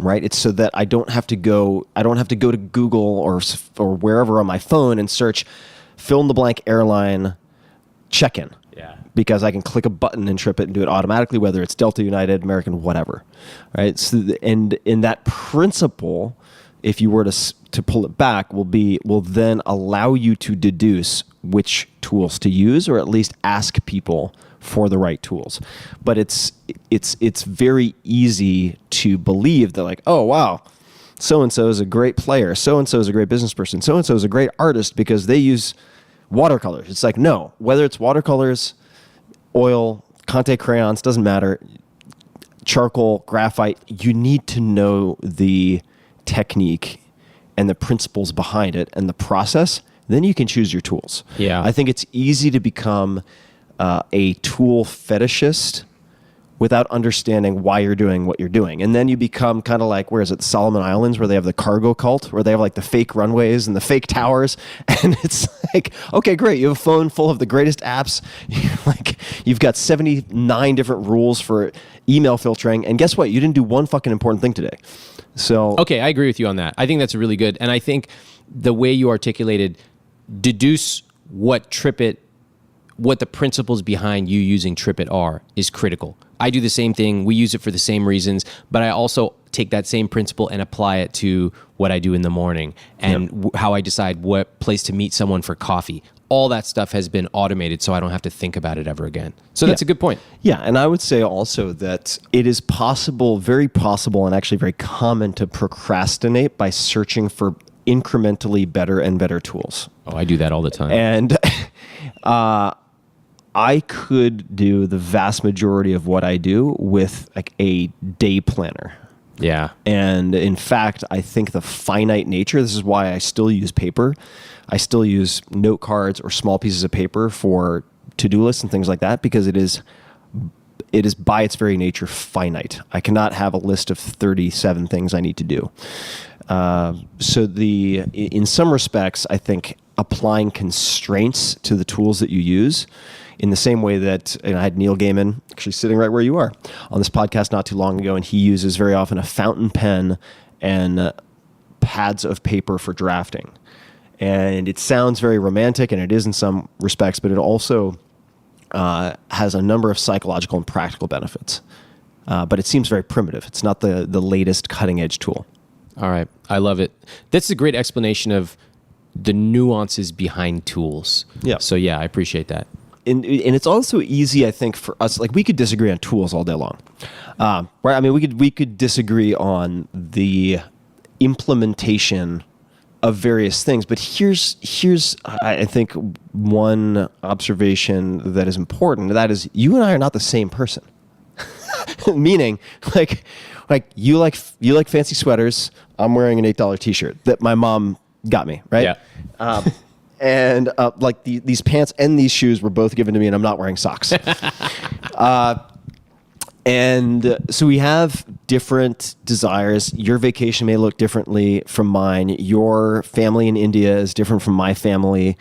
right? It's so that I don't have to go to Google or wherever on my phone and search fill in the blank airline check-in. Yeah. Because I can click a button and trip it and do it automatically, whether it's Delta, United, American, whatever, right? So, and in that principle, if you were to pull it back, will then allow you to deduce which tools to use, or at least ask people for the right tools. But it's very easy to believe that, like, oh wow, so and so is a great player, so and so is a great business person, so and so is a great artist because they use watercolors. It's like, no, whether it's watercolors, oil, Conte crayons, doesn't matter, charcoal, graphite, you need to know the technique and the principles behind it and the process. Then you can choose your tools. Yeah. I think it's easy to become a tool fetishist without understanding why you're doing what you're doing. And then you become kind of like, where is it, the Solomon Islands, where they have the cargo cult, where they have like the fake runways and the fake towers. And it's like, okay, great. You have a phone full of the greatest apps. You've got 79 different rules for email filtering. And guess what? You didn't do one fucking important thing today. So, okay, I agree with you on that. I think that's really good. And I think the way you articulated, deduce what the principles behind you using TripIt are, is critical. I do the same thing. We use it for the same reasons, but I also take that same principle and apply it to what I do in the morning and how I decide what place to meet someone for coffee. All that stuff has been automated, so I don't have to think about it ever again. So that's a good point. Yeah, and I would say also that it is possible, very possible, and actually very common to procrastinate by searching for incrementally better and better tools. Oh, I do that all the time. And I could do the vast majority of what I do with like a day planner. Yeah. And in fact, I think the finite nature, this is why I still use paper. I still use note cards or small pieces of paper for to-do lists and things like that, because it is by its very nature finite. I cannot have a list of 37 things I need to do. So in some respects, I think applying constraints to the tools that you use, in the same way that, and I had Neil Gaiman actually sitting right where you are on this podcast not too long ago, and he uses very often a fountain pen and pads of paper for drafting. And it sounds very romantic, and it is in some respects, but it also has a number of psychological and practical benefits. But it seems very primitive. It's not the latest cutting-edge tool. All right. I love it. That's a great explanation of the nuances behind tools. Yeah. So yeah, I appreciate that. And it's also easy, I think, for us. Like, we could disagree on tools all day long, right? I mean, we could disagree on the implementation of various things. But here's I think one observation that is important. That is, you and I are not the same person. Meaning, like you like fancy sweaters. I'm wearing an $8 T-shirt that my mom got me, right? Yeah. And like these pants and these shoes were both given to me, and I'm not wearing socks. And so we have different desires. Your vacation may look differently from mine. Your family in India is different from my family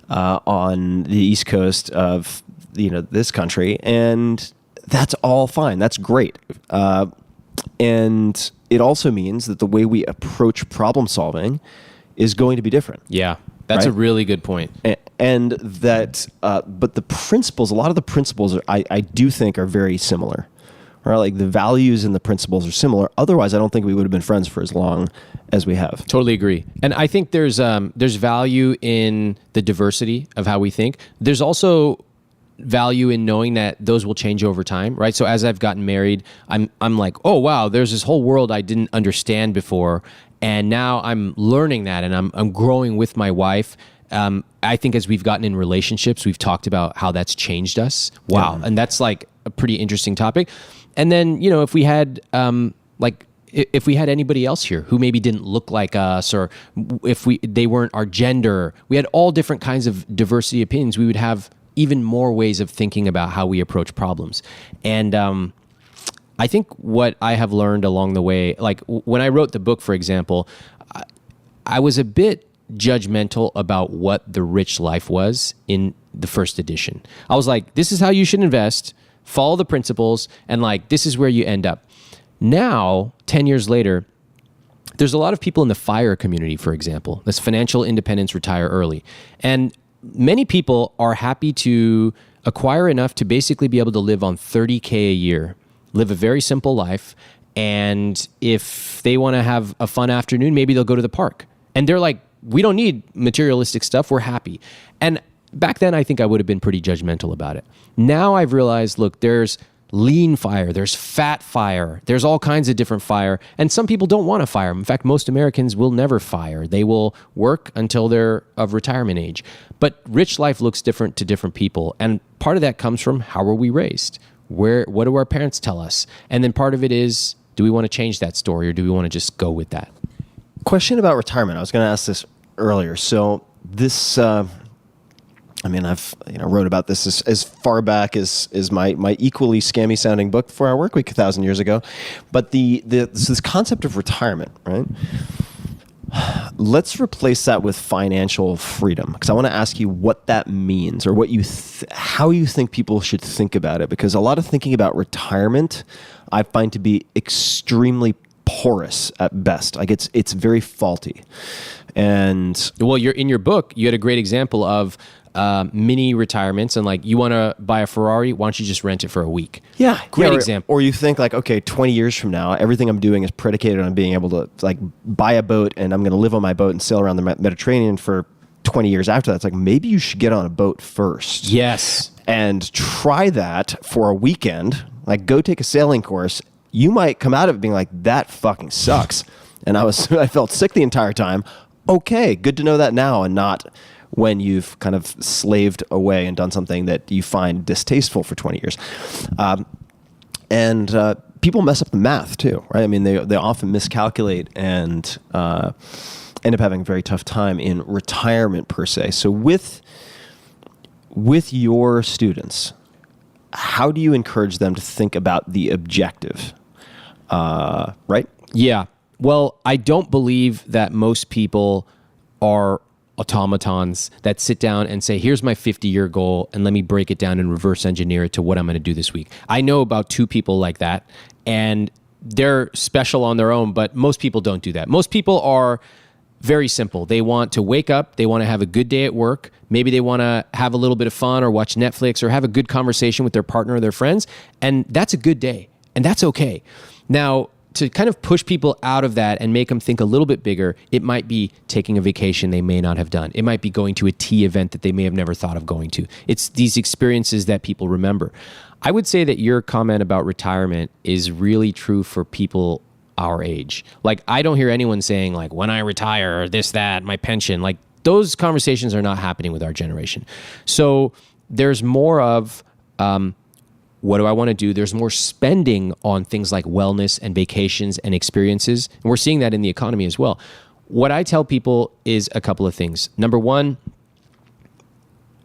on the East Coast of this country, and that's all fine. That's great. And it also means that the way we approach problem solving is going to be different. Yeah. That's right? a really good point. And that, but the principles, a lot of the principles I do think are very similar. Right? Like, the values and the principles are similar. Otherwise, I don't think we would have been friends for as long as we have. Totally agree. And I think there's value in the diversity of how we think. There's also value in knowing that those will change over time, right? So as I've gotten married, I'm like, oh wow, there's this whole world I didn't understand before. And now I'm learning that, and I'm growing with my wife. I think as we've gotten in relationships, we've talked about how that's changed us. Wow. Yeah. And that's like a pretty interesting topic. And then, if we had, if we had anybody else here who maybe didn't look like us, or if they weren't our gender, we had all different kinds of diversity opinions, we would have even more ways of thinking about how we approach problems. And, I think what I have learned along the way, like when I wrote the book, for example, I was a bit judgmental about what the rich life was in the first edition. I was like, this is how you should invest, follow the principles, and like, this is where you end up. Now, 10 years later, there's a lot of people in the FIRE community, for example. That's financial independence, retire early. And many people are happy to acquire enough to basically be able to live on $30K a year, live a very simple life. And if they want to have a fun afternoon, maybe they'll go to the park. And they're like, we don't need materialistic stuff. We're happy. And back then, I think I would have been pretty judgmental about it. Now I've realized, look, there's lean FIRE, there's fat FIRE, there's all kinds of different FIRE, and some people don't want to FIRE. In fact, most Americans will never FIRE. They will work until they're of retirement age. But rich life looks different to different people, and part of that comes from how were we raised? What do our parents tell us? And then part of it is, do we want to change that story, or do we want to just go with that? Question about retirement. I was going to ask this earlier. So this... I've wrote about this as far back as my equally scammy sounding book for Our Work Week 1,000 years ago. But this concept of retirement, right? Let's replace that with financial freedom, because I want to ask you what that means, or what how you think people should think about it. Because a lot of thinking about retirement, I find to be extremely porous at best. Like it's very faulty. And well, you're in your book, you had a great example of mini retirements, and like, you want to buy a Ferrari, why don't you just rent it for a week? Yeah. Great example. Or you think like, okay, 20 years from now, everything I'm doing is predicated on being able to like buy a boat, and I'm going to live on my boat and sail around the Mediterranean for 20 years after that. It's like, maybe you should get on a boat first. Yes. And try that for a weekend, like go take a sailing course. You might come out of it being like, that fucking sucks. And I felt sick the entire time. Okay, good to know that now, and not when you've kind of slaved away and done something that you find distasteful for 20 years. And people mess up the math too, right? I mean, they often miscalculate and end up having a very tough time in retirement per se. So with your students, how do you encourage them to think about the objective, right? Yeah. Well, I don't believe that most people are automatons that sit down and say, here's my 50-year goal, and let me break it down and reverse engineer it to what I'm going to do this week. I know about 2 people like that, and they're special on their own, but most people don't do that. Most people are very simple. They want to wake up, they want to have a good day at work, maybe they want to have a little bit of fun or watch Netflix or have a good conversation with their partner or their friends, and that's a good day, and that's okay. Now, to kind of push people out of that and make them think a little bit bigger, it might be taking a vacation they may not have done. It might be going to a tea event that they may have never thought of going to. It's these experiences that people remember. I would say that your comment about retirement is really true for people our age. Like, I don't hear anyone saying like, when I retire, or this, that, my pension. Like, those conversations are not happening with our generation. So there's more of, what do I want to do? There's more spending on things like wellness and vacations and experiences. And we're seeing that in the economy as well. What I tell people is a couple of things. Number one,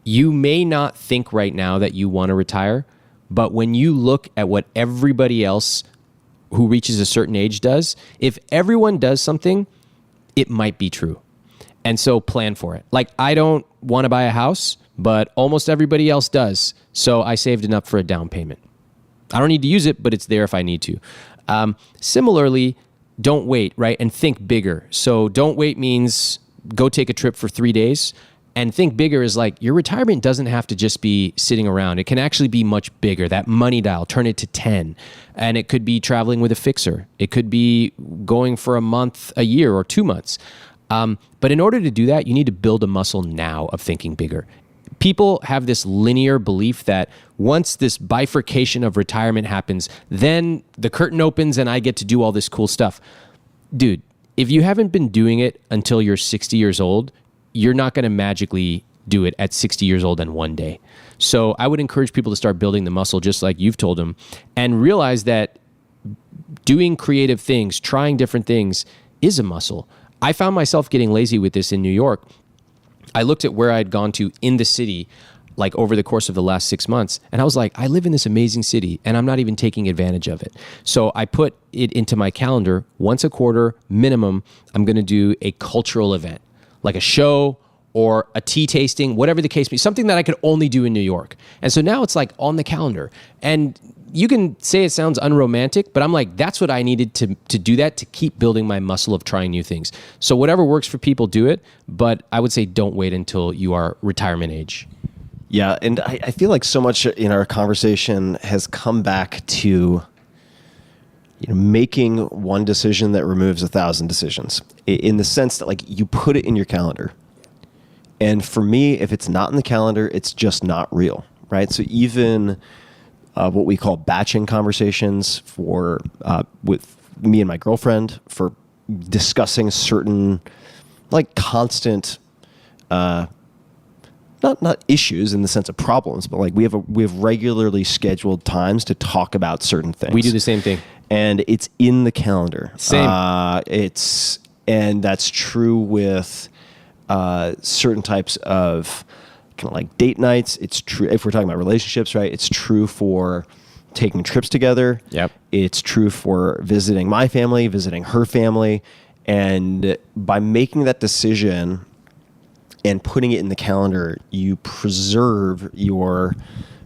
you may not think right now that you want to retire, but when you look at what everybody else who reaches a certain age does, if everyone does something, it might be true. And so plan for it. Like, I don't want to buy a house, but almost everybody else does. So I saved enough for a down payment. I don't need to use it, but it's there if I need to. Similarly, don't wait, right? And think bigger. So don't wait means go take a trip for 3 days. And think bigger is like, your retirement doesn't have to just be sitting around. It can actually be much bigger. That money dial, turn it to 10. And it could be traveling with a fixer. It could be going for a month, a year, or 2 months. But in order to do that, you need to build a muscle now of thinking bigger. People have this linear belief that once this bifurcation of retirement happens, then the curtain opens and I get to do all this cool stuff. Dude, if you haven't been doing it until you're 60 years old, you're not going to magically do it at 60 years old in one day. So I would encourage people to start building the muscle just like you've told them, and realize that doing creative things, trying different things is a muscle. I found myself getting lazy with this in New York. I looked at where I'd gone to in the city, like over the course of the last 6 months, and I was like, I live in this amazing city and I'm not even taking advantage of it. So I put it into my calendar, once a quarter minimum, I'm going to do a cultural event, like a show or a tea tasting, whatever the case may be, something that I could only do in New York. And so now it's like on the calendar. And you can say it sounds unromantic, but I'm like, that's what I needed to do that, to keep building my muscle of trying new things. So whatever works for people, do it. But I would say don't wait until you are retirement age. Yeah, and I feel like so much in our conversation has come back to making one decision that removes 1,000 decisions, in the sense that like you put it in your calendar. And for me, if it's not in the calendar, it's just not real, right? So even what we call batching conversations with me and my girlfriend for discussing certain like constant not issues in the sense of problems, but like we have regularly scheduled times to talk about certain things. We do the same thing. And it's in the calendar. Same. And that's true with certain types of kind of like date nights. It's true if we're talking about relationships, right? It's true for taking trips together. Yep. It's true for visiting my family, visiting her family. And by making that decision and putting it in the calendar, you preserve your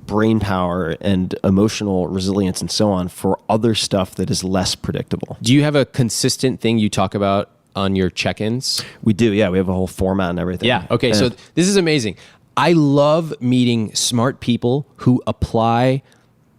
brain power and emotional resilience and so on for other stuff that is less predictable. Do you have a consistent thing you talk about on your check-ins? We do, yeah. We have a whole format and everything. Yeah, okay. So this is amazing. I love meeting smart people who apply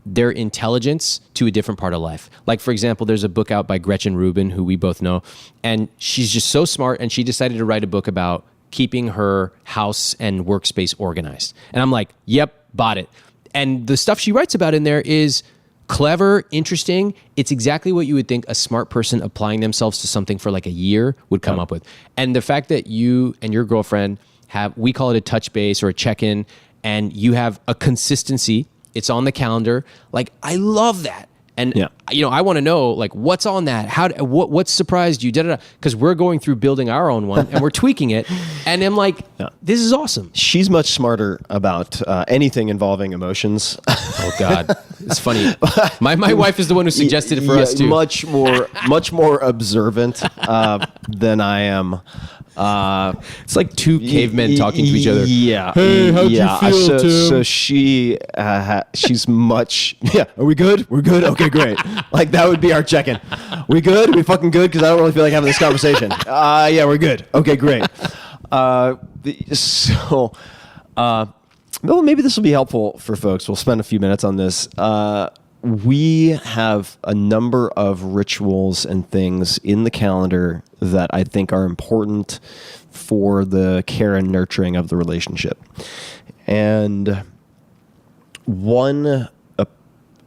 their intelligence to a different part of life. Like, for example, there's a book out by Gretchen Rubin, who we both know, and she's just so smart, and she decided to write a book about keeping her house and workspace organized. And I'm like, yep, bought it. And the stuff she writes about in there is clever, interesting. It's exactly what you would think a smart person applying themselves to something for like a year would come up with. And the fact that you and your girlfriend have, we call it a touch base or a check-in, and you have a consistency. It's on the calendar. Like, I love that. And, I want to know, like, what's on that? What surprised you? Because we're going through building our own one and we're tweaking it. And I'm like, this is awesome. She's much smarter about anything involving emotions. Oh, God. It's funny. My wife is the one who suggested it for us, too. Much more observant than I am. It's like two cavemen talking to each other. Yeah. Hey, how'd you feel, Tim? So she's much. Yeah. Are we good? We're good. Okay, great. Like that would be our check-in. We good? We fucking good? Because I don't really feel like having this conversation. Yeah, we're good. Okay, great. Well, maybe this will be helpful for folks. We'll spend a few minutes on this. We have a number of rituals and things in the calendar that I think are important for the care and nurturing of the relationship. And one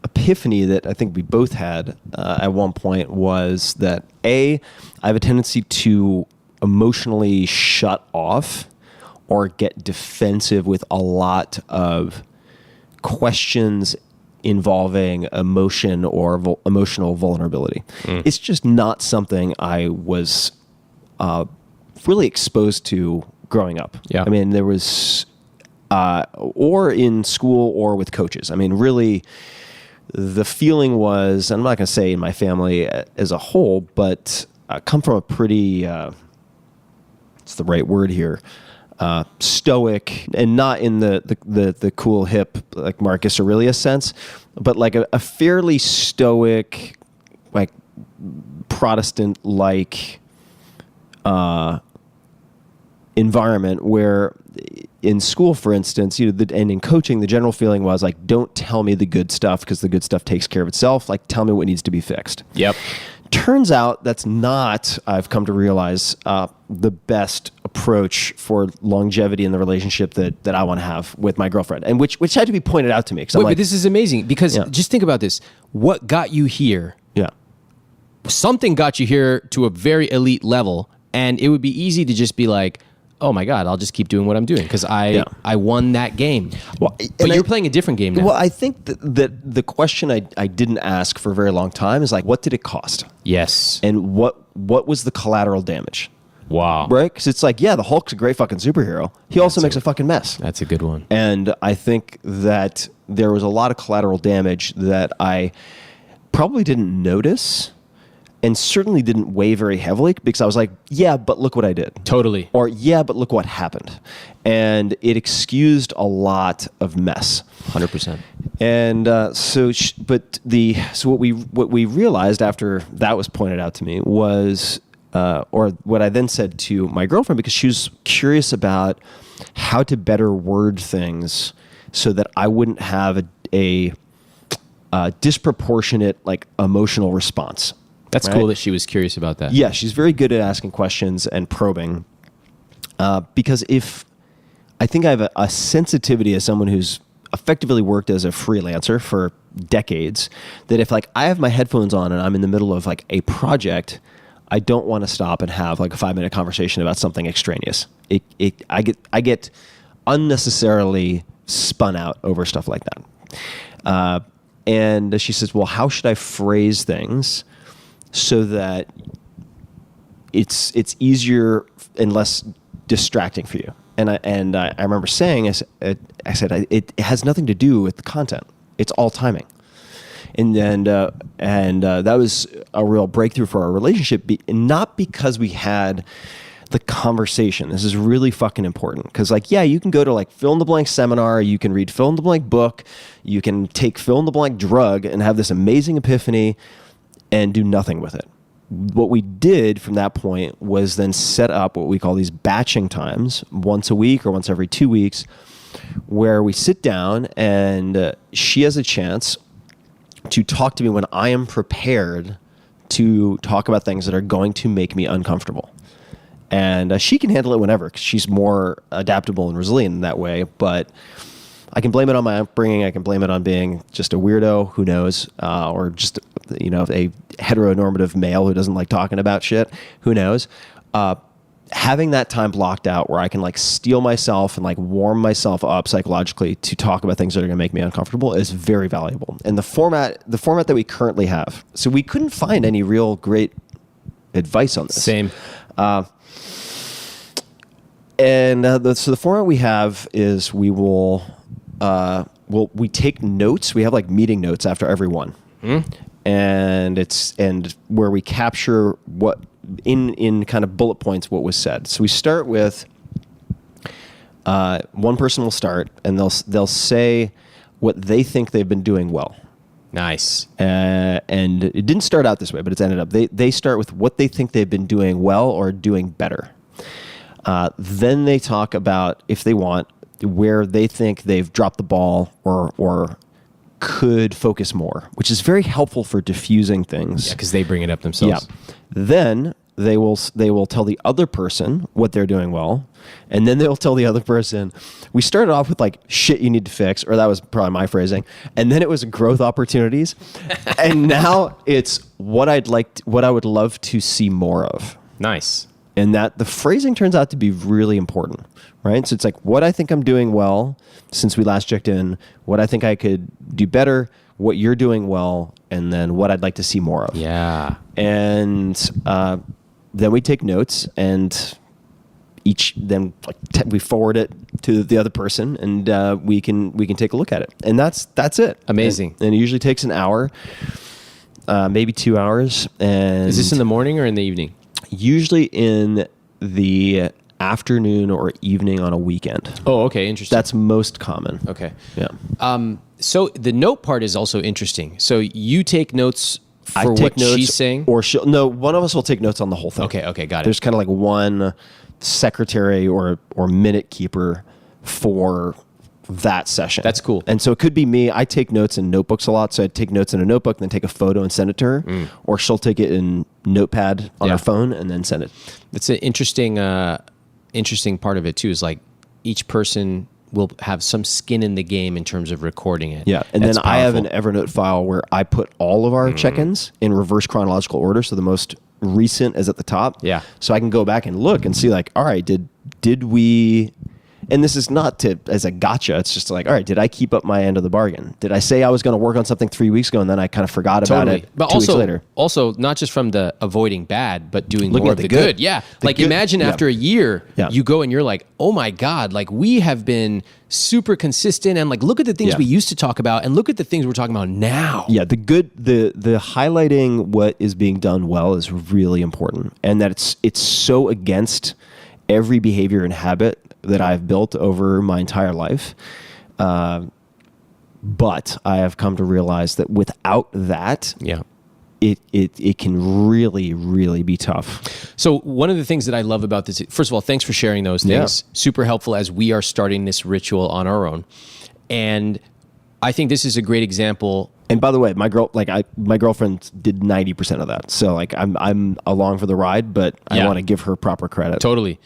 epiphany that I think we both had at one point was that I have a tendency to emotionally shut off or get defensive with a lot of questions involving emotion or emotional vulnerability. It's just not something I was really exposed to growing up. Yeah. I mean, there was, or in school or with coaches. I mean, really, the feeling was, I'm not going to say in my family as a whole, but I come from a pretty, what's the right word here? Stoic, and not in the cool hip like Marcus Aurelius sense, but like a fairly stoic, like Protestant like environment where in school, for instance, and in coaching, the general feeling was like, don't tell me the good stuff because the good stuff takes care of itself. Like, tell me what needs to be fixed. Yep. Turns out that's not, I've come to realize, the best approach for longevity in the relationship that I want to have with my girlfriend, and which had to be pointed out to me. Wait, but this is amazing because just think about this. What got you here? Yeah. Something got you here to a very elite level, and it would be easy to just be like, oh my God, I'll just keep doing what I'm doing because I won that game. Well, but you're playing a different game now. Well, I think that the question I didn't ask for a very long time is like, what did it cost? Yes. And what was the collateral damage? Wow. Right? Because it's like, yeah, the Hulk's a great fucking superhero. He also makes a fucking mess. That's a good one. And I think that there was a lot of collateral damage that I probably didn't notice and certainly didn't weigh very heavily because I was like, yeah, but look what I did. Totally. Or yeah, but look what happened. And it excused a lot of mess. 100%. And so what we realized after that was pointed out to me was, or what I then said to my girlfriend, because she was curious about how to better word things so that I wouldn't have a disproportionate like emotional response. That's right? cool that she was curious about that. Yeah, she's very good at asking questions and probing. Because if I think I have a sensitivity as someone who's effectively worked as a freelancer for decades, that if like I have my headphones on and I'm in the middle of like a project, I don't want to stop and have like a 5-minute conversation about something extraneous. I get unnecessarily spun out over stuff like that. And she says, well, how should I phrase things so that it's easier and less distracting for you? And I remember saying, I said, it has nothing to do with the content. It's all timing. And that was a real breakthrough for our relationship, not because we had the conversation. This is really fucking important because, like, yeah, you can go to like fill in the blank seminar, you can read fill in the blank book, you can take fill in the blank drug and have this amazing epiphany and do nothing with it. What we did from that point was then set up what we call these batching times, once a week or once every 2 weeks, where we sit down and she has a chance to talk to me when I am prepared to talk about things that are going to make me uncomfortable. And she can handle it whenever because she's more adaptable and resilient in that way. But I can blame it on my upbringing. I can blame it on being just a weirdo, who knows, or just a heteronormative male who doesn't like talking about shit, who knows. Having that time blocked out where I can like steel myself and like warm myself up psychologically to talk about things that are going to make me uncomfortable is very valuable. And the format that we currently have, so we couldn't find any real great advice on this. Same. So the format we have is we take notes. We have like meeting notes after every one. And where we capture what in kind of bullet points what was said. So we start with one person will start and they'll say what they think they've been doing well. Nice. And it didn't start out this way, but it's ended up they start with what they think they've been doing well or doing better. Then they talk about, if they want, where they think they've dropped the ball or could focus more, which is very helpful for diffusing things. Yeah, because they bring it up themselves. Yeah. Then they will tell the other person what they're doing well, and then they'll tell the other person. We started off with like shit you need to fix, or that was probably my phrasing, and then it was growth opportunities, and now it's what I would love to see more of. Nice. And that the phrasing turns out to be really important, right? So it's like what I think I'm doing well since we last checked in, what I think I could do better, what you're doing well, and then what I'd like to see more of. Yeah. And then we take notes and we forward it to the other person and we can take a look at it. And that's it. Amazing. And it usually takes an hour, maybe 2 hours. And is this in the morning or in the evening? Usually in the afternoon or evening on a weekend. Oh, okay. Interesting. That's most common. Okay. Yeah. So the note part is also interesting. So you take notes for what she's saying? Or one of us will take notes on the whole thing. Okay, got it. There's kind of like one secretary or minute keeper for that session. That's cool. And so it could be me. I take notes in notebooks a lot. So I take notes in a notebook, then take a photo and send it to her. Or she'll take it in Notepad on her phone and then send it. That's an interesting part of it too, is like each person will have some skin in the game in terms of recording it. Yeah. And That's then powerful. I have an Evernote file where I put all of our check-ins in reverse chronological order. So the most recent is at the top. Yeah. So I can go back and look and see like, all right, did we And this is not as a gotcha. It's just like, all right, did I keep up my end of the bargain? Did I say I was going to work on something 3 weeks ago and then I kind of forgot about it But 2 weeks later? Also, not just from the avoiding bad, but doing more of the good. Yeah. Imagine after a year, you go and you're like, oh my God, like we have been super consistent and like, look at the things we used to talk about and look at the things we're talking about now. Yeah. The highlighting what is being done well is really important. And that it's so against every behavior and habit that I've built over my entire life. But I have come to realize that without that, it can really, really be tough. So one of the things that I love about this, first of all, thanks for sharing those things. Yeah. Super helpful as we are starting this ritual on our own. And I think this is a great example. And by the way, my girlfriend did 90% of that. So like I'm along for the ride, but I want to give her proper credit. Totally.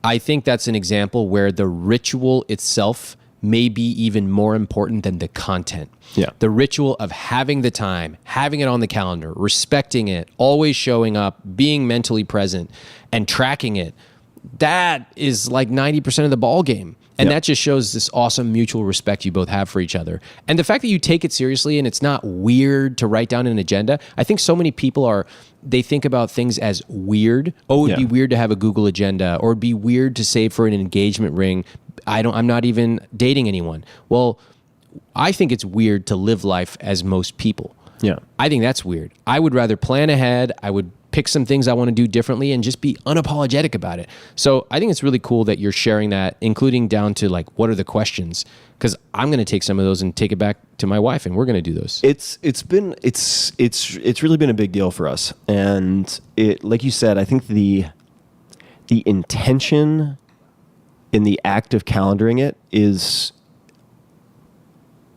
I think that's an example where the ritual itself may be even more important than the content. Yeah. The ritual of having the time, having it on the calendar, respecting it, always showing up, being mentally present, and tracking it. That is like 90% of the ball game. And that just shows this awesome mutual respect you both have for each other. And the fact that you take it seriously and it's not weird to write down an agenda. I think so many people they think about things as weird. Oh, it'd be weird to have a Google agenda, or it'd be weird to save for an engagement ring. I'm not even dating anyone. Well, I think it's weird to live life as most people. Yeah. I think that's weird. I would rather plan ahead. I would pick some things I want to do differently and just be unapologetic about it. So I think it's really cool that you're sharing that, including down to like, what are the questions? Because I'm going to take some of those and take it back to my wife, and we're going to do those. It's really been a big deal for us, and it, like you said, I think the intention in the act of calendaring it is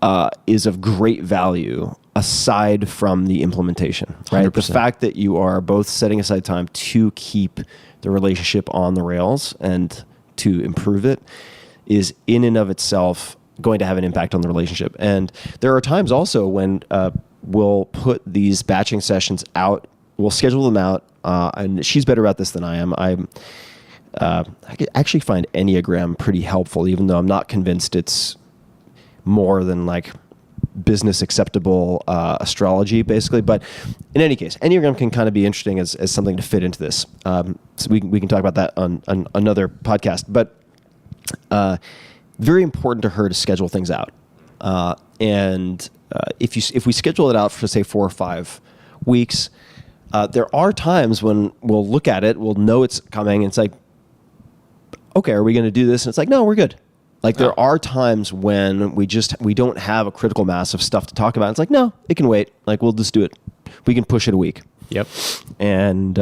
of great value. Aside from the implementation, right? 100%. The fact that you are both setting aside time to keep the relationship on the rails and to improve it is in and of itself going to have an impact on the relationship. And there are times also when we'll put these batching sessions out, we'll schedule them out, and she's better about this than I am. I actually find Enneagram pretty helpful, even though I'm not convinced it's more than like business acceptable astrology, basically. But in any case, Enneagram can kind of be interesting as something to fit into this. So we can talk about that on another podcast. But very important to her to schedule things out. And if we schedule it out for, say, 4 or 5 weeks, there are times when we'll look at it, we'll know it's coming, and it's like, okay, are we going to do this? And it's like, no, we're good. Like there are times when we don't have a critical mass of stuff to talk about. It's like, no, it can wait. Like we'll just do it. We can push it a week. Yep. And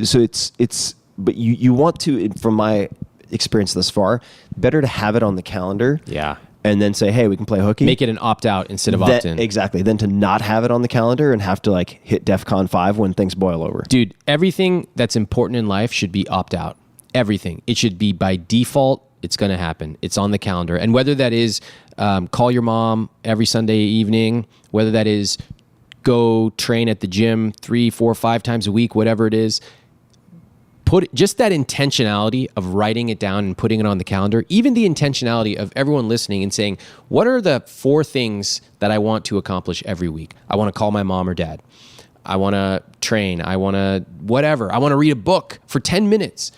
so but you want to, from my experience thus far, better to have it on the calendar. Yeah. And then say, hey, we can play hooky. Make it an opt-out instead of opt-in. Exactly. Then to not have it on the calendar and have to like hit DEFCON 5 when things boil over. Dude, everything that's important in life should be opt-out. Everything. It should be by default. It's going to happen. It's on the calendar. And whether that is call your mom every Sunday evening, whether that is go train at the gym 3, 4, 5 times a week, whatever it is, just that intentionality of writing it down and putting it on the calendar, even the intentionality of everyone listening and saying, what are the 4 things that I want to accomplish every week? I want to call my mom or dad. I want to train. I want to whatever. I want to read a book for 10 minutes.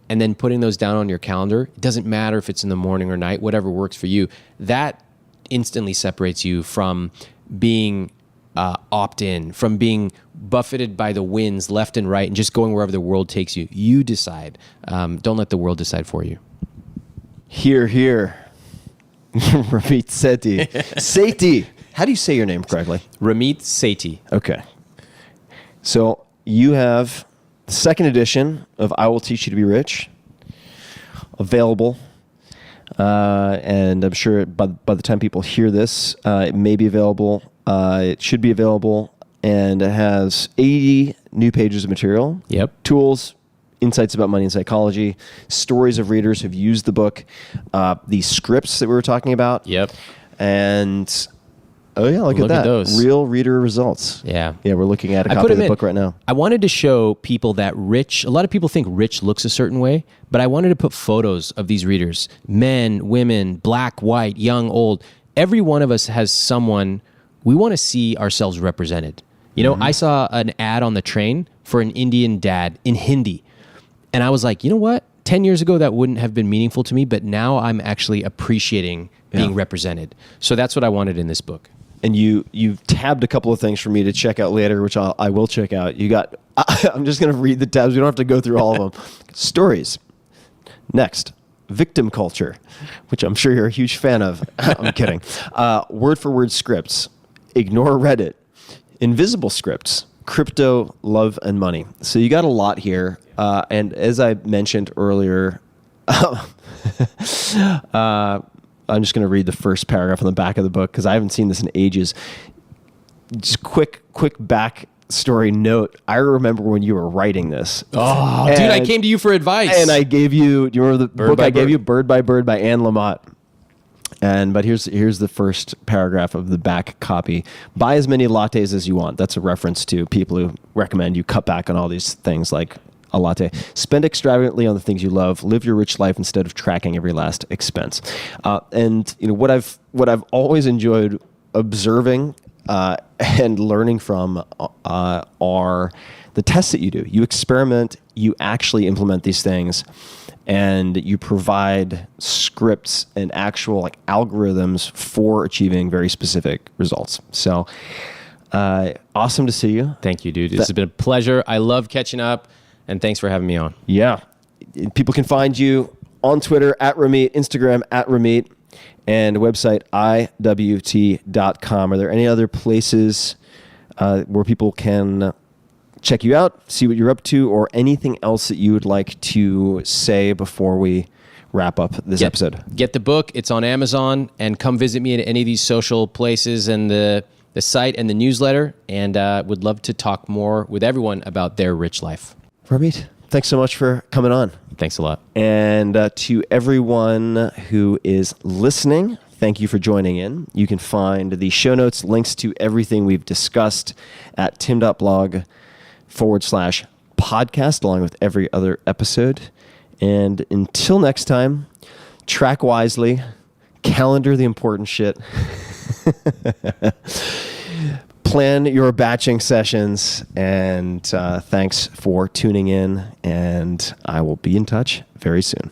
And then putting those down on your calendar, it doesn't matter if it's in the morning or night, whatever works for you, that instantly separates you from being opt-in, from being buffeted by the winds left and right and just going wherever the world takes you. You decide. Don't let the world decide for you. Hear, hear. Ramit Sethi. Sethi. How do you say your name correctly? Ramit Sethi. Okay. So you have the second edition of I Will Teach You to Be Rich available. And I'm sure by the time people hear this, it may be available. It should be available. And it has 80 new pages of material. Yep. Tools, insights about money and psychology, stories of readers who've used the book, the scripts that we were talking about. Yep. And Oh yeah, look at that. those. Real reader results. Yeah. Yeah, we're looking at a I copy put of them the in. book right now. I wanted to show people that rich, a lot of people think rich looks a certain way, but I wanted to put photos of these readers, men, women, black, white, young, old. Every one of us has someone, we want to see ourselves represented. You know, I saw an ad on the train for an Indian dad in Hindi. And I was like, you know what? 10 years ago, that wouldn't have been meaningful to me, but now I'm actually appreciating being represented. So that's what I wanted in this book. And you've tabbed a couple of things for me to check out later, which I will check out. You got, I'm just going to read the tabs. We don't have to go through all of them. Stories. Next, victim culture, which I'm sure you're a huge fan of. I'm kidding. Word for word scripts. Ignore Reddit. Invisible scripts. Crypto, love, and money. So you got a lot here. And as I mentioned earlier, I'm just going to read the first paragraph on the back of the book because I haven't seen this in ages. Just quick backstory note. I remember when you were writing this. Oh, dude, I came to you for advice. And I gave you, do you remember the book I gave you? Bird by Bird by Anne Lamott. But here's the first paragraph of the back copy. Buy as many lattes as you want. That's a reference to people who recommend you cut back on all these things like a latte. Spend extravagantly on the things you love. Live your rich life instead of tracking every last expense. And you know what I've always enjoyed observing and learning from are the tests that you do. You experiment. You actually implement these things, and you provide scripts and actual like algorithms for achieving very specific results. So awesome to see you. Thank you, dude. This has been a pleasure. I love catching up. And thanks for having me on. Yeah. People can find you on Twitter at Ramit, Instagram at Ramit, and website iwt.com. Are there any other places where people can check you out, see what you're up to, or anything else that you would like to say before we wrap up this episode? Get the book. It's on Amazon. And come visit me at any of these social places and the site and the newsletter. And would love to talk more with everyone about their rich life. Ramit, thanks so much for coming on. Thanks a lot. And to everyone who is listening, thank you for joining in. You can find the show notes, links to everything we've discussed at tim.blog/podcast, along with every other episode. And until next time, track wisely, calendar the important shit. Plan your batching sessions, and thanks for tuning in, and I will be in touch very soon.